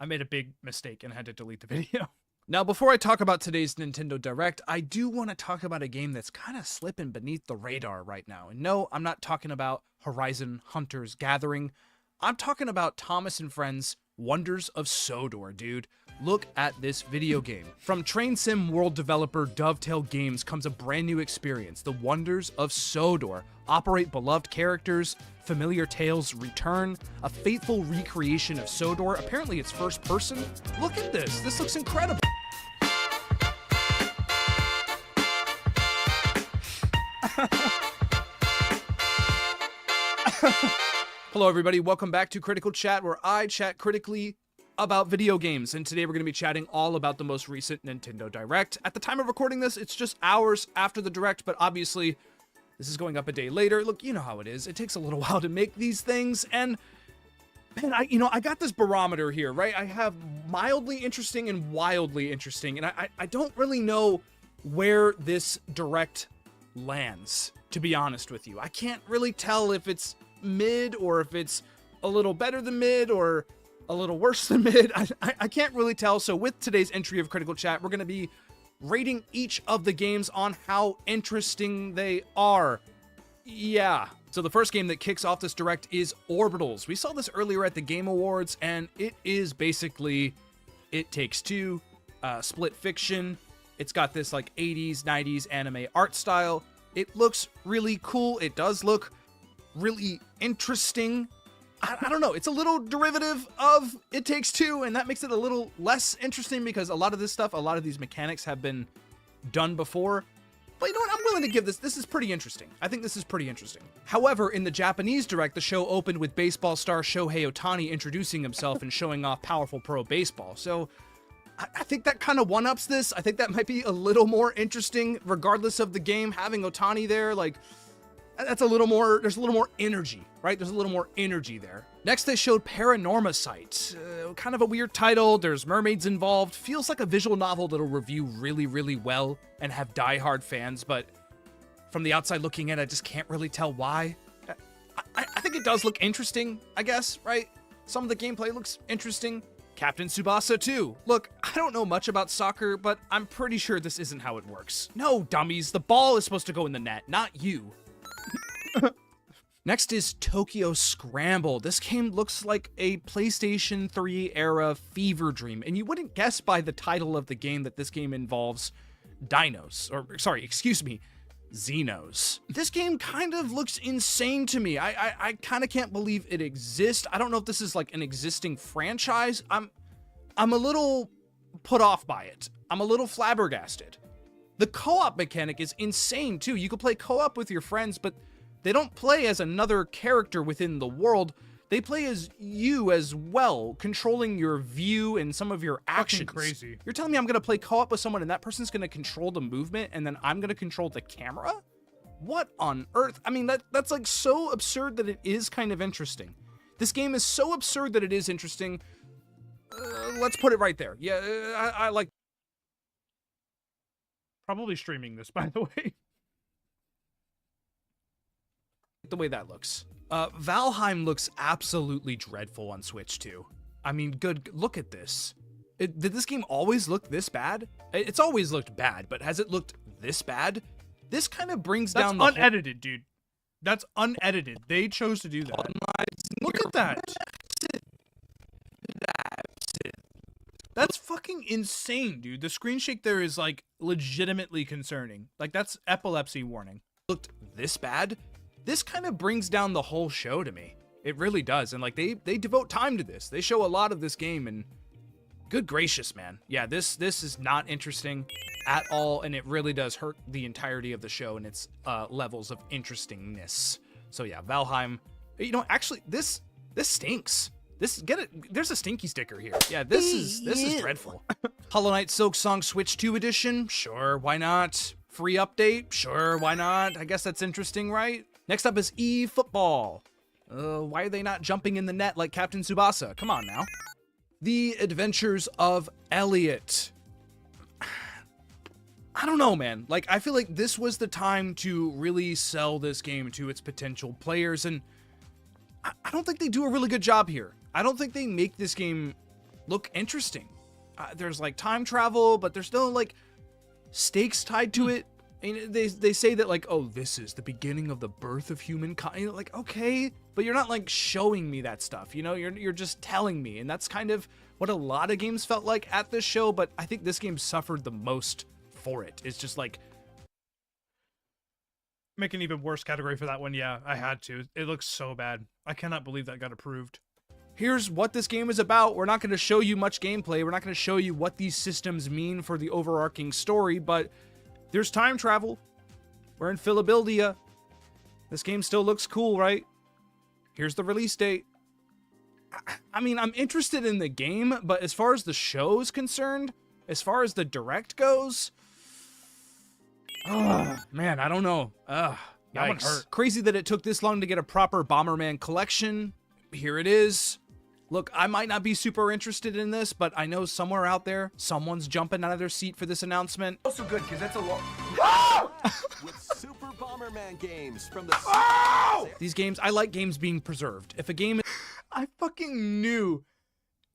I made a big mistake and had to delete the video. Now, before I talk about today's Nintendo Direct, I do want to talk about a game that's kind of slipping beneath the radar right now. And no, I'm not talking about Horizon Hunters Gathering. I'm talking about Thomas and Friends' Wonders of Sodor, dude. Look at this video game. From Train Sim world developer Dovetail Games comes a brand new experience, The Wonders of Sodor. Operate beloved characters, familiar tales return, a faithful recreation of Sodor. Apparently it's first person. Look at this. This looks incredible. Hello everybody, welcome back to Critical Chat, where I chat critically about video games, and today we're going to be chatting all about the most recent Nintendo Direct. At the time of recording this, it's just hours after the Direct, but obviously this is going up a day later. Look, you know how it is. It takes a little while to make these things, and man, I got this barometer here, right? I have mildly interesting and wildly interesting, and I don't really know where this Direct lands, to be honest with you. I can't really tell if it's mid or if it's a little better than mid or a little worse than mid. I can't really tell. So with today's entry of Critical Chat, we're going to be rating each of the games on how interesting they are. Yeah. So the first game that kicks off this Direct is Orbitals. We saw this earlier at the Game Awards, and it is basically It Takes Two, split fiction. It's got this like 80s, 90s anime art style. It looks really cool. It does look really interesting. I don't know. It's a little derivative of It Takes Two, and that makes it a little less interesting because a lot of this stuff, a lot of these mechanics have been done before. But you know what? I'm willing to give this. This is pretty interesting. I think this is pretty interesting. However, in the Japanese direct, the show opened with baseball star Shohei Ohtani introducing himself and showing off powerful pro baseball. So I think that kind of one-ups this. I think that might be a little more interesting, regardless of the game. Having Ohtani there, like, that's a little more, there's a little more energy, right? There's a little more energy there. Next, they showed Paranormasight. Kind of a weird title. There's mermaids involved. Feels like a visual novel that'll review really, really well and have diehard fans, but from the outside looking in, I just can't really tell why. I think it does look interesting, I guess, right? Some of the gameplay looks interesting. Captain Tsubasa 2. Look, I don't know much about soccer, but I'm pretty sure this isn't how it works. No, dummies, the ball is supposed to go in the net, not you. Next is Tokyo Scramble. This game looks like a PlayStation 3 era fever dream, and you wouldn't guess by the title of the game that this game involves dinos, or sorry, excuse me, Xenos. This game kind of looks insane to me. I kind of can't believe it exists. I don't know if this is like an existing franchise. I'm a little put off by it. I'm a little flabbergasted. The co-op mechanic is insane too. You can play co-op with your friends, but they don't play as another character within the world. They play as you as well, controlling your view and some of your actions. Fucking crazy. You're telling me I'm going to play co-op with someone and that person's going to control the movement and then I'm going to control the camera? What on earth? I mean, that's like so absurd that it is kind of interesting. This game is so absurd that it is interesting. Let's put it right there. Yeah, I like... Probably streaming this, by the way. The way that looks. Valheim looks absolutely dreadful on Switch too. I mean, good, look at this. Did this game always look this bad? It's always looked bad, but has it looked this bad? This kind of brings down the unedited, dude. That's unedited. They chose to do that. Look at that. That's fucking insane, dude. The screen shake there is like legitimately concerning. Like that's epilepsy warning. Looked this bad? This kind of brings down the whole show to me. It really does. And like they devote time to this. They show a lot of this game and good gracious, man. Yeah, this is not interesting at all. And it really does hurt the entirety of the show and its levels of interestingness. So yeah, Valheim, you know, actually this stinks. There's a stinky sticker here. Yeah, this is dreadful. Hollow Knight Silksong Switch 2 edition? Sure, why not? Free update? Sure, why not? I guess that's interesting, right? Next up is eFootball. Why are they not jumping in the net like Captain Tsubasa? Come on now. The Adventures of Elliot. I don't know, man. Like, I feel like this was the time to really sell this game to its potential players, and I don't think they do a really good job here. I don't think they make this game look interesting. There's like time travel, but there's no like stakes tied to it. And they say that like, oh, this is the beginning of the birth of humankind. Like, okay, but you're not like showing me that stuff, you know? You're just telling me, and that's kind of what a lot of games felt like at this show. But I think this game suffered the most for it. It's just like, make an even worse category for that one. Yeah, I had to. It looks so bad. I cannot believe that got approved. Here's what this game is about. We're not going to show you much gameplay. We're not going to show you what these systems mean for the overarching story, but there's time travel. We're in Philadelphia. This game still looks cool, right? Here's the release date. I mean, I'm interested in the game, but as far as the show is concerned, as far as the direct goes, oh, man, I don't know. That one hurt. Crazy that it took this long to get a proper Bomberman collection. Here it is. Look, I might not be super interested in this, but I know somewhere out there, someone's jumping out of their seat for this announcement. Also good, because that's a lot. With Super Bomberman games from the... These games, I like games being preserved. If a game... I fucking knew.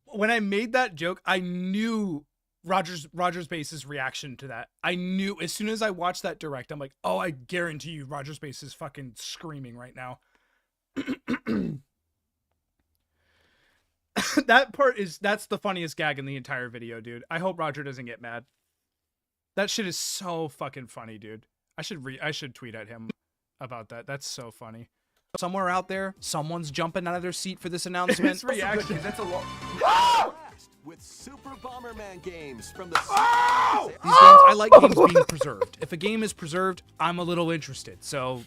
When I made that joke, I knew Rogers Base's reaction to that. I knew as soon as I watched that direct, I'm like, oh, I guarantee you Rogers Base is fucking screaming right now. That's the funniest gag in the entire video, dude. I hope Roger doesn't get mad. That shit is so fucking funny, dude. I should tweet at him about that. That's so funny. somewhere out there, someone's jumping out of their seat for this announcement. His reaction. That's a lot. With Super Bomberman games from the. These games, I like games being preserved. If a game is preserved, I'm a little interested. So,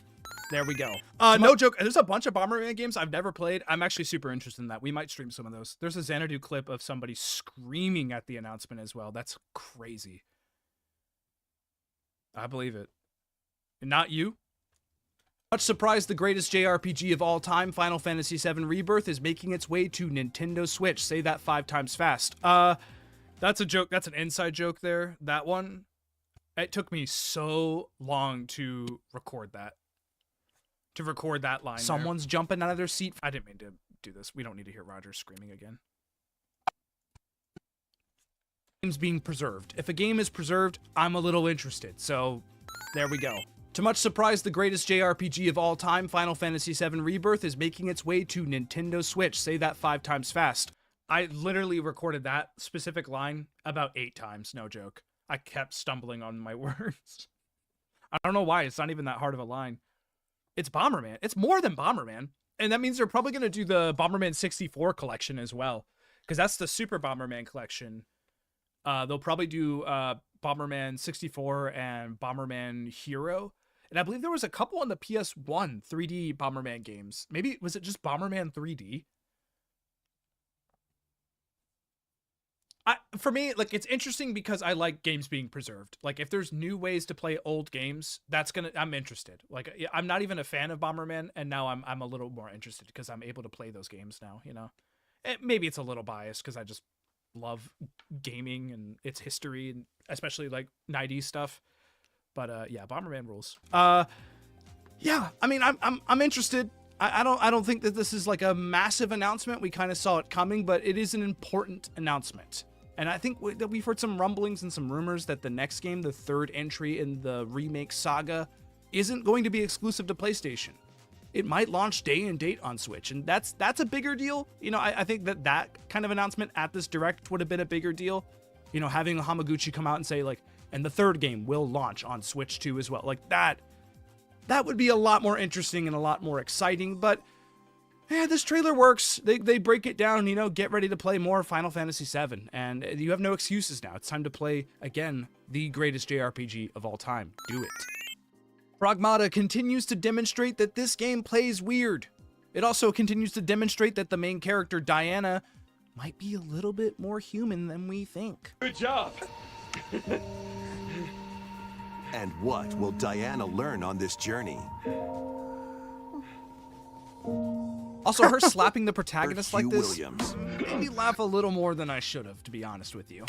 there we go. No joke. There's a bunch of Bomberman games I've never played. I'm actually super interested in that. We might stream some of those. There's a Xanadu clip of somebody screaming at the announcement as well. That's crazy. I believe it. And not you? Much surprised, the greatest JRPG of all time, Final Fantasy VII Rebirth, is making its way to Nintendo Switch. Say that 5 times fast. That's a joke. That's an inside joke there. That one. It took me so long to record that. To record that line. Someone's jumping out of their seat. I didn't mean to do this. We don't need to hear Roger screaming again. Games being preserved. If a game is preserved, I'm a little interested. So, there we go. To much surprise, the greatest JRPG of all time, Final Fantasy VII Rebirth, is making its way to Nintendo Switch. Say that 5 times fast. I literally recorded that specific line about 8 times, no joke. I kept stumbling on my words. I don't know why, it's not even that hard of a line. It's Bomberman. It's more than Bomberman. And that means they're probably going to do the Bomberman 64 collection as well. Because that's the Super Bomberman collection. They'll probably do Bomberman 64 and Bomberman Hero. And I believe there was a couple on the PS1 3D Bomberman games. Maybe, was it just Bomberman 3D? For me, like, it's interesting because I like games being preserved. Like, if there's new ways to play old games, I'm interested. Like, I'm not even a fan of Bomberman, and now I'm a little more interested because I'm able to play those games now, you know? Maybe it's a little biased because I just love gaming and its history, and especially, like, 90s stuff. But yeah, Bomberman rules. Yeah, I mean, I'm interested. I don't think that this is like a massive announcement. We kind of saw it coming, but it is an important announcement. And I think that we've heard some rumblings and some rumors that the next game, the third entry in the remake saga, isn't going to be exclusive to PlayStation. It might launch day and date on Switch, and that's a bigger deal. You know, I think that kind of announcement at this Direct would have been a bigger deal. You know, having Hamaguchi come out and say, like, and the third game will launch on Switch 2 as well. Like, that would be a lot more interesting and a lot more exciting, but yeah, this trailer works. They break it down, you know, get ready to play more Final Fantasy VII, and you have no excuses now. It's time to play, again, the greatest JRPG of all time. Do it. Pragmata continues to demonstrate that this game plays weird. It also continues to demonstrate that the main character, Diana, might be a little bit more human than we think. Good job. And what will Diana learn on this journey? Also, her slapping the protagonist like this Williams. made me laugh a little more than I should have, to be honest with you.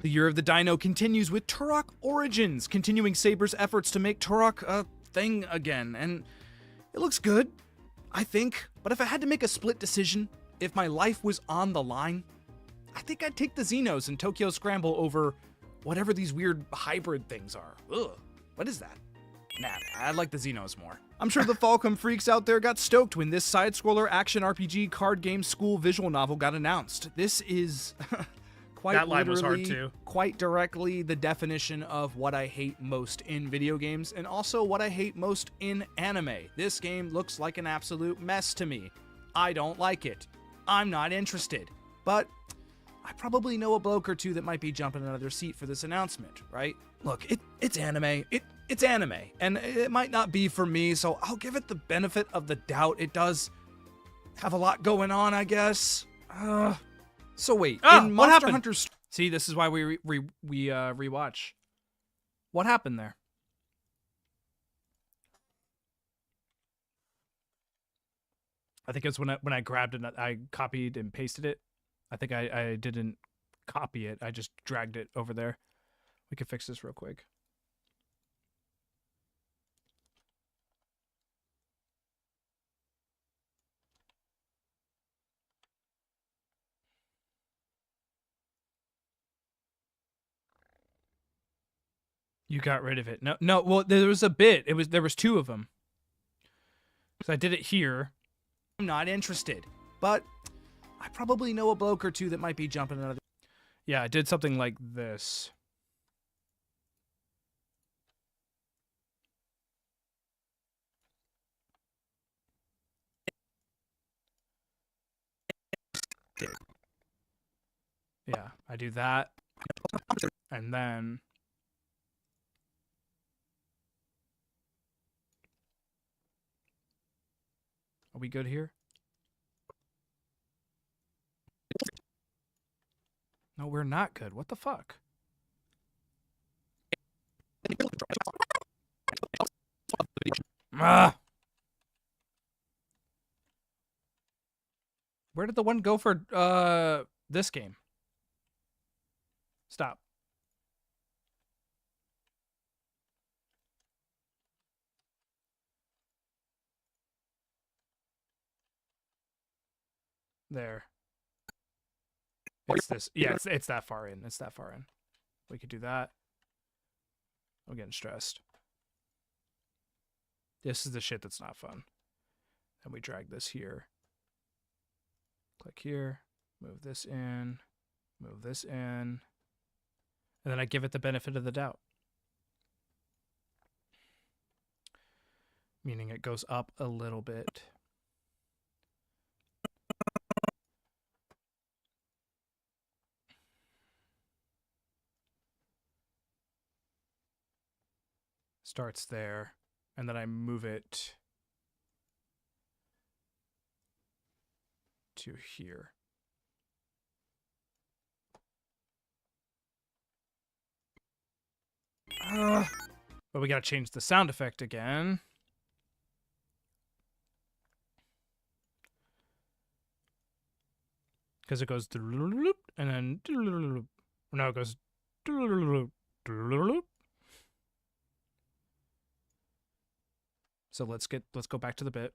The Year of the Dino continues with Turok Origins, continuing Saber's efforts to make Turok a thing again, and it looks good, I think. But if I had to make a split decision, if my life was on the line, I think I'd take the Xenos and Tokyo Scramble over whatever these weird hybrid things are. Ugh, what is that? Nah, I like the Xenos more. I'm sure the Falcom freaks out there got stoked when this side-scroller action RPG card game school visual novel got announced. This is quite that line was hard literally, too. quite directly the definition of what I hate most in video games and also what I hate most in anime. This game looks like an absolute mess to me. I don't like it. I'm not interested. But I probably know a bloke or two that might be jumping out of their seat for this announcement, right? Look, it's anime. It's anime, and it might not be for me, so I'll give it the benefit of the doubt. It does have a lot going on, I guess. So wait, in Monster Hunter... See, this is why we rewatch. What happened there? I think it's when I grabbed it, I copied and pasted it. I think I didn't copy it. I just dragged it over there. We can fix this real quick. You got rid of it. No. Well, there was a bit. There was 2 of them. So I did it here. I'm not interested, but I probably know a bloke or two that might be jumping another. Yeah, I did something like this. Yeah, I do that. And then are we good here? No, we're not good. What the fuck? Ah! Where did the one go for this game? Stop. There. It's this. Yeah, it's that far in. It's that far in. We could do that. I'm getting stressed. This is the shit that's not fun. And we drag this here. Click here. Move this in. Move this in. And then I give it the benefit of the doubt. Meaning it goes up a little bit. Starts there, and then I move it to here. But we gotta change the sound effect again. Because it goes and then no, it goes. So let's go back to the bit.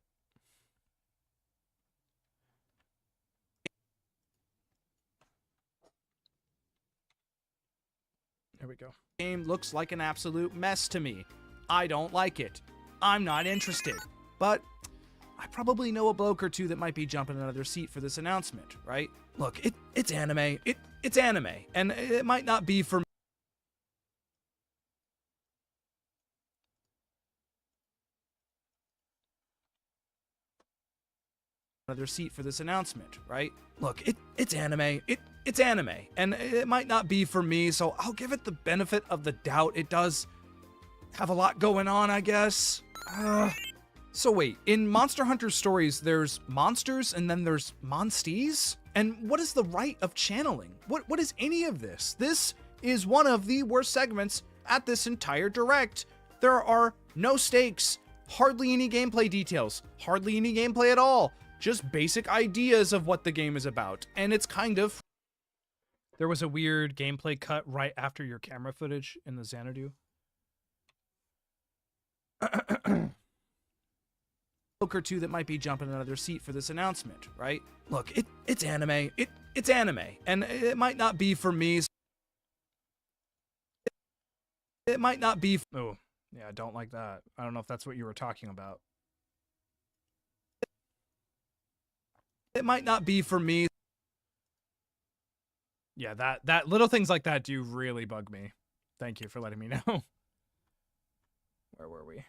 There we go. Game looks like an absolute mess to me. I don't like it. I'm not interested. But I probably know a bloke or two that might be jumping out of their seat for this announcement, right? Look, it's anime. It's anime, and it might not be for me. Their seat for this announcement, right? Look, it's anime. It's anime, and it might not be for me, so I'll give it the benefit of the doubt. It does have a lot going on, I guess. So wait, in Monster Hunter Stories, there's monsters and then there's monsties? And what is the right of channeling? What is any of this? This is one of the worst segments at this entire direct. There are no stakes, hardly any gameplay details, hardly any gameplay at all. Just basic ideas of what the game is about, and it's kind of... There was a weird gameplay cut right after your camera footage in the Xanadu. Or two that might be jumping out of their seat for this announcement, right? Look, it's anime. It's anime, and it might not be for me. It might not be... Oh, yeah, I don't like that. I don't know if that's what you were talking about. It might not be for me. Yeah, that little things like that do really bug me. Thank you for letting me know. Where were we?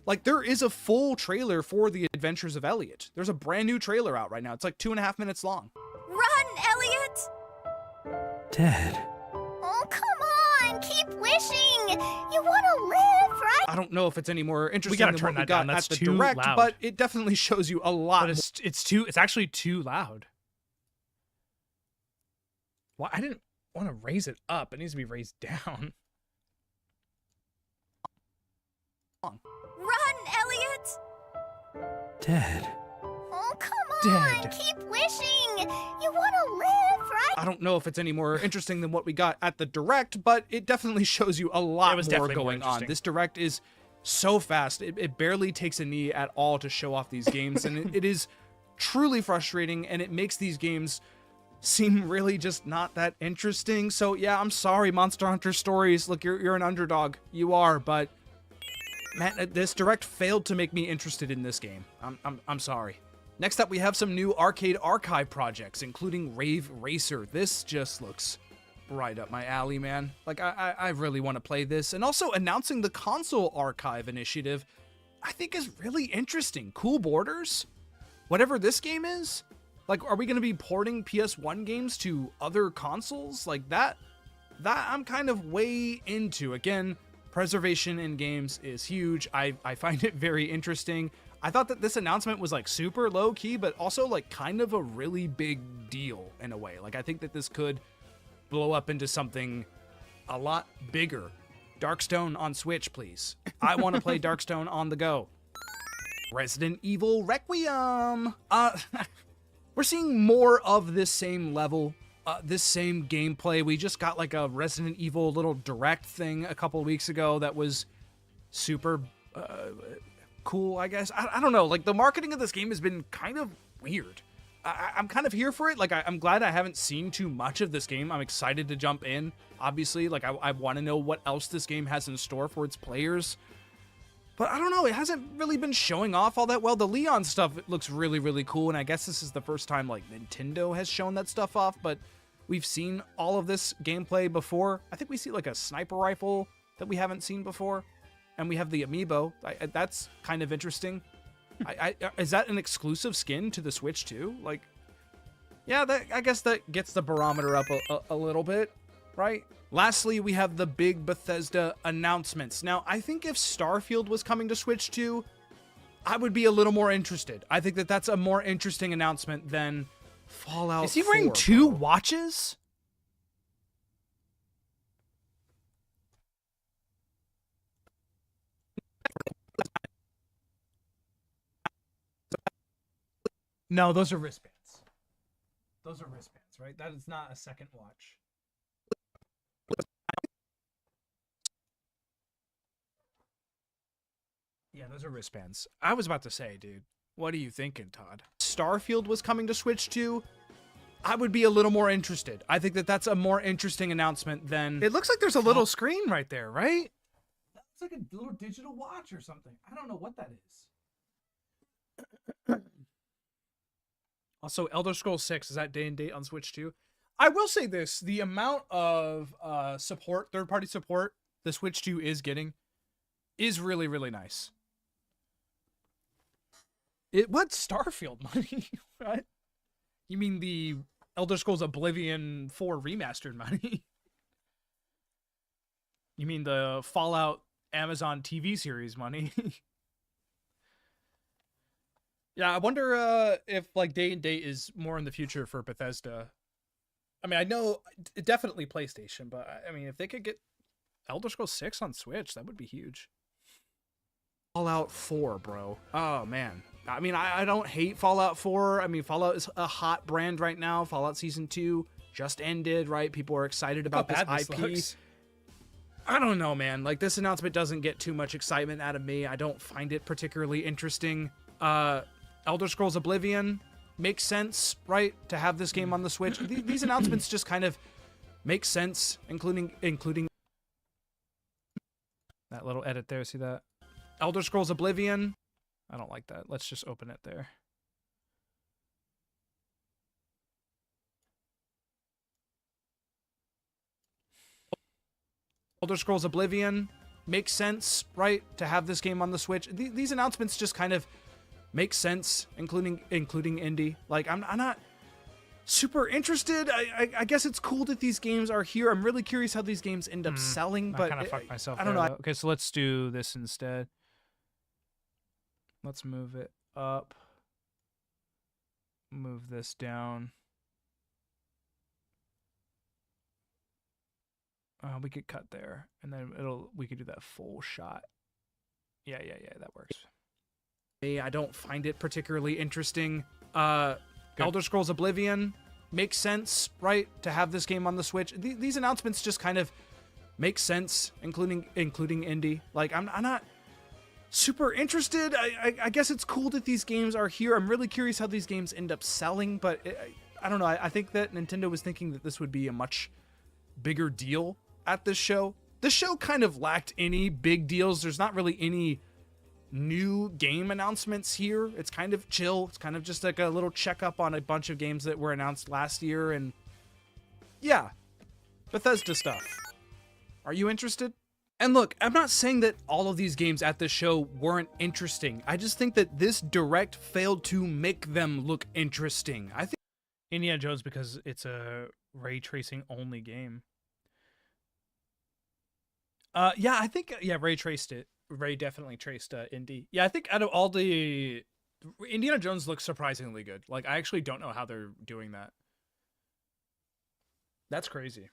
Like, there is a full trailer for The Adventures of Elliot. There's a brand new trailer out right now. It's like 2.5 minutes long. Run, Elliot! Dad. Oh, come on! Keep wishing! You want to live, right? I don't know if it's any more interesting We gotta than turn what we that got down. That's at the too direct, loud. but it definitely shows you a lot. But it's actually too loud. Why? I didn't want to raise it up. It needs to be raised down. Run, Elliot! Dad. Oh, come on! Dead. Keep wishing! You want to live, right? I don't know if it's any more interesting than what we got at the direct, but it definitely shows you a lot was more definitely more going on. interesting. This direct is so fast. It barely takes a knee at all to show off these games, and it is truly frustrating, and it makes these games seem really just not that interesting. So yeah, I'm sorry, Monster Hunter Stories. Look, you're an underdog. You are, but man, this direct failed to make me interested in this game. I'm sorry. Next up, we have some new Arcade Archive projects, including Rave Racer. This just looks right up my alley, man. Like, I really want to play this. And also announcing the Console Archive initiative, I think is really interesting. Cool borders. Whatever this game is, Like, are we going to be porting PS1 games to other consoles? Like that I'm kind of way into. Again, preservation in games is huge. I find it very interesting. I thought that this announcement was like super low key, but also like kind of a really big deal in a way. Like, I think that this could blow up into something a lot bigger. Darkstone on Switch, please. I want to play Darkstone on the go. Resident Evil Requiem. We're seeing more of this same level, this same gameplay. We just got like a Resident Evil little direct thing a couple weeks ago that was super cool, I guess. I don't know. Like, the marketing of this game has been kind of weird. I'm kind of here for it. Like, I'm glad I haven't seen too much of this game. I'm excited to jump in, obviously. Like, I want to know what else this game has in store for its players. But I don't know, it hasn't really been showing off all that well. The Leon stuff looks really, really cool, and I guess this is the first time, like, Nintendo has shown that stuff off, but we've seen all of this gameplay before. I think we see, like, a sniper rifle that we haven't seen before, and we have the amiibo. That's kind of interesting. Is that an exclusive skin to the Switch, too? Like, yeah, I guess that gets the barometer up a little bit, right? Lastly, we have the big Bethesda announcements. Now, I think if Starfield was coming to Switch 2, I would be a little more interested. I think that that's a more interesting announcement than Fallout 4. Is he wearing two watches? No, those are wristbands. Those are wristbands, right? That is not a second watch. Yeah, those are wristbands. I was about to say, dude, what are you thinking, Todd? Starfield was coming to Switch 2, I would be a little more interested. I think that that's a more interesting announcement than... It looks like there's a little screen right there, right? That's like a little digital watch or something. I don't know what that is. Also, Elder Scrolls 6, is that day and date on Switch 2? I will say this, the amount of support, third-party support the Switch 2 is getting is really, really nice. What's Starfield money? What? You mean the Elder Scrolls Oblivion 4 remastered money? You mean the Fallout Amazon TV series money? Yeah, I wonder if like day and date is more in the future for Bethesda. I mean, I know definitely PlayStation, but I mean, if they could get Elder Scrolls 6 on Switch, that would be huge. Fallout 4, bro. Oh, man. I mean, I don't hate Fallout 4. I mean, Fallout is a hot brand right now. Fallout Season 2 just ended, right? People are excited about this IP. Looks. I don't know, man. Like, this announcement doesn't get too much excitement out of me. I don't find it particularly interesting. Elder Scrolls Oblivion makes sense, right? To have this game on the Switch. These announcements just kind of make sense, including that little edit there. See that? Elder Scrolls Oblivion. I don't like that. Let's just open it there. Elder Scrolls Oblivion makes sense, right? To have this game on the Switch. These announcements just kind of make sense, including indie. Like, I'm not super interested. I guess it's cool that these games are here. I'm really curious how these games end up selling, but I kind of fucked myself. I don't know. Okay, so let's do this instead. Let's move it up. Move this down. We could cut there, and then we could do that full shot. Yeah, that works. I don't find it particularly interesting. Elder Scrolls Oblivion makes sense, right? To have this game on the Switch. These announcements just kind of make sense, including indie. Like, I'm not super interested. I guess it's cool that these games are here. I'm really curious how these games end up selling, but I don't know. I think that Nintendo was thinking that this would be a much bigger deal at this show. This show kind of lacked any big deals. There's not really any new game announcements here. It's kind of chill. It's kind of just like a little checkup on a bunch of games that were announced last year, and yeah, Bethesda stuff. Are you interested? And look, I'm not saying that all of these games at this show weren't interesting. I just think that this direct failed to make them look interesting. I think Indiana Jones because it's a ray tracing only game. Yeah, I think Ray traced it. Ray definitely traced Indy. Yeah, I think out of all the Indiana Jones looks surprisingly good. Like I actually don't know how they're doing that. That's crazy.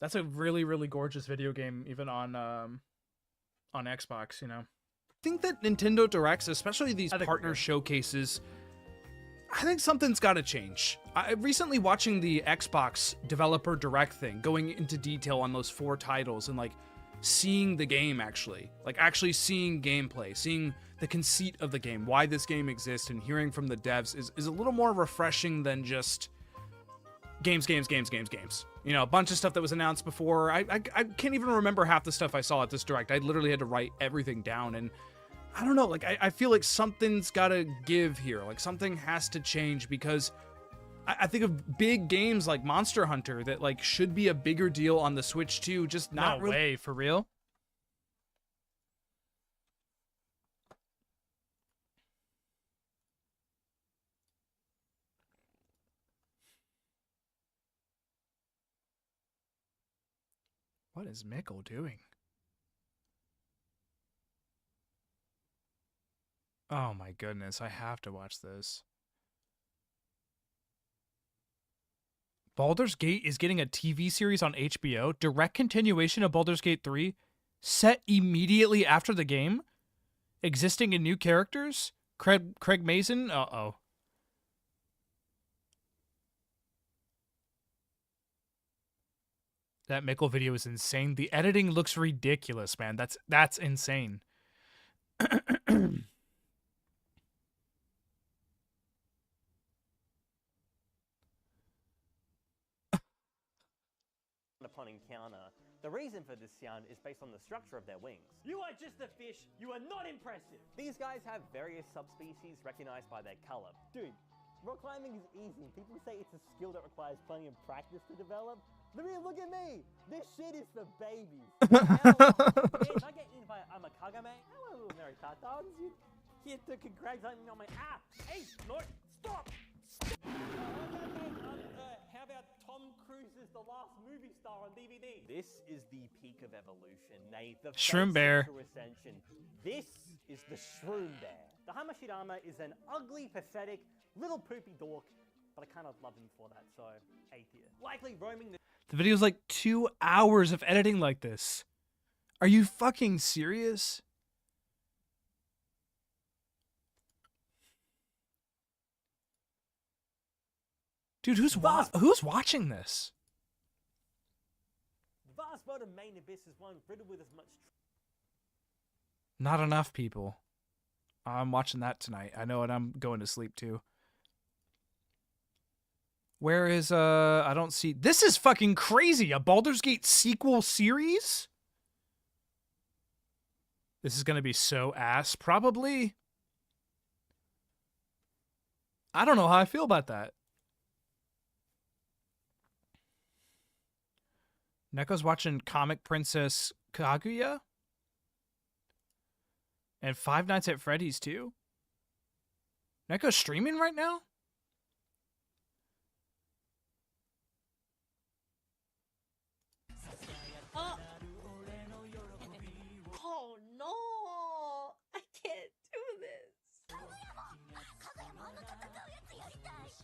That's a really, really gorgeous video game, even on Xbox, you know. I think that Nintendo Directs, especially these partner showcases, I think something's got to change. I recently watching the Xbox Developer Direct thing, going into detail on those 4 titles and like seeing the game actually seeing gameplay, seeing the conceit of the game, why this game exists, and hearing from the devs is a little more refreshing than just games. You know, a bunch of stuff that was announced before. I can't even remember half the stuff I saw at this Direct. I literally had to write everything down, and I don't know, like I feel like something's gotta give here. Like something has to change, because I think of big games like Monster Hunter that like should be a bigger deal on the Switch too, just not No way, for real? What is Mikkel doing? Oh my goodness, I have to watch this. Baldur's Gate is getting a TV series on HBO, direct continuation of Baldur's Gate 3, set immediately after the game, existing in new characters. Craig Mazin? Uh-oh. That Mikkel video is insane. The editing looks ridiculous, man. That's insane. Upon encounter, the reason for this sound is based on the structure of their wings. You are just a fish. You are not impressive. These guys have various subspecies recognized by their color. Dude, rock climbing is easy. People say it's a skill that requires plenty of practice to develop. Look at me. This shit is for babies. If I get eaten by a Kagame, hello, little Mary Tatons. You here to congratulate me on my app. Hey, Lord, stop. How about Tom Cruise is the last movie star on DVD? This is the peak of evolution, nay, the Shroom Bear. true ascension. This is the Shroom Bear. The Hamashidama is an ugly, pathetic, little poopy dork, but I kind of love him for that, so A tier. Likely roaming The video's like 2 hours of editing like this. Are you fucking serious? Dude, who's watching this? The vast world of Main Abyss is one riddled with as much. Not enough people. I'm watching that tonight. I know, and I'm going to sleep too. Where is I don't see. This is fucking crazy. A Baldur's Gate sequel series? This is going to be so ass, probably. I don't know how I feel about that. Neko's watching Comic Princess Kaguya. And Five Nights at Freddy's too. Neko's streaming right now? Oh no! I can't do this.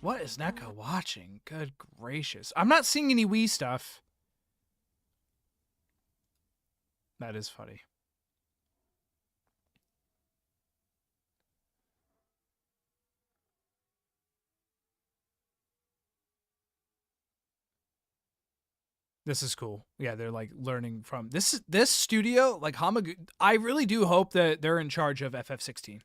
What is Neko watching? Good gracious. I'm not seeing any Wii stuff. That is funny. This is cool. Yeah, they're like learning from this studio, like Hamaguchi. I really do hope that they're in charge of FF16.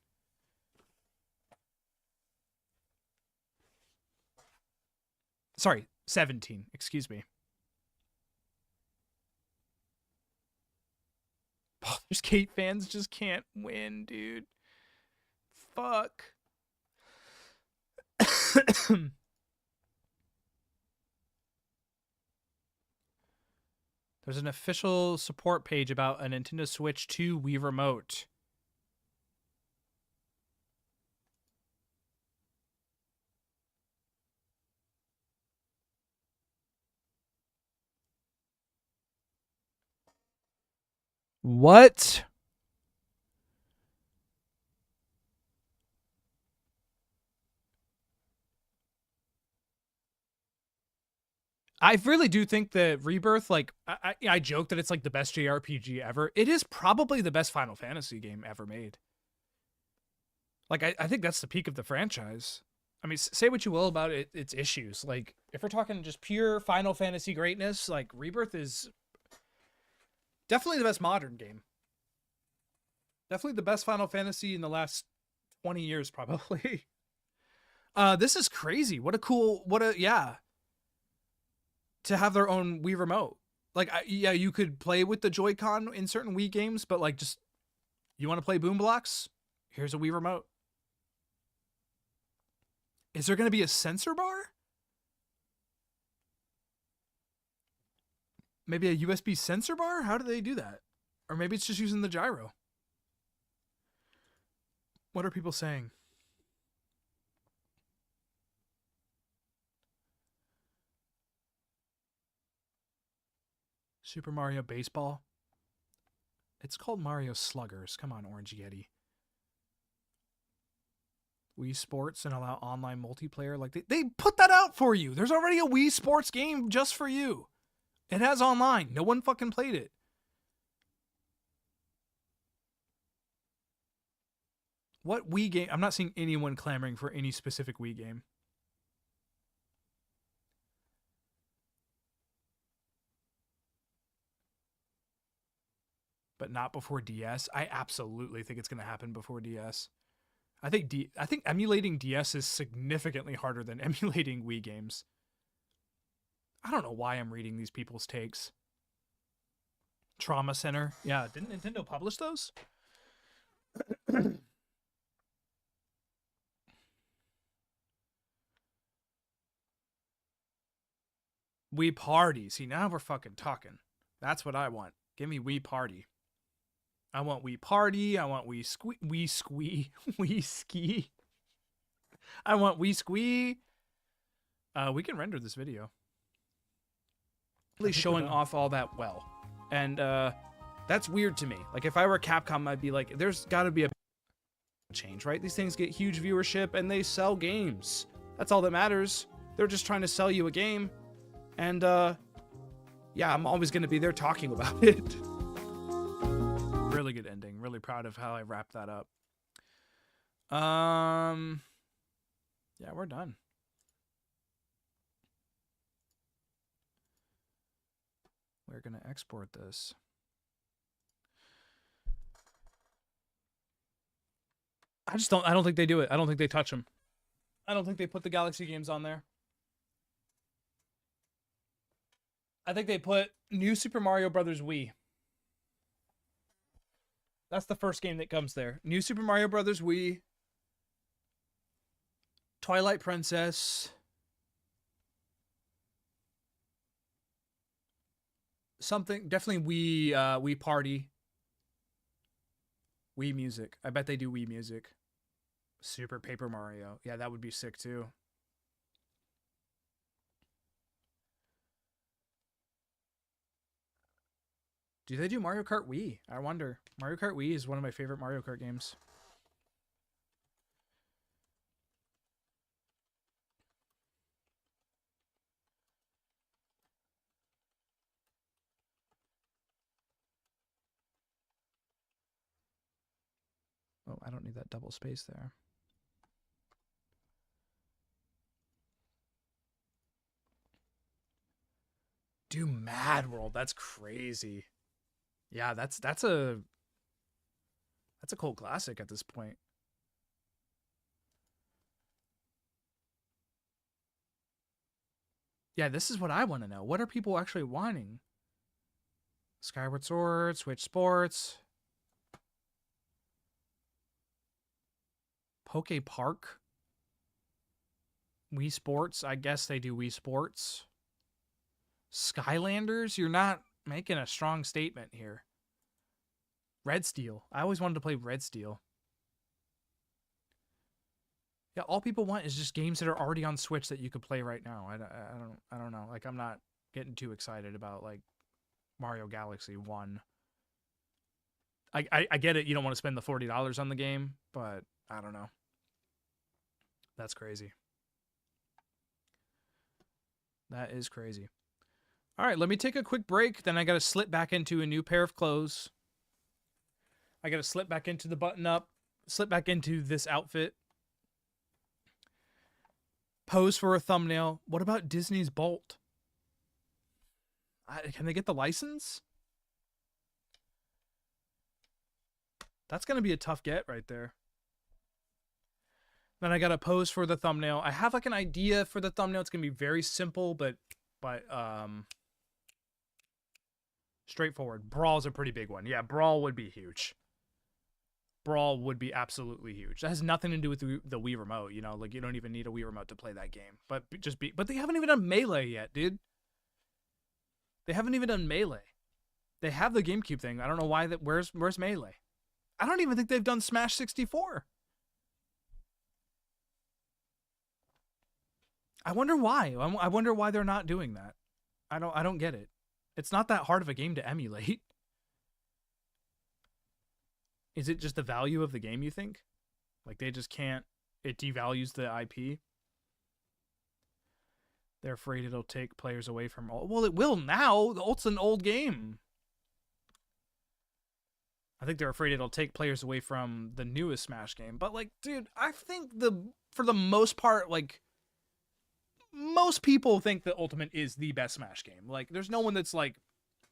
Sorry, 17. Excuse me. Baldur's Gate fans just can't win, dude. Fuck. There's an official support page about a Nintendo Switch 2 Wii Remote. What? I really do think that Rebirth, like, I joke that it's like the best JRPG ever. It is probably the best Final Fantasy game ever made. Like, I think that's the peak of the franchise. I mean, say what you will about its issues. Like, if we're talking just pure Final Fantasy greatness, like, Rebirth is definitely the best modern game. Definitely the best Final Fantasy in the last 20 years, probably. This is crazy. Yeah. To have their own Wii Remote. Like, yeah, you could play with the Joy-Con in certain Wii games, but, like, just, you want to play Boom Blocks? Here's a Wii Remote. Is there going to be a sensor bar? Maybe a USB sensor bar? How do they do that? Or maybe it's just using the gyro. What are people saying? Super Mario Baseball? It's called Mario Sluggers. Come on, Orange Yeti. Wii Sports and allow online multiplayer. Like, they put that out for you. There's already a Wii Sports game just for you. It has online. No one fucking played it. What Wii game? I'm not seeing anyone clamoring for any specific Wii game. But not before DS. I absolutely think it's going to happen before DS. I think emulating DS is significantly harder than emulating Wii games. I don't know why I'm reading these people's takes. Trauma Center. Yeah, didn't Nintendo publish those? Wii Party. See, now we're fucking talking. That's what I want. Give me Wii Party. I want Wii Party. I want Wii Ski. I want Wii Squee. We can render this video. Really showing off all that well. And that's weird to me. Like, if I were Capcom, I'd be like, there's got to be a change, right? These things get huge viewership and they sell games. That's all that matters. They're just trying to sell you a game. And yeah, I'm always going to be there talking about it. Really good ending. Really proud of how I wrapped that up. Yeah, we're done. We're going to export this. I don't think they do it. I don't think they touch them. I don't think they put the Galaxy games on there. I think they put New Super Mario Bros. Wii. That's the first game that comes there. New Super Mario Bros. Wii. Twilight Princess. Something, definitely Wii Party. Wii Music. I bet they do Wii Music. Super Paper Mario. Yeah, that would be sick too. Do they do Mario Kart Wii? I wonder. Mario Kart Wii is one of my favorite Mario Kart games. Oh, I don't need that double space there. Do Mad World. That's crazy. Yeah, that's a cult classic at this point. Yeah, this is what I want to know. What are people actually wanting? Skyward Sword, Switch Sports, Poke Park, Wii Sports. I guess they do Wii Sports. Skylanders? You're not making a strong statement here. Red Steel. I always wanted to play Red Steel. Yeah, all people want is just games that are already on Switch that you could play right now. I don't know. Like, I'm not getting too excited about like Mario Galaxy 1. I get it. You don't want to spend the $40 on the game, but I don't know. That's crazy. That is crazy. All right, let me take a quick break. Then I got to slip back into a new pair of clothes. I got to slip back into the button up, slip back into this outfit. Pose for a thumbnail. What about Disney's Bolt? Can they get the license? That's going to be a tough get right there. Then I got to pose for the thumbnail. I have like an idea for the thumbnail. It's going to be very simple, but straightforward. Brawl's a pretty big one. Yeah, Brawl would be huge. Brawl would be absolutely huge. That has nothing to do with the Wii Remote, you know? Like, you don't even need a Wii Remote to play that game. But they haven't even done Melee yet, dude. They haven't even done Melee. They have the GameCube thing. I don't know why that. Where's Melee? I don't even think they've done Smash 64. I wonder why. I wonder why they're not doing that. I don't get it. It's not that hard of a game to emulate. Is it just the value of the game, you think? Like, they just can't... It devalues the IP? They're afraid it'll take players away from... Well, it will now! It's an old game. I think they're afraid it'll take players away from the newest Smash game. But, like, dude, I think for the most part, like... Most people think that Ultimate is the best Smash game. Like, there's no one that's like,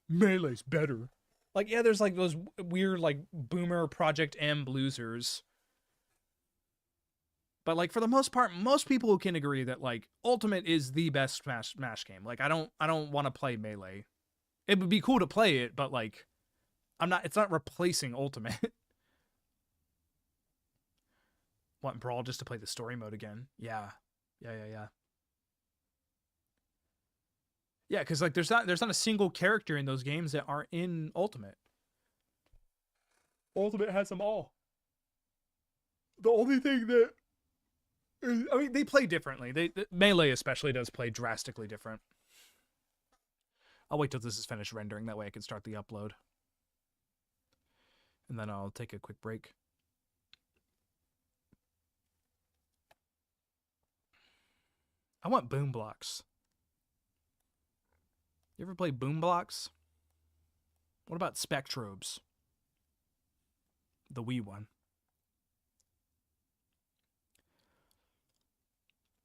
Melee's better. Like, yeah, there's like those weird, like, boomer Project M bluesers. But, like, for the most part, most people can agree that, like, Ultimate is the best Smash game. Like, I don't want to play Melee. It would be cool to play it, but, like, it's not replacing Ultimate. Want Brawl just to play the story mode again? Yeah. Yeah. Yeah, because like there's not a single character in those games that aren't in Ultimate. Ultimate has them all. The only thing that I mean, they play differently. Melee especially does play drastically different. I'll wait till this is finished rendering, that way I can start the upload. And then I'll take a quick break. I want Boom Blocks. You ever play Boom Blocks? What about Spectrobes? The Wii one.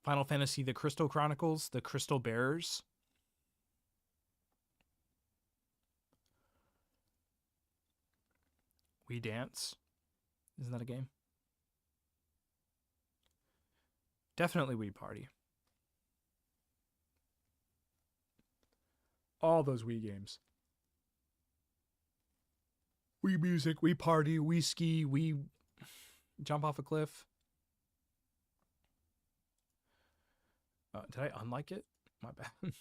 Final Fantasy, the Crystal Chronicles, the Crystal Bearers. Wii Dance. Isn't that a game? Definitely Wii Party. All those Wii games. Wii Music, Wii Party, Wii Ski, Wii Jump Off a Cliff. Did I unlike it? My bad.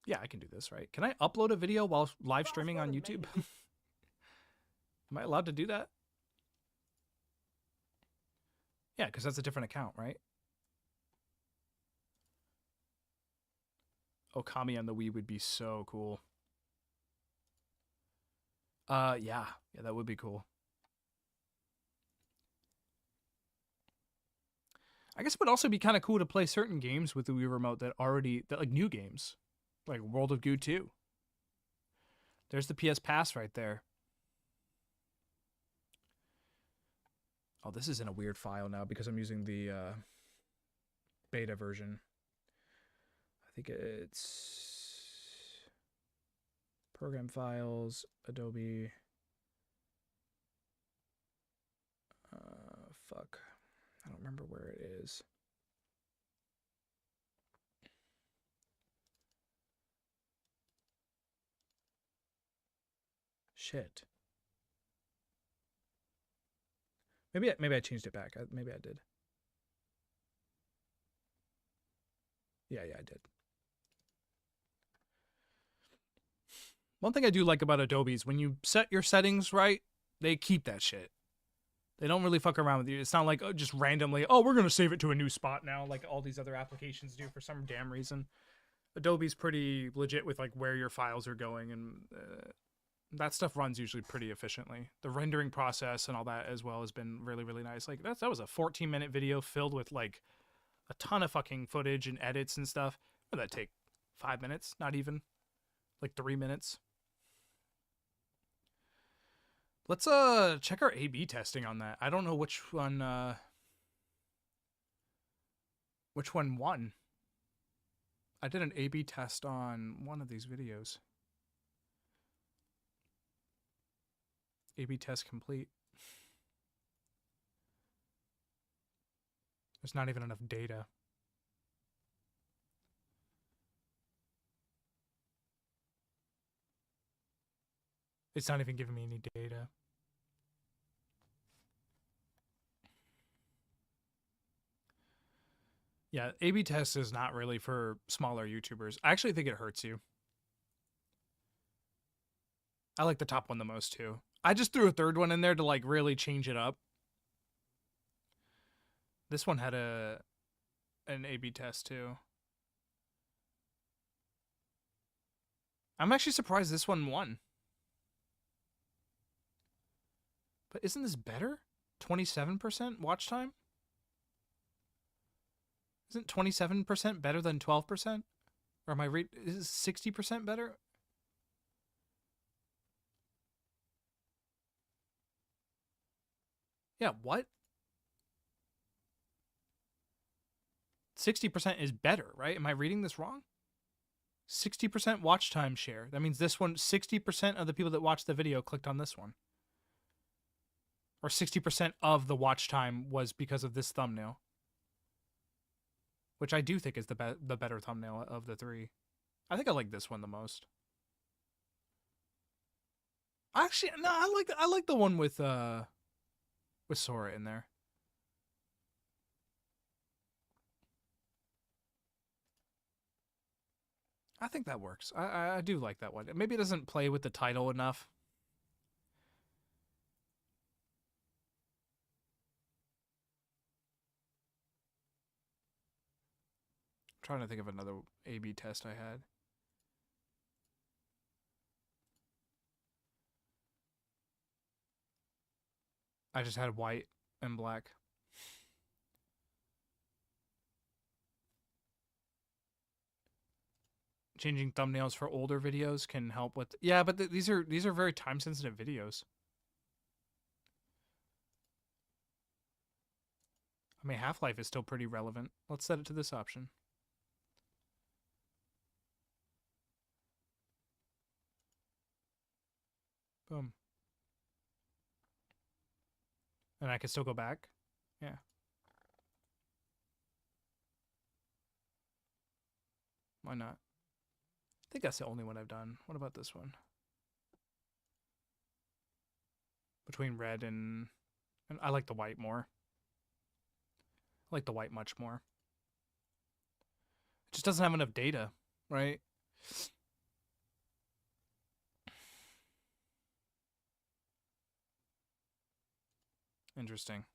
Yeah, I can do this, right? Can I upload a video while live streaming on YouTube? Am I allowed to do that? Yeah, because that's a different account, right? Okami on the Wii would be so cool. Yeah, that would be cool. I guess it would also be kind of cool to play certain games with the Wii Remote that like new games, like World of Goo 2. There's the PS Pass right there. Oh, this is in a weird file now because I'm using the beta version. I think it's program files, Adobe. Fuck. I don't remember where it is. Shit. Maybe I changed it back. Maybe I did. Yeah, I did. One thing I do like about Adobe is when you set your settings right, they keep that shit. They don't really fuck around with you. It's not like just randomly, oh, we're going to save it to a new spot now, like all these other applications do for some damn reason. Adobe's pretty legit with like where your files are going, and that stuff runs usually pretty efficiently. The rendering process and all that as well has been really, really nice. Like that was a 14-minute video filled with like a ton of fucking footage and edits and stuff. What did that take? 5 minutes? Not even. Like 3 minutes. Let's check our A/B testing on that. I don't know which one won. I did an A/B test on one of these videos. A/B test complete. There's not even enough data. It's not even giving me any data. Yeah, A/B test is not really for smaller YouTubers. I actually think it hurts you. I like the top one the most too. I just threw a third one in there to like really change it up. This one had an A/B test too. I'm actually surprised this one won. But isn't this better? 27% watch time? Isn't 27% better than 12%? Or am I is 60% better? Yeah, what? 60% is better, right? Am I reading this wrong? 60% watch time share. That means this one, 60% of the people that watched the video clicked on this one. Or 60% of the watch time was because of this thumbnail. Which I do think is the better thumbnail of the three. I think I like this one the most. Actually, no, I like the one with Sora in there. I think that works. I do like that one. Maybe it doesn't play with the title enough. I'm trying to think of another A/B test I had. I just had white and black. Changing thumbnails for older videos can help with. Yeah, but these are very time sensitive videos. I mean, Half-Life is still pretty relevant. Let's set it to this option. Boom. And I can still go back? Yeah. Why not? I think that's the only one I've done. What about this one? Between red and I like the white more. I like the white much more. It just doesn't have enough data, right? Interesting.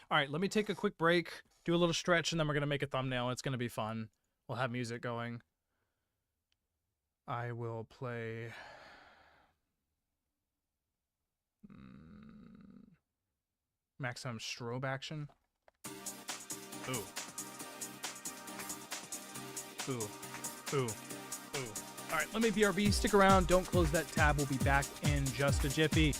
All right, let me take a quick break, do a little stretch, and then we're going to make a thumbnail. It's going to be fun. We'll have music going. I will play... maximum strobe action. Ooh. Ooh. Ooh. Ooh. All right, let me BRB. Stick around. Don't close that tab. We'll be back in just a jiffy.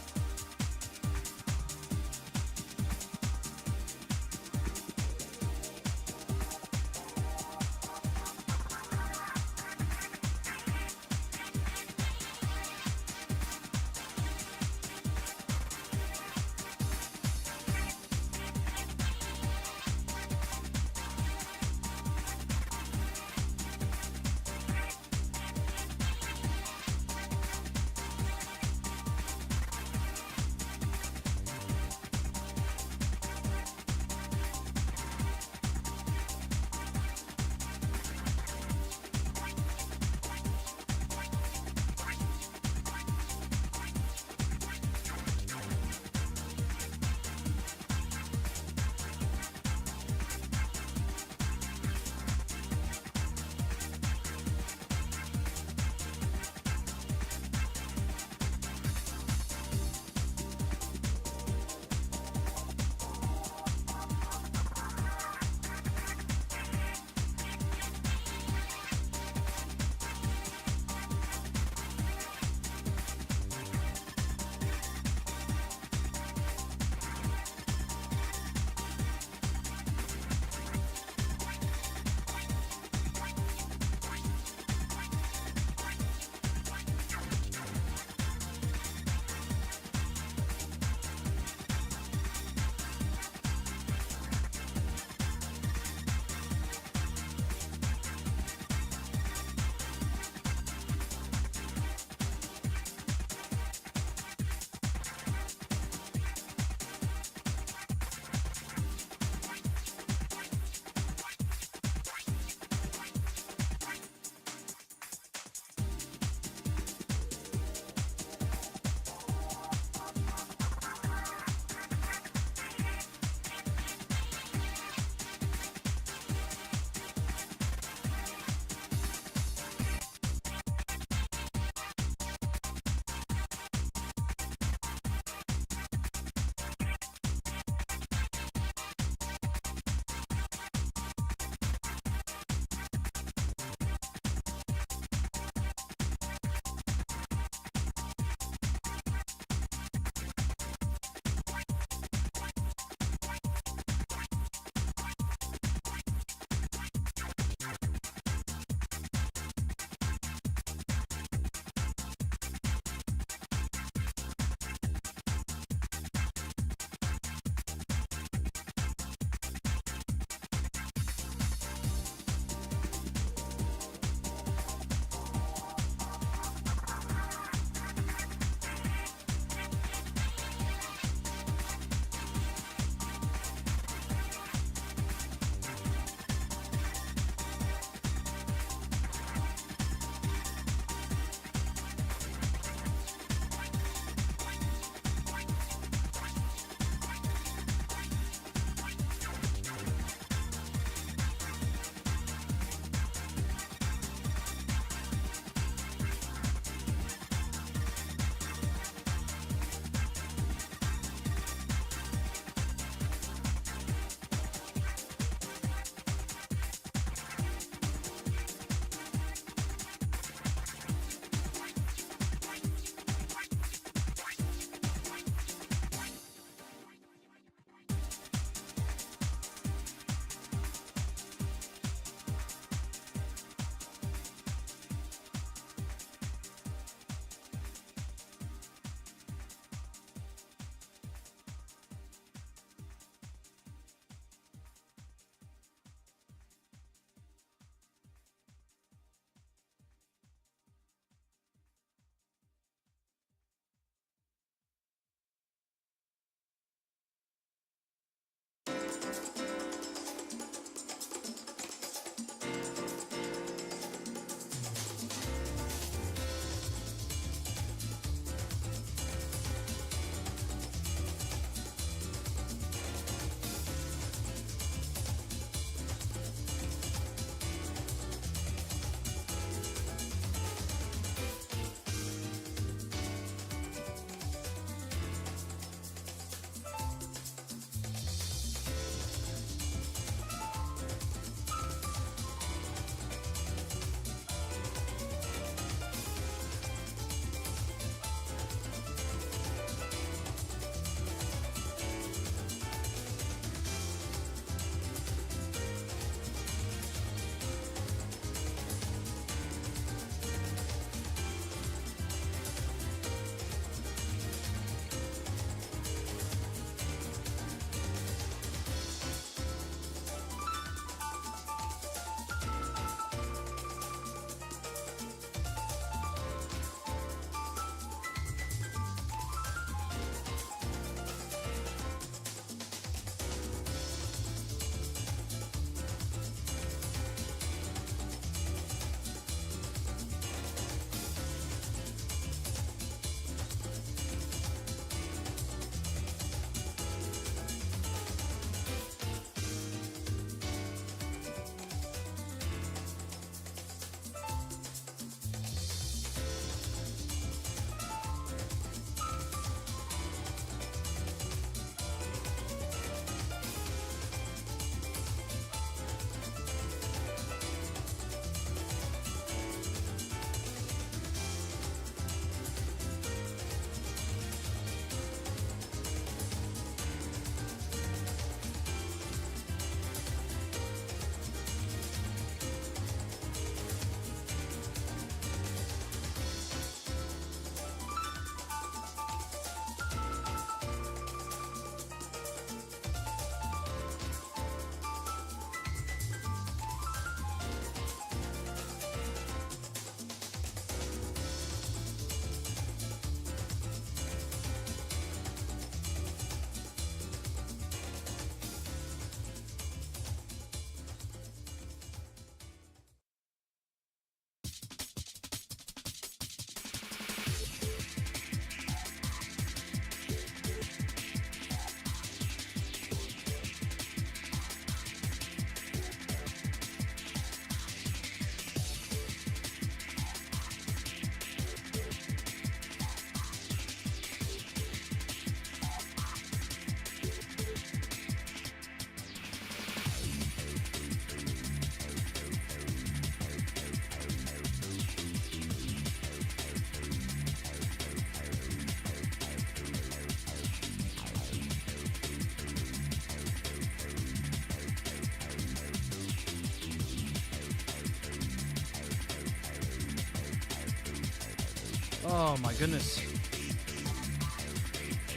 Oh my goodness.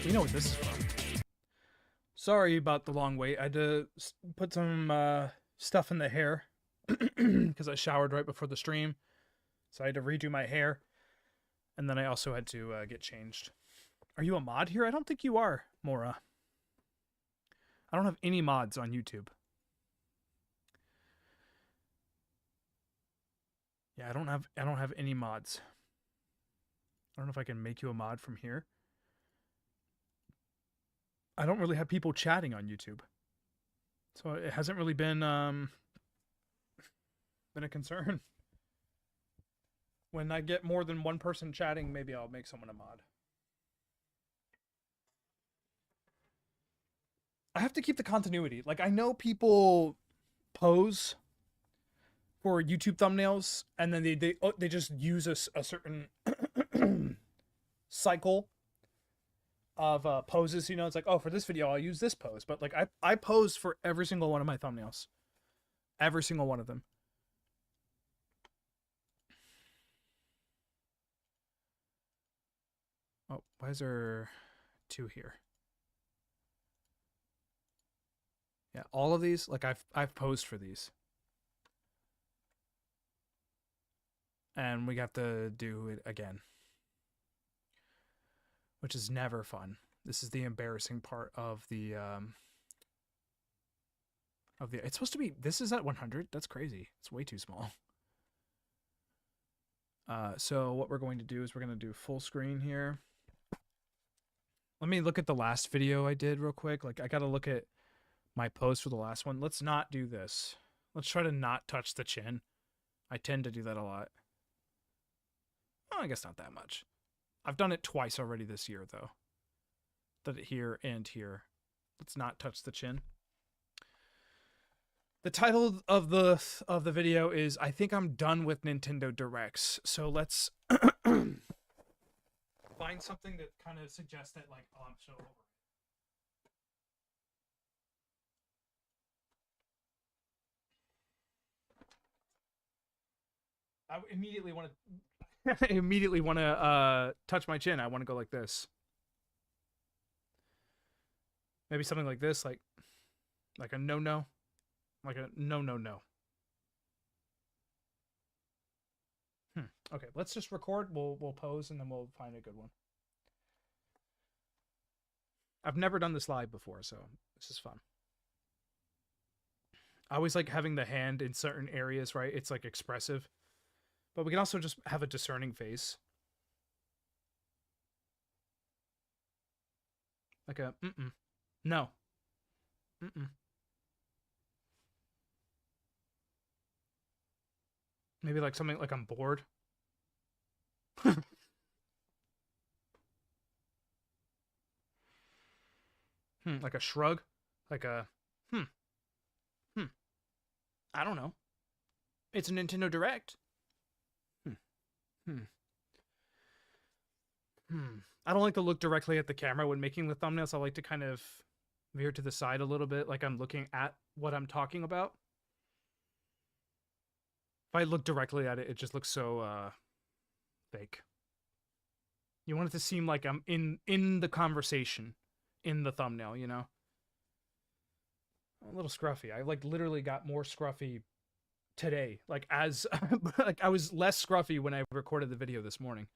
You know what this is from. Sorry about the long wait. I had to put some stuff in the hair because I showered right before the stream. So I had to redo my hair. And then I also had to get changed. Are you a mod here? I don't think you are, Mora. I don't have any mods on YouTube. Yeah, I don't have any mods. I don't know if I can make you a mod from here. I don't really have people chatting on YouTube. So it hasn't really been a concern. When I get more than one person chatting, maybe I'll make someone a mod. I have to keep the continuity. Like, I know people pose for YouTube thumbnails, and then they just use a certain cycle of poses. You know, it's like, oh, for this video I'll use this pose, but like I pose for every single one of my thumbnails, every single one of them. Oh, why is there 2 here? Yeah, all of these, like I've posed for these. And we got to do it again. Which is never fun. This is the embarrassing part of the it's supposed to be, this is at 100. That's crazy. It's way too small. So what we're going to do is we're going to do full screen here. Let me look at the last video I did real quick. Like, I got to look at my post for the last one. Let's not do this. Let's try to not touch the chin. I tend to do that a lot. Oh, I guess not that much. I've done it twice already this year, though. Did it here and here. Let's not touch the chin. The title of the video is I think I'm done with Nintendo Directs. So let's find something that kind of suggests that, like, oh, I'm so over it. I immediately want to touch my chin. I want to go like this. Maybe something like this, like a no. Like a no. Okay, let's just record. We'll pose and then we'll find a good one. I've never done this live before, so this is fun. I always like having the hand in certain areas, right? It's like expressive. But we can also just have a discerning face. Like a no. Maybe like something like I'm bored. Like a shrug. Like a I don't know. It's a Nintendo Direct. I don't like to look directly at the camera when making the thumbnails. I like to kind of veer to the side a little bit, like I'm looking at what I'm talking about. If I look directly at it, it just looks so fake. You want it to seem like I'm in the conversation, in the thumbnail, you know? A little scruffy. I like literally got more scruffy today. Like as like I was less scruffy when I recorded the video this morning.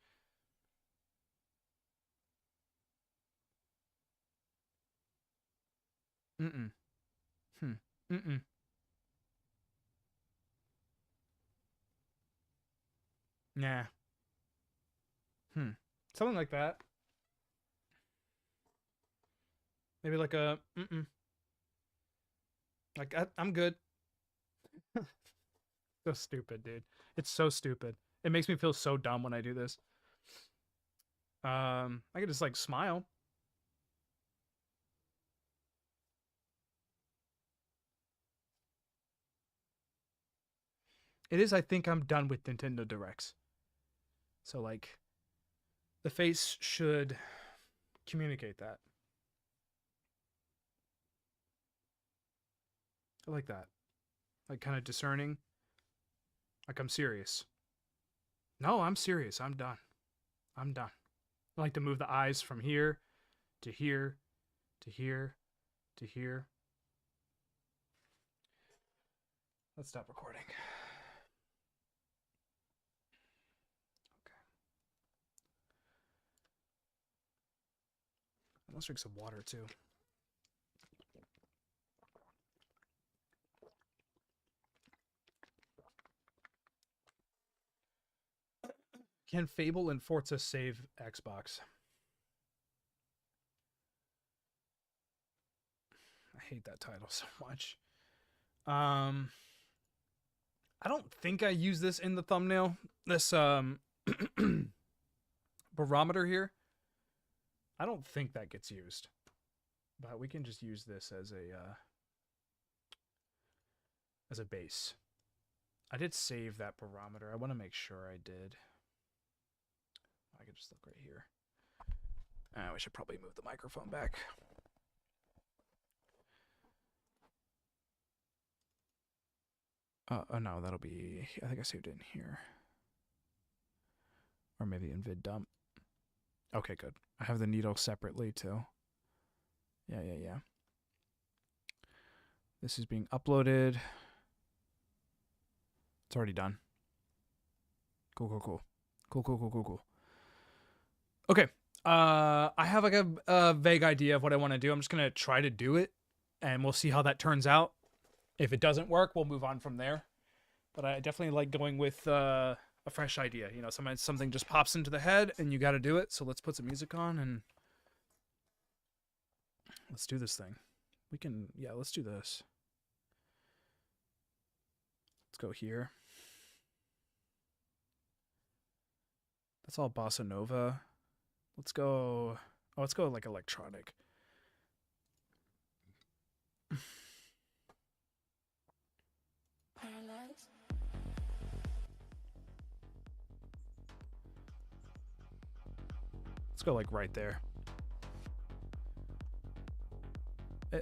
Nah. Something like that. Maybe like a Like I'm good. So stupid, dude. It's so stupid. It makes me feel so dumb when I do this. I could just like smile. It is, I think I'm done with Nintendo Directs. So like, the face should communicate that. I like that. Like kind of discerning. Like I'm serious. No, I'm serious. I'm done. I'm done. I like to move the eyes from here to here to here to here. Let's stop recording. Okay. Let's drink some water too. Can Fable and Forza save Xbox? I hate that title so much. I don't think I use this in the thumbnail. This barometer here. I don't think that gets used. But we can just use this as a base. I did save that barometer. I want to make sure I did. I could just look right here. We should probably move the microphone back. Oh no, that'll be, I think I saved it in here. Or maybe in vid dump. Okay, good. I have the needle separately too. Yeah. This is being uploaded. It's already done. Cool. Okay. I have like a vague idea of what I want to do. I'm just going to try to do it and we'll see how that turns out. If it doesn't work, we'll move on from there. But I definitely like going with a fresh idea. You know, sometimes something just pops into the head and you got to do it. So let's put some music on and let's do this thing. Let's do this. Let's go here. That's all bossa nova. Let's go like electronic. Let's go like right there.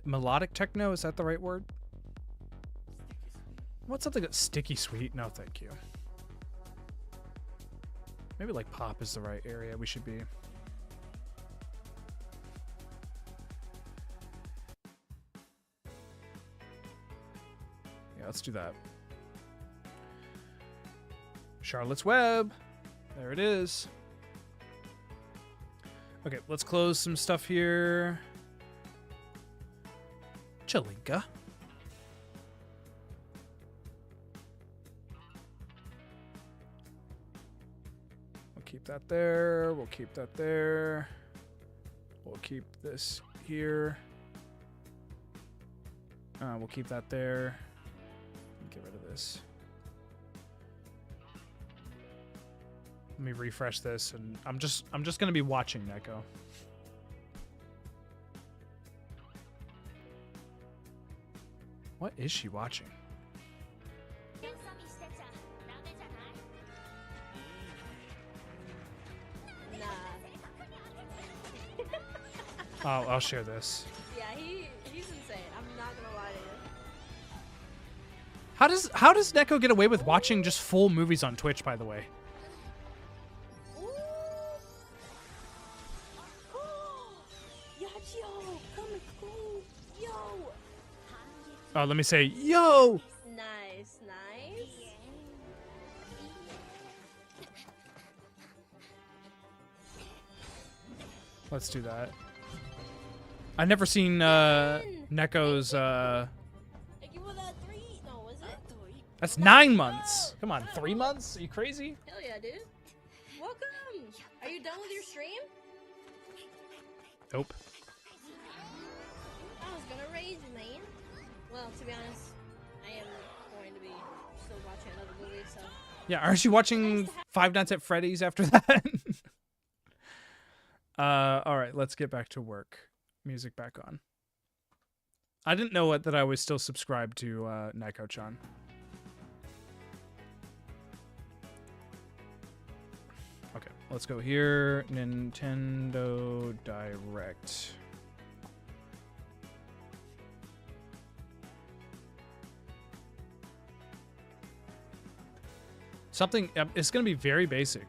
Melodic techno, is that the right word? What's something that's sticky sweet? No, thank you. Maybe like pop is the right area we should be. Yeah, let's do that. Charlotte's Web. There it is. Okay, let's close some stuff here. Chalinka. We'll keep that there. We'll keep that there. We'll keep this here. We'll keep that there. Get rid of this. Let me refresh this, and I'm just gonna be watching Neko. What is she watching? Oh, I'll share this. Yeah, he's insane. I'm not gonna lie to you. How does Neko get away with watching just full movies on Twitch, by the way? Oh, let me say, yo! Nice. Let's do that. I've never seen Neko's. That's 9 months. Come on, 3 months? Are you crazy? Hell yeah, dude. Welcome. Are you done with your stream? Nope. I was gonna rage, man. Well, to be honest, I am going to be still watching another movie, so. Yeah, aren't you watching Five Nights at Freddy's after that? All right, let's get back to work. Music back on. I didn't know that I was still subscribed to Neko-chan. Okay, let's go here. Nintendo Direct. Something, it's going to be very basic.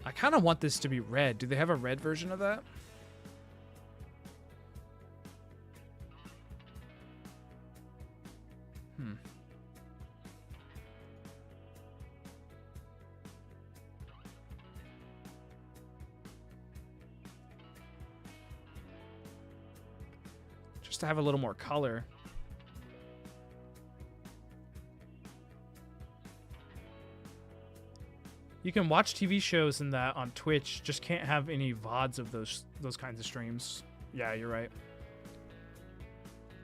I kind of want this to be red. Do they have a red version of that? Just to have a little more color. You can watch TV shows and that on Twitch, just can't have any VODs of those kinds of streams. Yeah, you're right.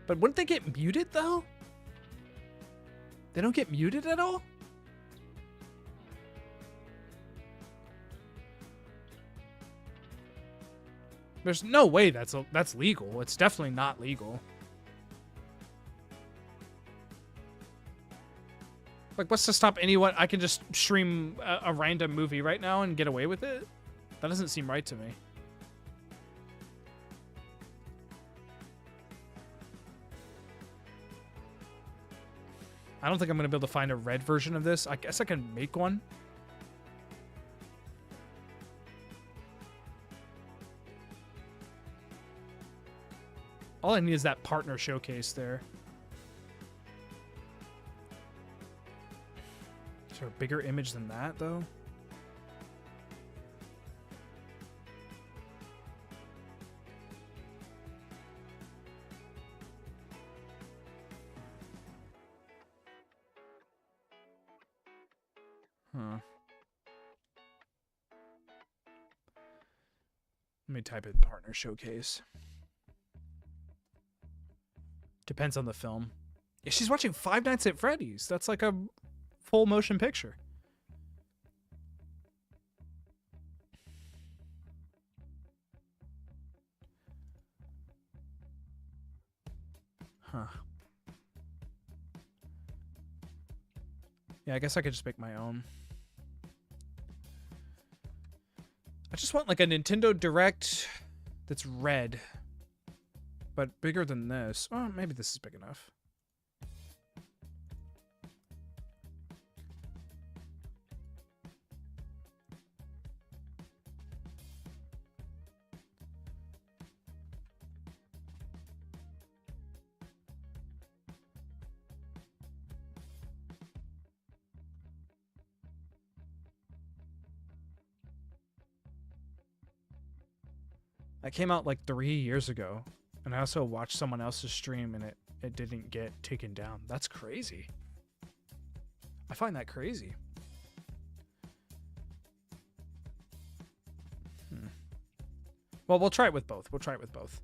But wouldn't they get muted though? They don't get muted at all? There's no way that's legal. It's definitely not legal. Like, what's to stop anyone? I can just stream a random movie right now and get away with it? That doesn't seem right to me. I don't think I'm going to be able to find a red version of this. I guess I can make one. All I need is that partner showcase there. Is there a bigger image than that, though? Huh. Let me type in partner showcase. Depends on the film. Yeah, she's watching Five Nights at Freddy's. That's like a full motion picture. Huh. Yeah, I guess I could just make my own. I just want like a Nintendo Direct that's red, but bigger than this. Oh, maybe this is big enough. That came out like 3 years ago. And I also watched someone else's stream and it didn't get taken down. That's crazy. I find that crazy. Well, we'll try it with both. We'll try it with both.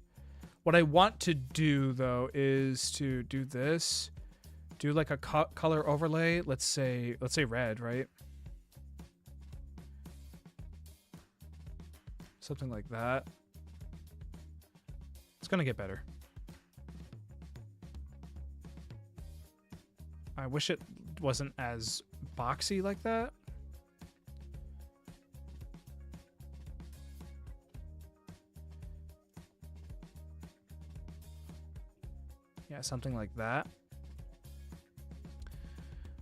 What I want to do, though, is to do this. Do like a color overlay. Let's say red, right? Something like that. It's gonna get better. I wish it wasn't as boxy like that. Yeah, something like that.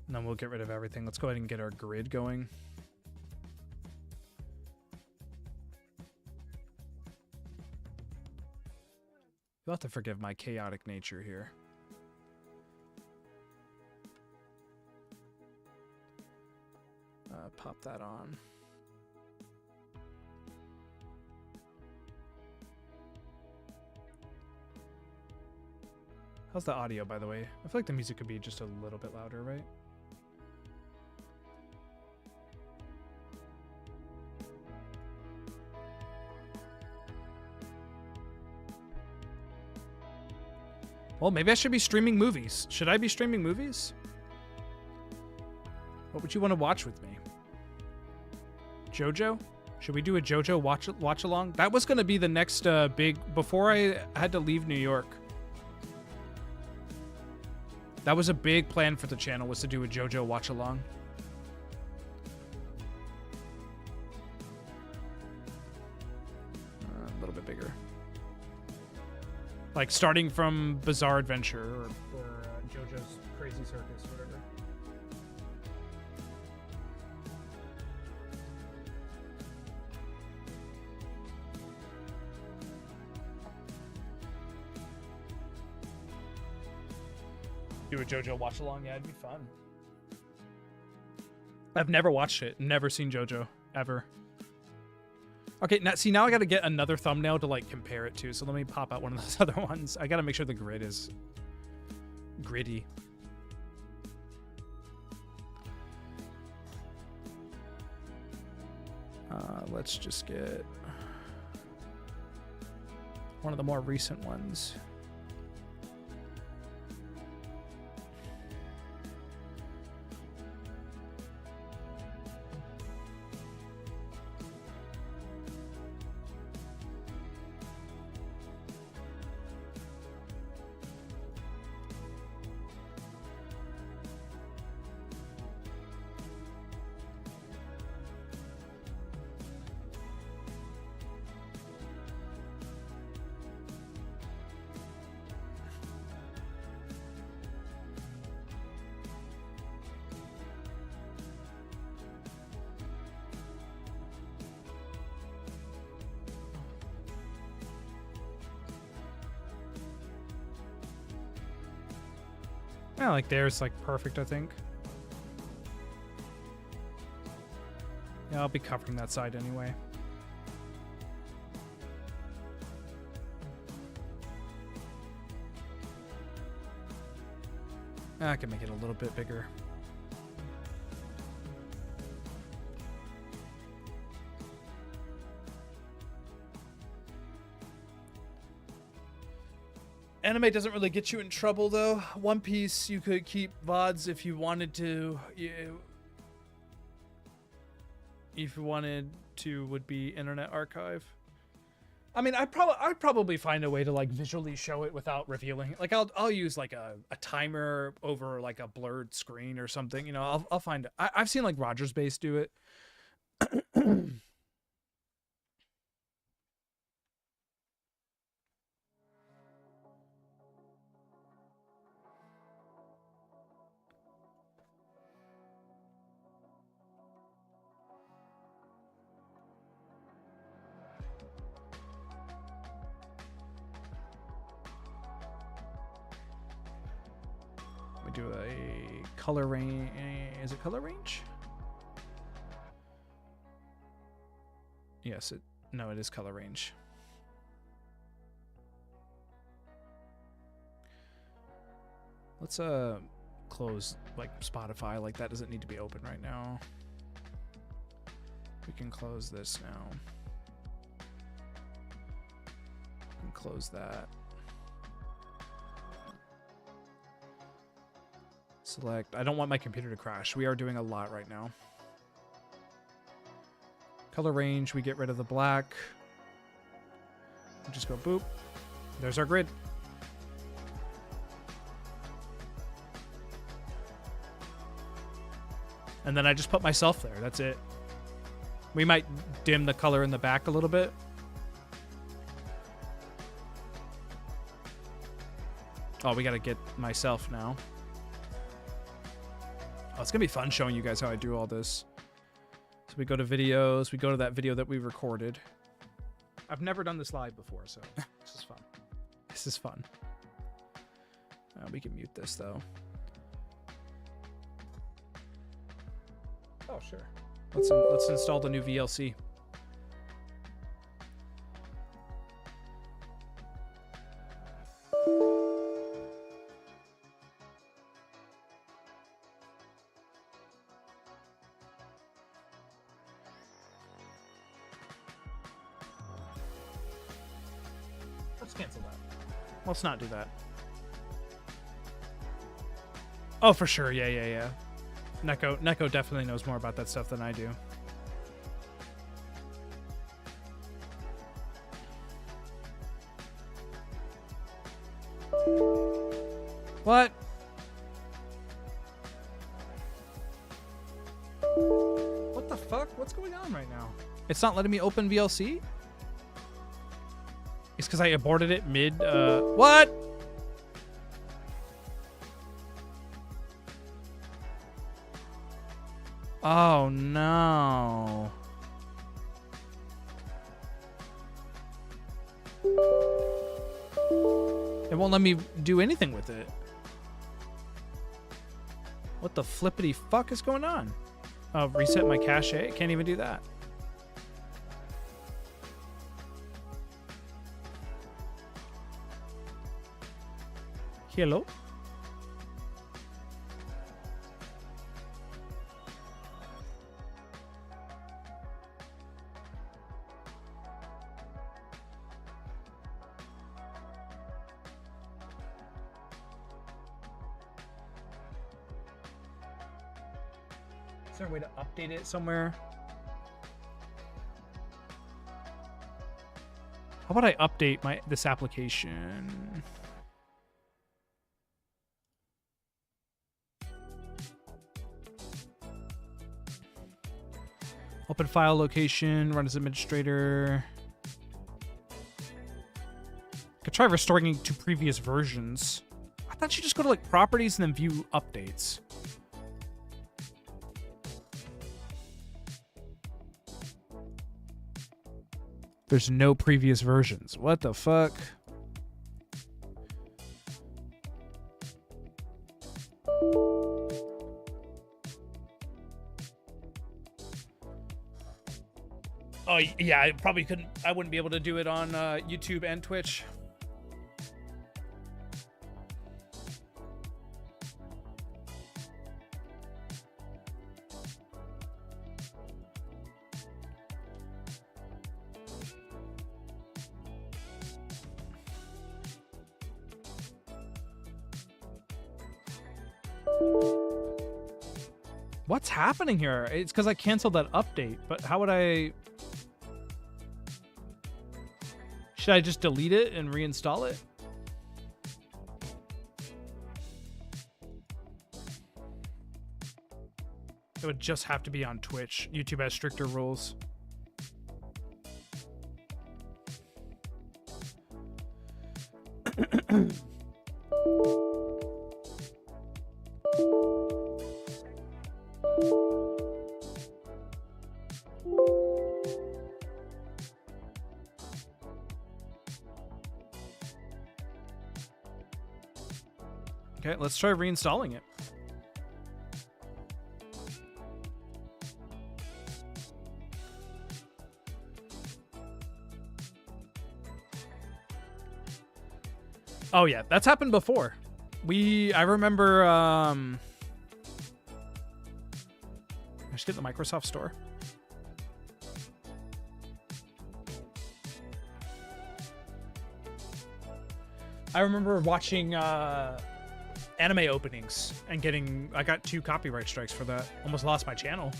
And then we'll get rid of everything. Let's go ahead and get our grid going. You'll have to forgive my chaotic nature here. Pop that on. How's the audio, by the way? I feel like the music could be just a little bit louder, right? Well, maybe I should be streaming movies. Should I be streaming movies? What would you want to watch with me? JoJo? Should we do a JoJo watch along? That was going to be the next big... Before I had to leave New York. That was a big plan for the channel, was to do a JoJo watch along. A little bit bigger. Like starting from Bizarre Adventure or JoJo's Crazy Circus, whatever. Do a JoJo watch along. Yeah, it'd be fun. I've never watched it. Never seen JoJo ever. Okay, now I got to get another thumbnail to like compare it to. So let me pop out one of those other ones. I got to make sure the grid is gritty. Let's just get one of the more recent ones. Yeah, like there's like perfect, I think. Yeah, I'll be covering that side anyway. I can make it a little bit bigger. Anime doesn't really get you in trouble, though. One Piece, you could keep VODs if you wanted to. If you wanted to, would be Internet Archive. I mean, I'd probably find a way to like visually show it without revealing. Like I'll use like a timer over like a blurred screen or something. You know, I'll find. I've seen like Rogers Base do it. Do a color range. Is it color range? Yes, no, it is color range. Let's close like Spotify. Like that doesn't need to be open right now. We can close this now. And close that. Select. I don't want my computer to crash. We are doing a lot right now. Color range, we get rid of the black. We just go boop. There's our grid. And then I just put myself there. That's it. We might dim the color in the back a little bit. Oh, we got to get myself now. Oh, it's going to be fun showing you guys how I do all this. So we go to videos. We go to that video that we recorded. I've never done this live before, so this is fun. This is fun. We can mute this, though. Oh, sure. Let's install the new VLC. Cancel that. Let's not do that. Oh, for sure. Yeah. Neko definitely knows more about that stuff than I do. What? What the fuck? What's going on right now? It's not letting me open VLC? It's because I aborted it mid, what? Oh, no. It won't let me do anything with it. What the flippity fuck is going on? Reset my cache. Can't even do that. Hello? Is there a way to update it somewhere? How about I update this application? Open file location, run as administrator. Could try restoring it to previous versions. I thought you just go to like properties and then view updates. There's no previous versions. What the fuck? Oh, yeah, I probably couldn't. I wouldn't be able to do it on YouTube and Twitch. What's happening here? It's because I canceled that update, but how would I... Should I just delete it and reinstall it? It would just have to be on Twitch. YouTube has stricter rules. Okay, let's try reinstalling it. Oh yeah, that's happened before. I remember, I just get the Microsoft Store. I remember watching, anime openings and I got 2 copyright strikes for that. Almost lost my channel.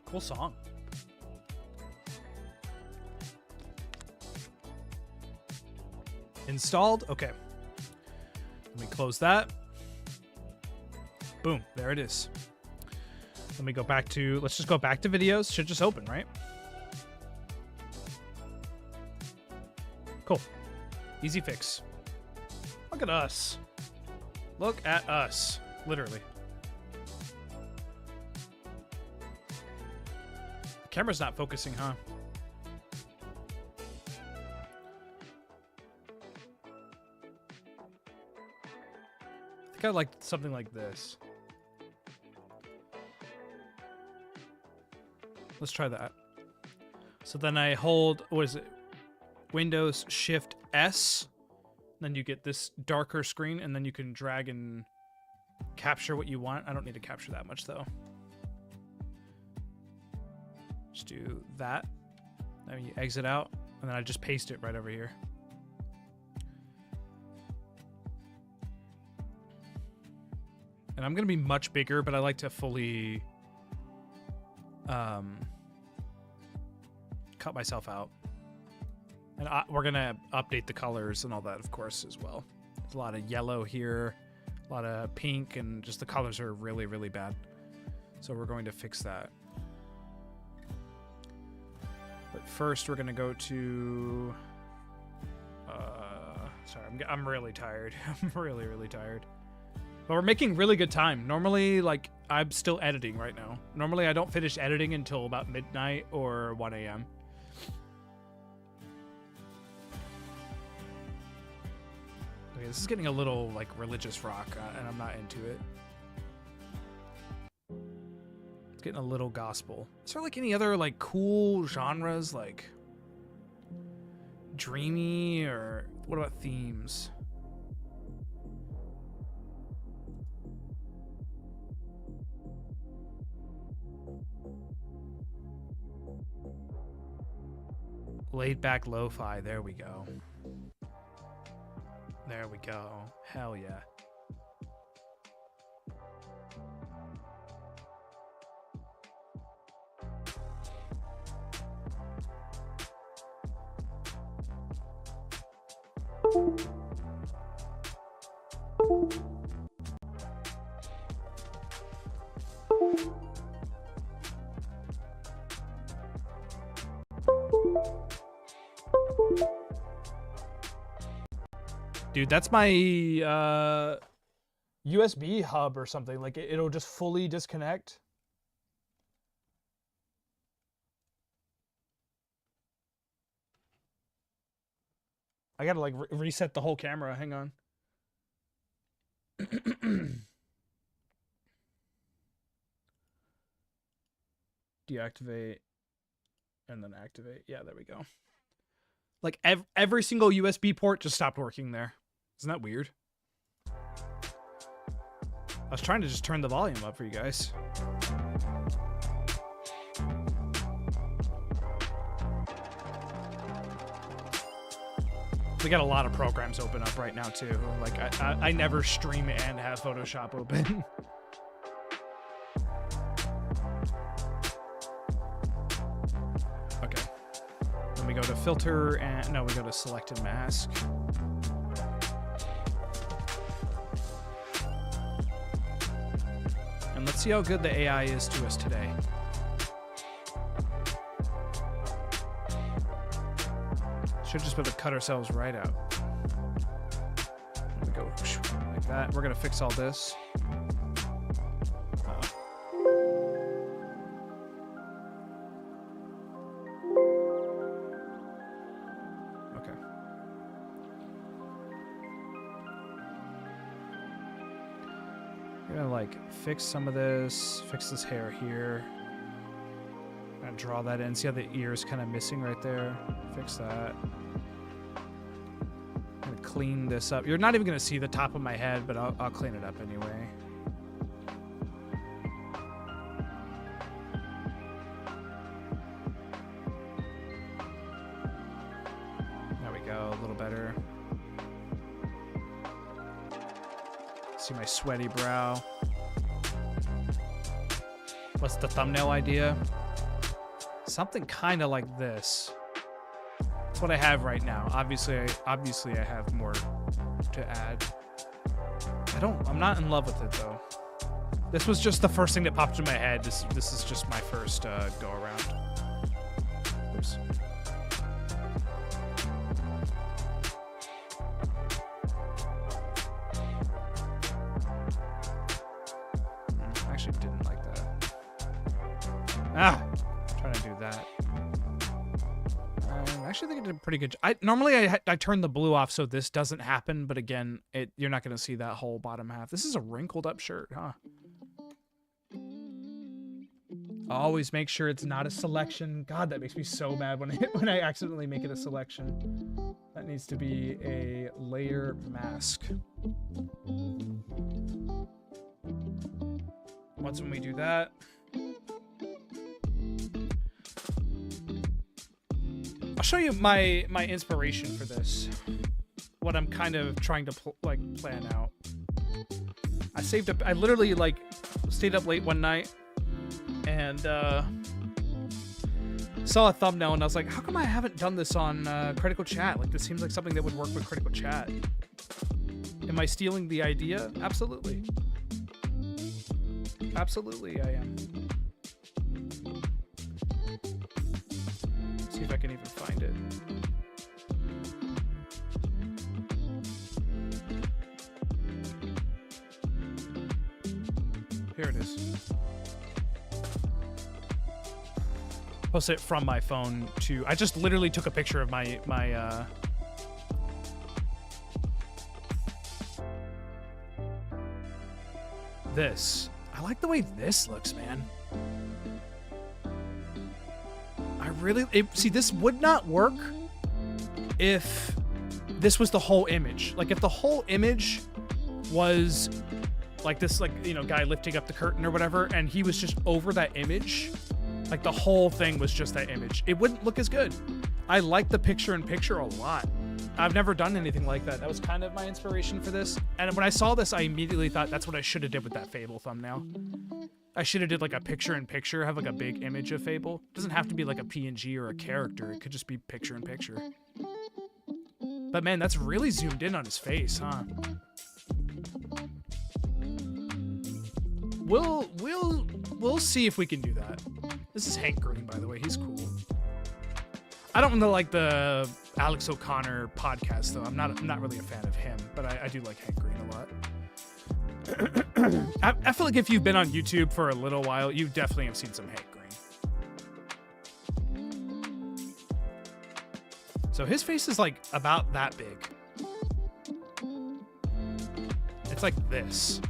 Cool song. Installed. Okay. Let me close that. Boom. There it is. Let me go back to... Let's just go back to videos. Should just open, right? Cool. Easy fix. Look at us. Look at us. Literally. Camera's not focusing, huh? I think I'd like something like this. Let's try that. So then I hold, what is it? Windows Shift S. Then you get this darker screen, and then you can drag and capture what you want. I don't need to capture that much though. Just do that. Then you exit out, and then I just paste it right over here. And I'm gonna be much bigger, but I like to fully cut myself out. And we're gonna update the colors and all that, of course, as well. There's a lot of yellow here, a lot of pink, and just the colors are really, really bad. So we're going to fix that. But first, we're going to go to... sorry, I'm really tired. I'm really, really tired. But we're making really good time. Normally, like, I'm still editing right now. Normally, I don't finish editing until about midnight or 1 a.m. Okay, this is getting a little, like, religious rock, and I'm not into it. It's getting a little gospel. Is there, like, any other, like, cool genres, like, dreamy, or what about themes? Laid back lo-fi, there we go. There we go. Hell yeah. Dude, that's my USB hub or something. Like, it'll just fully disconnect. I gotta, like, reset the whole camera. Hang on. Deactivate. And then activate. Yeah, there we go. Like, every single USB port just stopped working there. Isn't that weird? I was trying to just turn the volume up for you guys. We got a lot of programs open up right now, too. Like, I never stream and have Photoshop open. Okay. Then we go to filter, and no, we go to selected mask. And let's see how good the AI is to us today. Should just be able to cut ourselves right out. There we go, like that. We're gonna fix all this. Okay. We're gonna like fix some of this, fix this hair here. I'm gonna draw that in. See how the ear is kind of missing right there? Fix that. I'm gonna clean this up. You're not even gonna see the top of my head, but I'll clean it up anyway. There we go, a little better. See my sweaty brow. What's the thumbnail idea? Something kind of like this. That's what I have right now. Obviously I have more to add. I'm not in love with it though. This was just the first thing that popped in my head. This is just my first go around. Oops. I actually didn't like that. Ah! I'm trying to do that. I actually think I did a pretty good job. Normally I turn the blue off so this doesn't happen, but again, you're not going to see that whole bottom half. This is a wrinkled up shirt, huh? Always make sure it's not a selection. God, that makes me so mad when I accidentally make it a selection. That needs to be a layer mask. Once when we do that, I'll show you my inspiration for this. What I'm kind of trying to plan out. I saved up. I literally like stayed up late one night and saw a thumbnail and I was like, how come I haven't done this on Critical Chat? Like, this seems like something that would work with Critical Chat. Am I stealing the idea? Absolutely. Absolutely, I am. if I can even find it. Here it is. Post it from my phone to. I just literally took a picture of my this. I like the way this looks, man. I really see this would not work if this was the whole image. Like if the whole image was like this, like, you know, guy lifting up the curtain or whatever, and he was just over that image, like the whole thing was just that image, it wouldn't look as good. I like the picture-in-picture a lot. I've never done anything like that. That was kind of my inspiration for this. And when I saw this, I immediately thought that's what I should have did with that Fable thumbnail. I should have did like a picture-in-picture, have like a big image of Fable. It doesn't have to be like a PNG or a character. It could just be picture-in-picture. But man, that's really zoomed in on his face, huh? We'll see if we can do that. This is Hank Green, by the way. He's cool. I don't know, like the Alex O'Connor podcast though. I'm not really a fan of him, but I do like Hank Green a lot. I feel like if you've been on YouTube for a little while, you definitely have seen some Hank Green. So his face is like about that big. It's like this.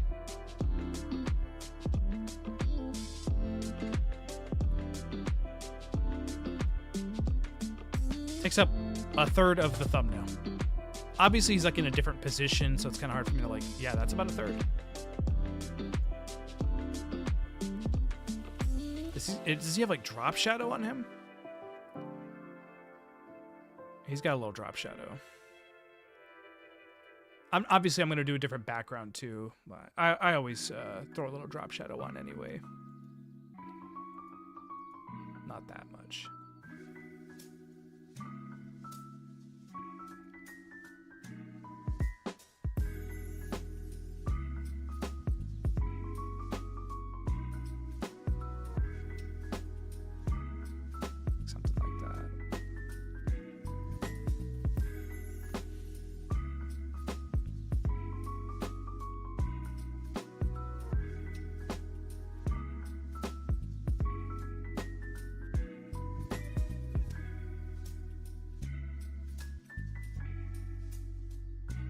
Takes up a third of the thumbnail. Obviously he's like in a different position, so it's kind of hard for me to like, yeah, that's about a third. Does he have like drop shadow on him? He's got a little drop shadow. Obviously I'm going to do a different background too, but I always throw a little drop shadow on anyway. Not that much.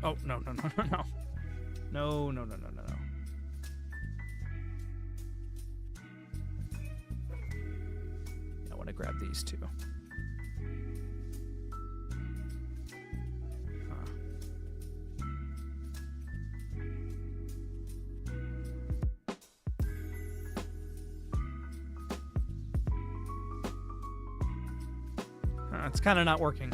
Oh, no. No. I want to grab these two. It's kind of not working.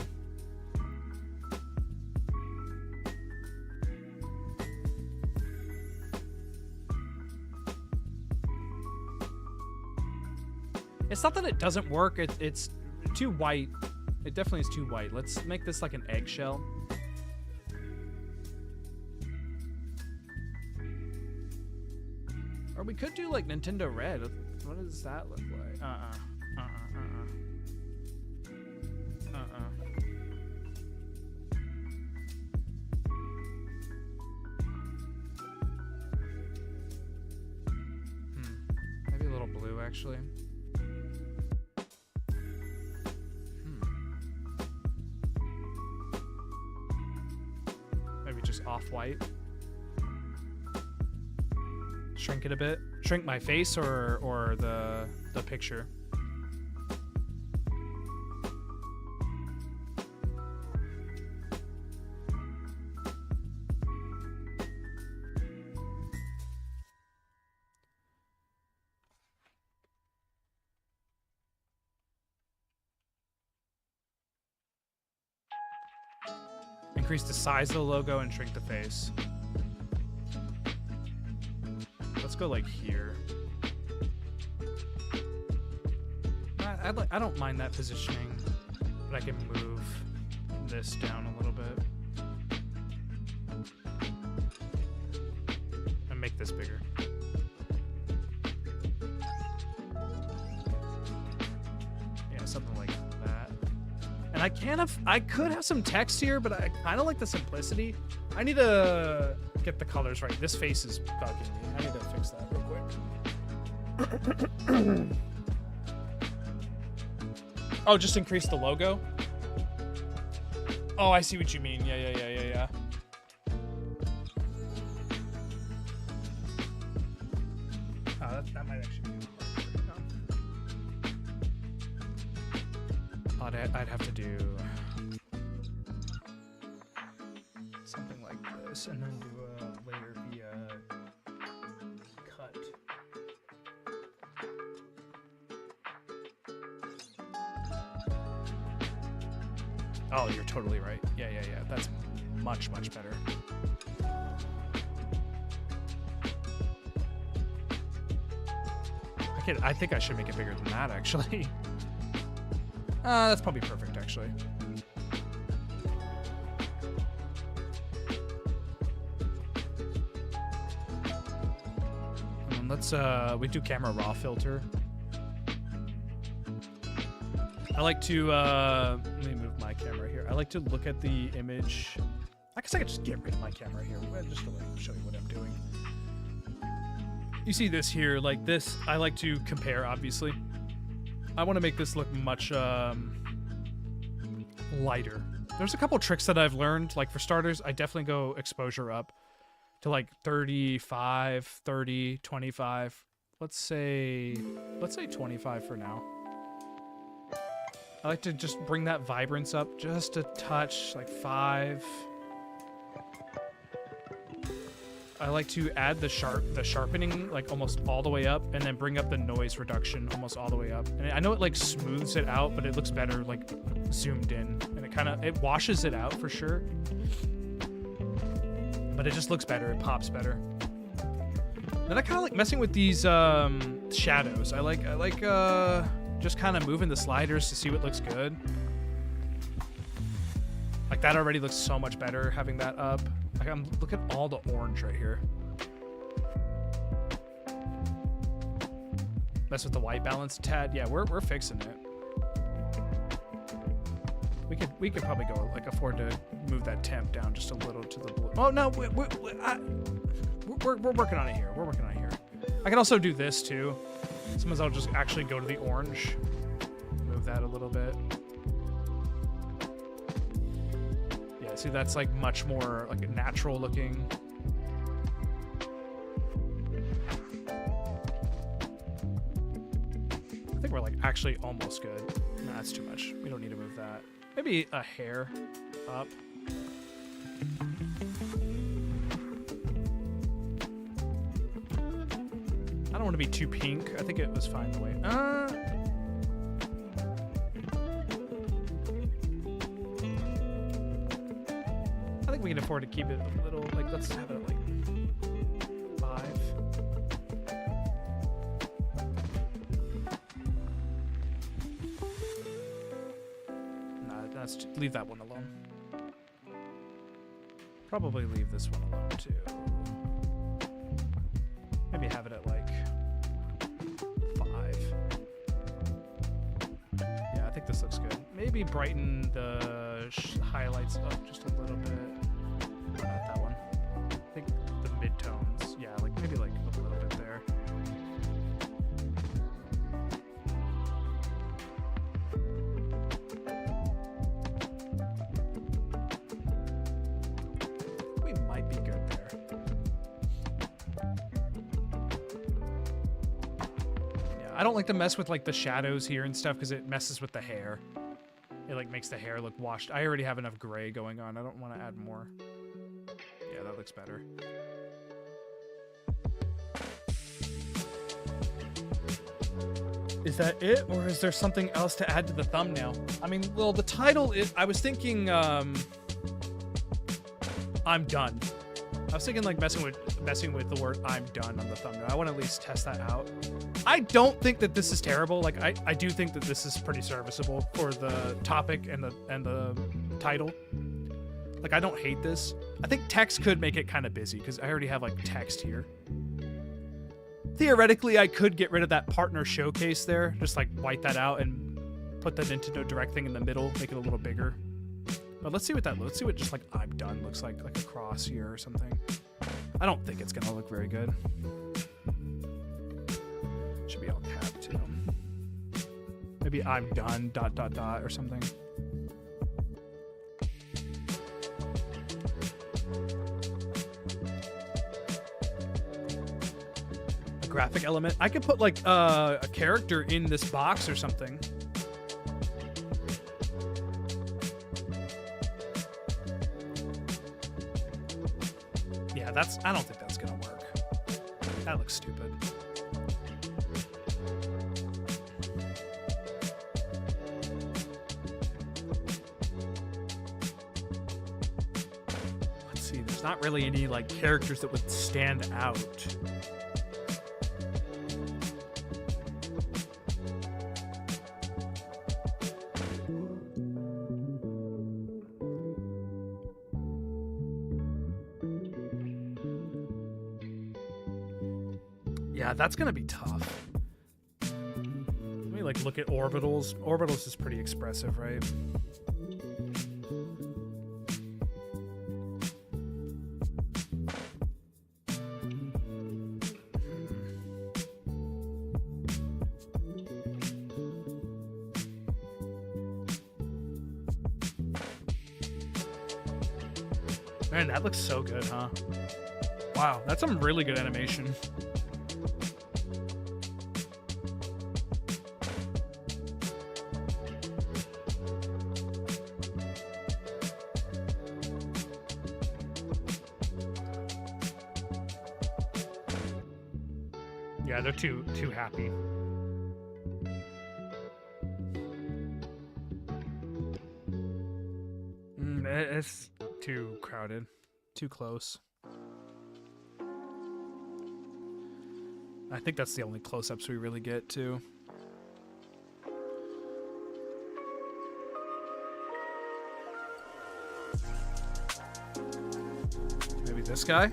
It's not that it doesn't work, it's too white. It definitely is too white. Let's make this like an eggshell. Or we could do like Nintendo Red. What does that look like? Maybe a little blue actually. Just off-white. Shrink it a bit. Shrink my face or the picture. Increase the size of the logo and shrink the face. Let's go like here. I don't mind that positioning, but I can move this down a little bit and make this bigger. Yeah, something like that. And I could have some text here, but I kind of like the simplicity. I need to get the colors right. This face is bugging me. I need to fix that real quick. Oh, just increase the logo? Oh, I see what you mean. Yeah. Oh, that might actually be I'd have to do something like this and then do a layer via cut. Oh, you're totally right. Yeah. That's much better. I think I should make it bigger than that, actually. That's probably perfect, actually. And let's we do camera raw filter. I like to let me move my camera here. I like to look at the image. I guess I could just get rid of my camera here, just to like show you what I'm doing. You see this here, like this, I like to compare, obviously. I want to make this look much lighter. There's a couple tricks that I've learned. Like for starters, I definitely go exposure up to like 35, 30, 25. Let's say 25 for now. I like to just bring that vibrance up just a touch, like 5. I like to add the sharpening like almost all the way up, and then bring up the noise reduction almost all the way up. And I know it like smooths it out, but it looks better like zoomed in, and it washes it out for sure. But it just looks better. It pops better. Then I kind of like messing with these shadows. I like just kind of moving the sliders to see what looks good. Like that already looks so much better having that up. Like look at all the orange right here. Mess with the white balance a tad. Yeah, we're fixing it. We could probably go like afford to move that temp down just a little to the blue. Oh no, we're working on it here. We're working on it here. I can also do this too. Sometimes I'll just actually go to the orange, move that a little bit. Yeah, see that's like much more like natural looking. I think we're like actually almost good. Nah, that's too much. We don't need to move that. Maybe a hair up. I don't want to be too pink. I think it was fine the way. I think we can afford to keep it a little, like, let's have it like 5. Nah, let's leave that one alone. Probably leave this one alone too. Maybe have it at like 5. Yeah, I think this looks good. Maybe brighten the highlights up just a little bit. Or not that one. I think the mid-tones. Yeah, like maybe like a little bit there. We might be good there. I don't like to mess with like the shadows here and stuff because it messes with the hair. It like makes the hair look washed. I already have enough gray going on. I don't want to add more. Yeah, that looks better. Is that it, or is there something else to add to the thumbnail? I mean, well, the title is. I was thinking, I'm done. I was thinking like messing with the word "I'm done" on the thumbnail. I want to at least test that out. I don't think that this is terrible. Like I do think that this is pretty serviceable for the topic and the title. Like I don't hate this. I think text could make it kind of busy because I already have like text here. Theoretically, I could get rid of that partner showcase there, just like white that out and put the Nintendo Direct thing in the middle, make it a little bigger. But let's see what that looks. Let's see what just like I'm done looks like a cross here or something. I don't think it's gonna look very good. Should be all capped too. Maybe I'm done ... or something. A graphic element. I could put like a character in this box or something. Yeah, I don't think that's gonna work. That looks stupid. Let's see, there's not really any like characters that would stand out. Yeah, that's gonna be tough. Let me like look at orbitals. Orbitals is pretty expressive, right? Man, that looks so good, huh? Wow, that's some really good animation. Yeah, they're too happy. It's too crowded, too close. I think that's the only close-ups we really get to. Maybe this guy?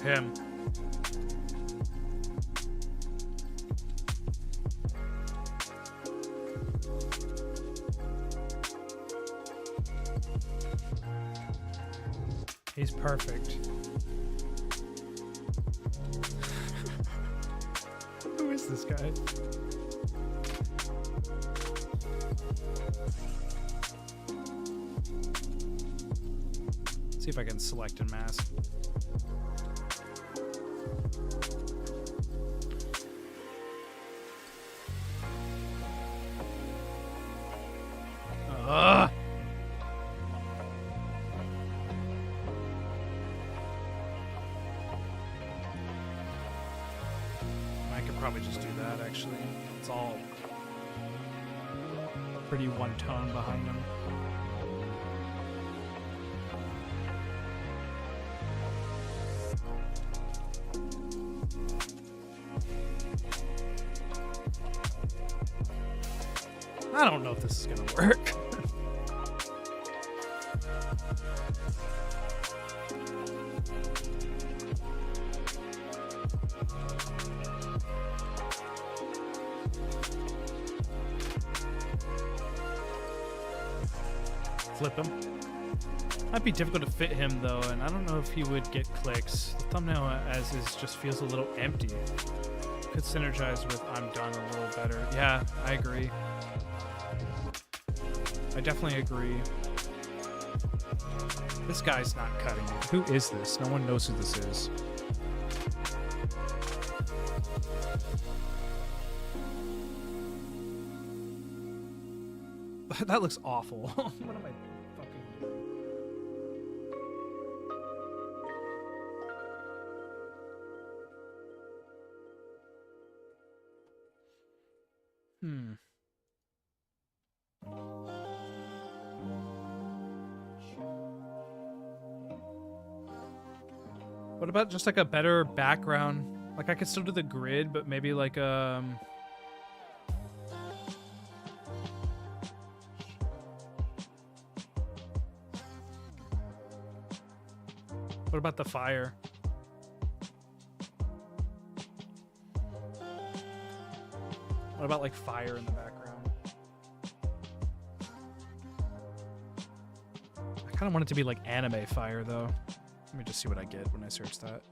Him. He's perfect. Who is this guy? See if I can select and mask. I could probably just do that, actually. It's all pretty one tone behind them. I don't know if this is gonna work. Flip him. Might be difficult to fit him though, and I don't know if he would get clicks. The thumbnail as is just feels a little empty. Could synergize with I'm Done a little better. Yeah, I agree. I definitely agree. This guy's not cutting it. Who is this? No one knows who this is. That looks awful. What am I fucking doing? What about just like a better background? Like I could still do the grid, but maybe like What about the fire? What about like fire in the background? I kind of want it to be like anime fire though. Let me just see what I get when I search that.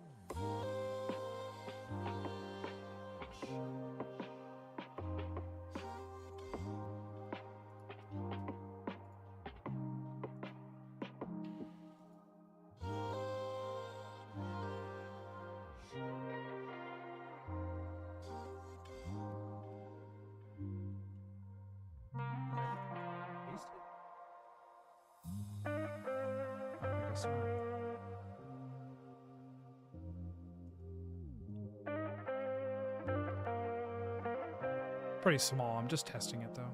Pretty small. I'm just testing it though.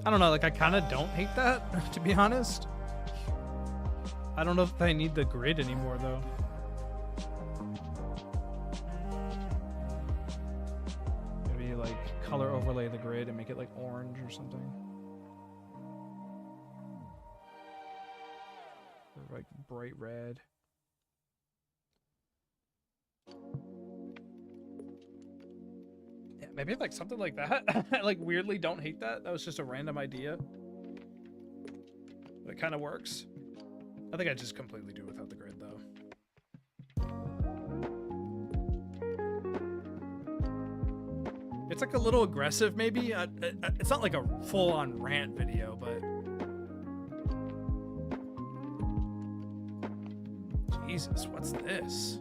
I don't know, like I kind of don't hate that, to be honest. I don't know if I need the grid anymore though. Maybe like color overlay the grid and make it like orange or something. Or like bright red. Yeah, maybe like something like that. I like weirdly don't hate that. That was just a random idea. But it kind of works. I think I just completely do without the grid though. It's like a little aggressive maybe. It's not like a full-on rant video, but Jesus, what's this?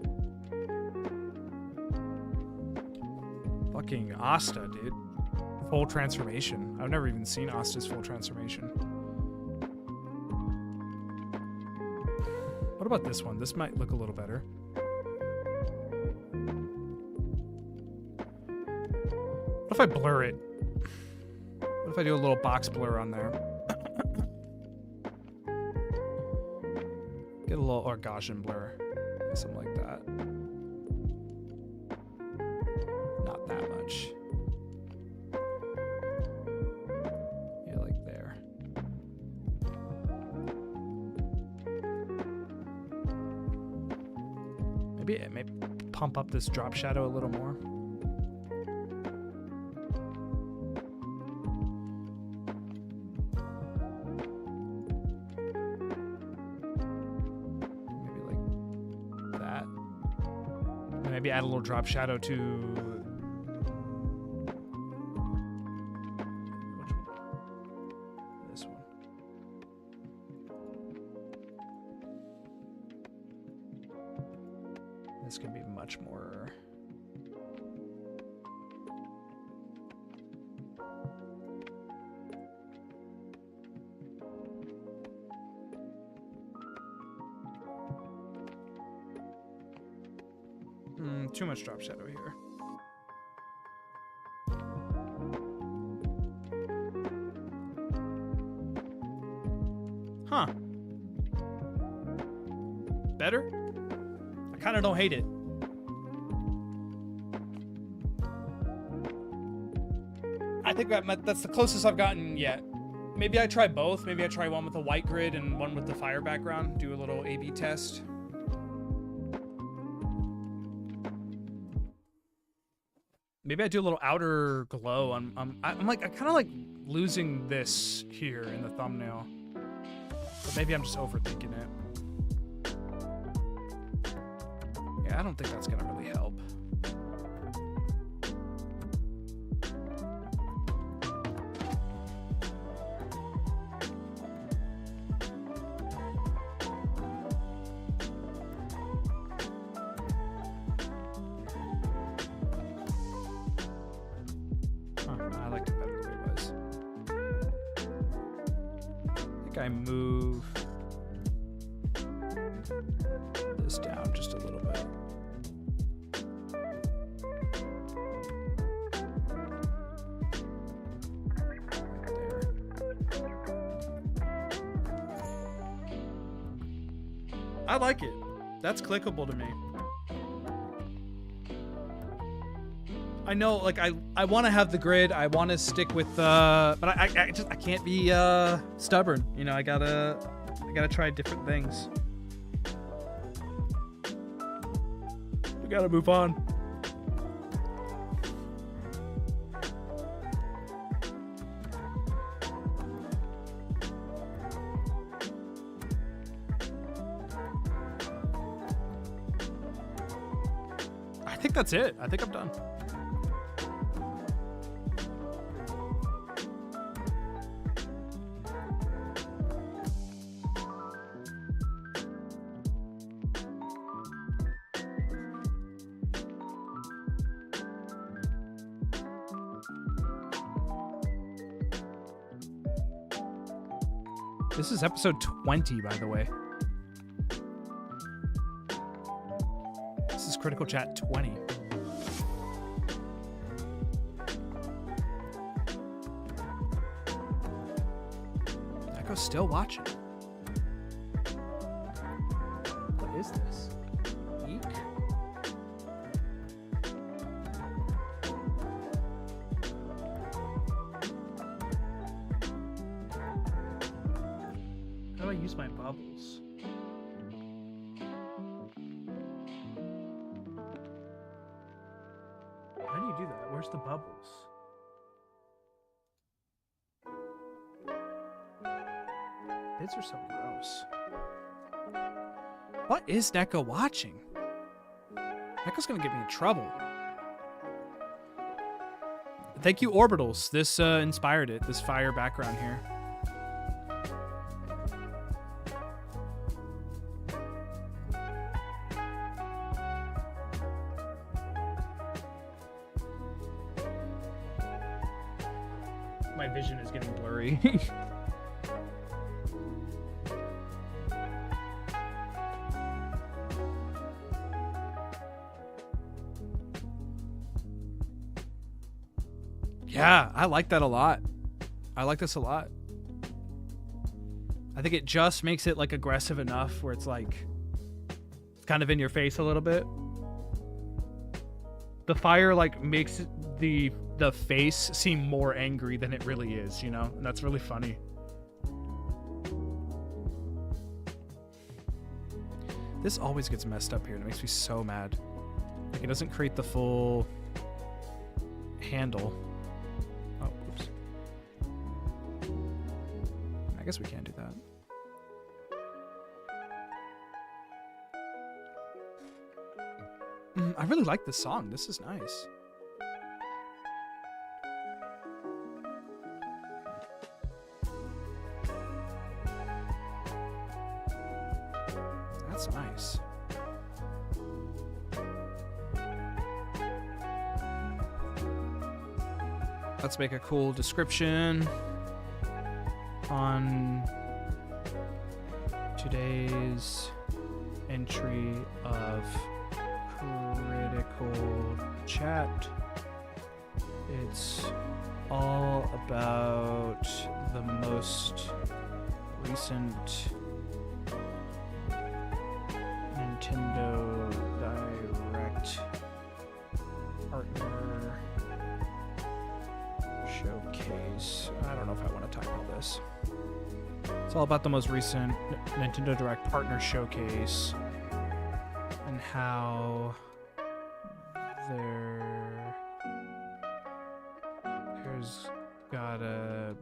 Fucking Asta, dude. Full transformation. I've never even seen Asta's full transformation. What about this one? This might look a little better. What if I blur it? What if I do a little box blur on there? Get a little Gaussian blur. Something like that. Not that much. Yeah, like there. Maybe pump up this drop shadow a little more. Maybe add a little drop shadow to which one? This one. This can be much more. Too much drop shadow here. Huh. Better? I kind of don't hate it. I think that's the closest I've gotten yet. Maybe I try both. Maybe I try one with a white grid and one with the fire background. Do a little A/B test. Maybe I do a little outer glow on. I'm kind of like losing this here in the thumbnail, but maybe I'm just overthinking it. Yeah, I don't think that's gonna really help. think I move this down just a little bit. I like it. That's clickable to me. I know, like, I want to have the grid. I want to stick with, but I can't be stubborn. You know, I gotta try different things. We gotta move on. I think that's it. I think I'm done. This is episode 20, by the way. This is Critical Chat 20. Echo's still watching. What is this? Eek? How do I use my bubbles? How do you do that? Where's the bubbles? Bids are so gross. What is Neko watching? Neko's gonna get me in trouble. Thank you, Orbitals. This inspired it. This fire background here. My vision is getting blurry. Yeah, I like that a lot. I like this a lot. I think it just makes it like aggressive enough where it's like it's kind of in your face a little bit. The fire like makes the face seem more angry than it really is, you know? And that's really funny. This always gets messed up here and it makes me so mad. Like it doesn't create the full handle. Oh, oops. I guess we can't do that. I really like this song. This is nice. That's nice. Let's make a cool description on today's entry of Critical Chat. It's all about the most recent Nintendo Direct partner showcase. I don't know if I want to type all this. It's all about the most recent Nintendo Direct partner showcase and how there's gotta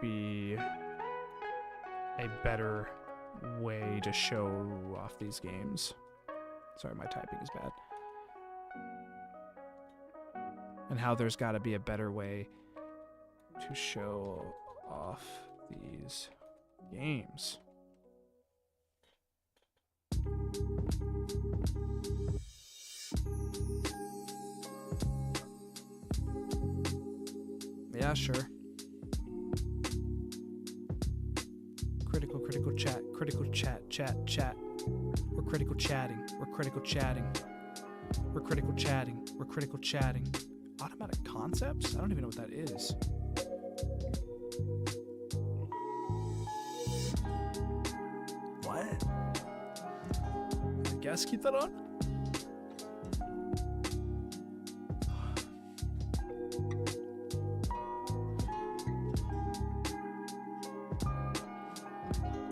be a better way to show off these games. Sorry, my typing is bad. And how there's gotta be a better way to show off these games. Yeah, sure. chat, critical chat, chat. We're critical chatting. We're critical chatting. We're critical chatting. We're critical chatting. Automatic concepts? I don't even know what that is. What? I guess keep that on?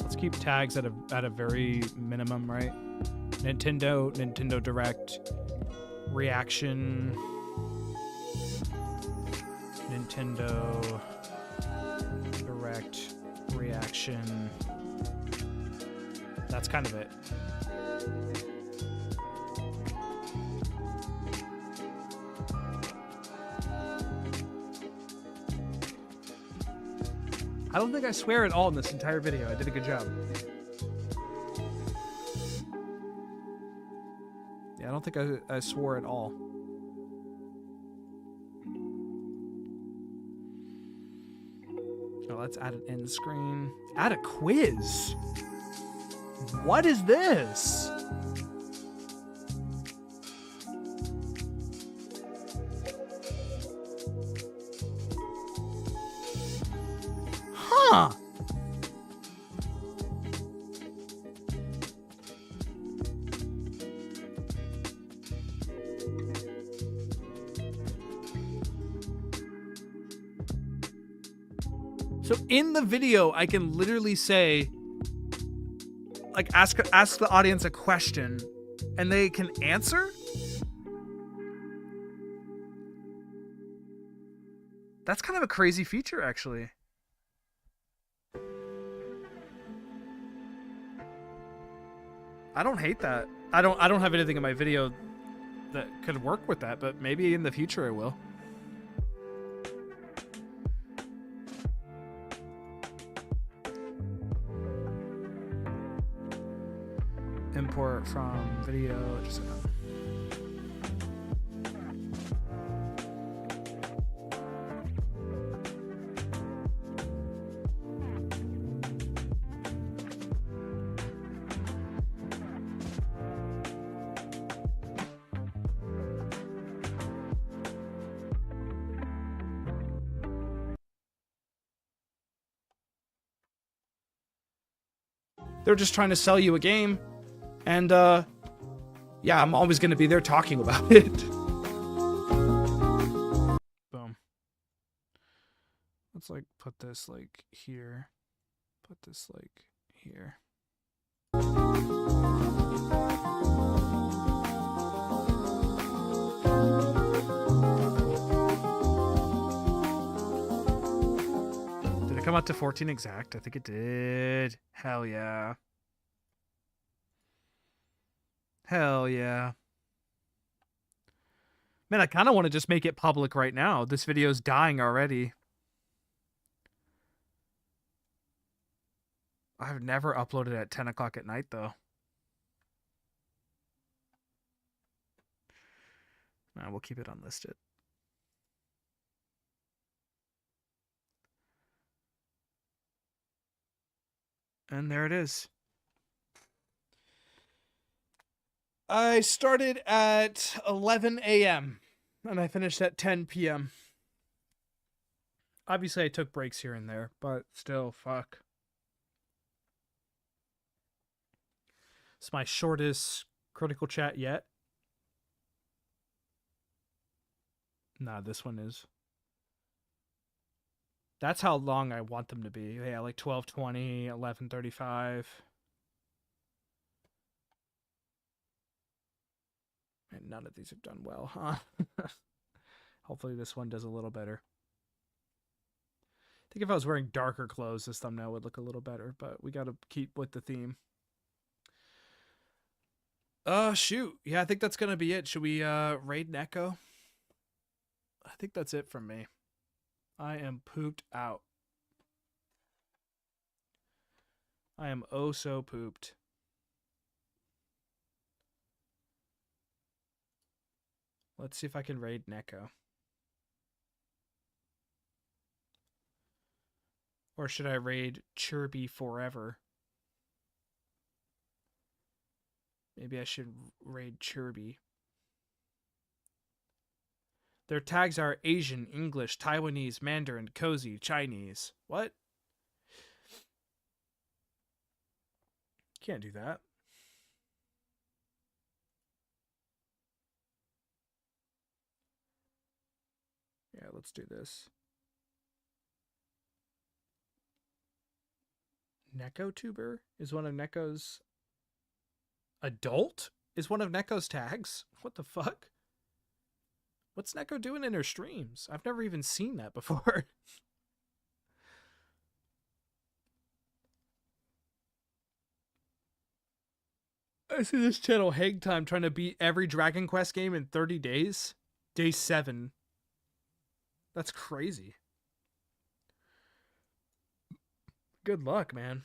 Let's keep tags at a very minimum, right? Nintendo Direct reaction. Nintendo Direct reaction. That's kind of it. I don't think I swear at all in this entire video. I did a good job. Yeah, I don't think I swore at all. Oh, let's add an end screen. Add a quiz. What is this? Huh. So in the video, I can literally say, like, ask the audience a question, and they can answer? That's kind of a crazy feature, actually. I don't hate that. I don't have anything in my video that could work with that, but maybe in the future I will. Import from video. Just they're just trying to sell you a game. And, yeah, I'm always going to be there talking about it. Boom. Let's, like, put this, like, here. Put this, like, here. Did it come out to 14 exact? I think it did. Hell yeah. Hell yeah. Man, I kind of want to just make it public right now. This video's dying already. I've never uploaded at 10 o'clock at night, though. Nah, we'll keep it unlisted. And there it is. I started at 11 a.m. and I finished at 10 p.m. Obviously, I took breaks here and there, but still, fuck. It's my shortest critical chat yet. Nah, this one is. That's how long I want them to be. Yeah, like 12:20, 11:35. And none of these have done well, huh? Hopefully this one does a little better. I think if I was wearing darker clothes, this thumbnail would look a little better, but we got to keep with the theme. Shoot. Yeah, I think that's going to be it. Should we raid Neko? I think that's it from me. I am pooped out. I am oh so pooped. Let's see if I can raid Neko. Or should I raid Chirby Forever? Maybe I should raid Chirby. Their tags are Asian, English, Taiwanese, Mandarin, Cozy, Chinese. What? Can't do that. Yeah, let's do this. NekoTuber is one of Neko's... Adult is one of Neko's tags? What the fuck? What's Neko doing in her streams? I've never even seen that before. I see this channel Hang Time trying to beat every Dragon Quest game in 30 days. Day 7. That's crazy. Good luck, man.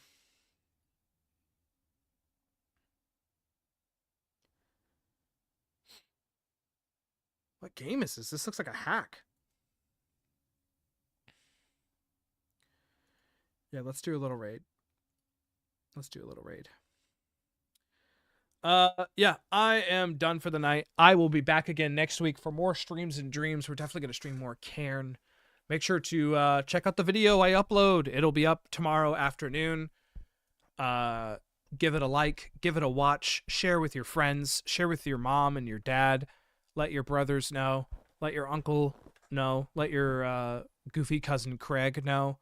What game is this? This looks like a hack. Yeah, let's do a little raid. Let's do a little raid. Yeah, I am done for the night. I will be back again next week for more streams and dreams. We're definitely going to stream more Cairn. Make sure to check out the video I upload. It'll be up tomorrow afternoon. Give it a like, give it a watch, share with your friends, share with your mom and your dad. Let your brothers know. Let your uncle know. Let your goofy cousin Craig know.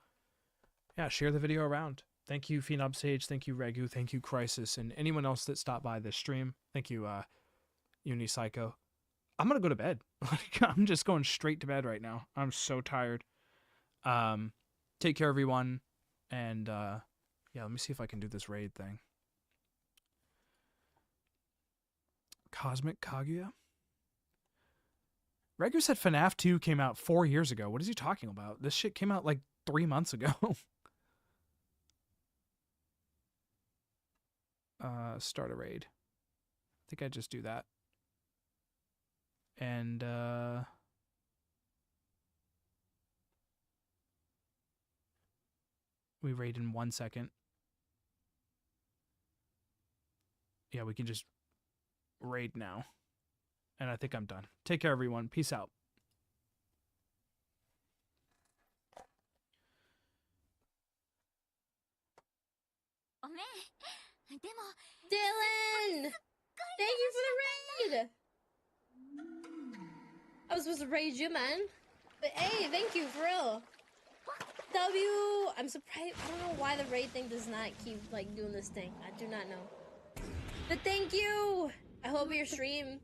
Yeah, share the video around. Thank you, Phenom Sage. Thank you, Regu. Thank you, Crisis. And anyone else that stopped by this stream. Thank you, Unipsycho. I'm going to go to bed. I'm just going straight to bed right now. I'm so tired. Take care, everyone. And, yeah, let me see if I can do this raid thing. Cosmic Kaguya? Regu said FNAF 2 came out 4 years ago. What is he talking about? This shit came out like 3 months ago. Start a raid. I think I just do that. And we raid in 1 second. Yeah, we can just raid now. And I think I'm done. Take care, everyone. Peace out. Dylan! Thank you for the raid! I was supposed to raid you, man. But hey, thank you, for real. I'm surprised. I don't know why the raid thing does not keep, like, doing this thing. I do not know. But thank you! I hope your stream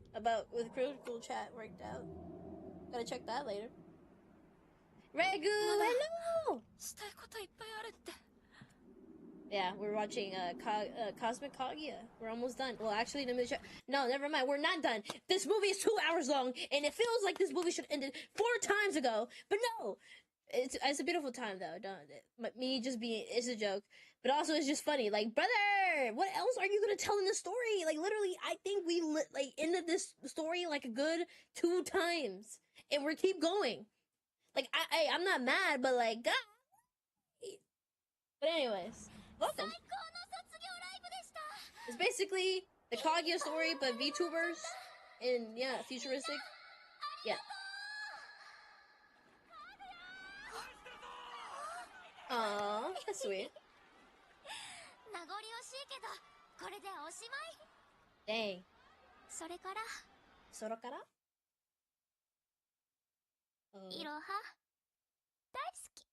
with Critical Chat worked out. Gotta check that later. Regu, hello! Yeah, we're watching Cosmic Kaguya. We're almost done. Well, actually, no, never mind. We're not done. This movie is 2 hours long, and it feels like this movie should have ended 4 times ago. But no, it's a beautiful time though. Me just being it's a joke, but also it's just funny. Like, brother, what else are you gonna tell in the story? Like, literally, I think we ended this story like a good 2 times, and we keep going. Like, I'm not mad, but like, God. But anyways. Welcome. It's basically the Kaguya story, but VTubers and yeah, futuristic. Yeah. Aww, that's sweet. Dang. それからいろは大好き。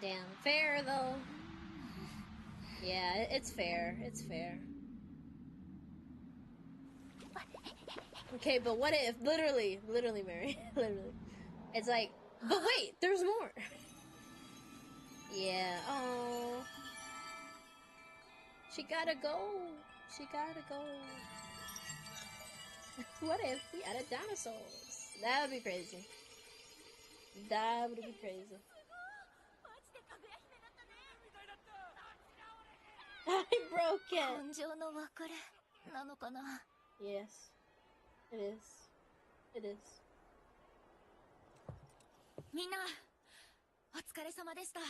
Damn. Fair though. Yeah, it's fair. It's fair. Okay, but what if literally, Mary, literally, it's like, but wait, there's more. Yeah. Oh. She gotta go. What if we added dinosaurs? That would be crazy. I broke it. Yes. It is. みんな、お疲れ様でした。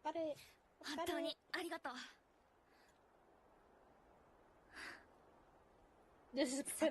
あれ。本当にありがとう。 This is for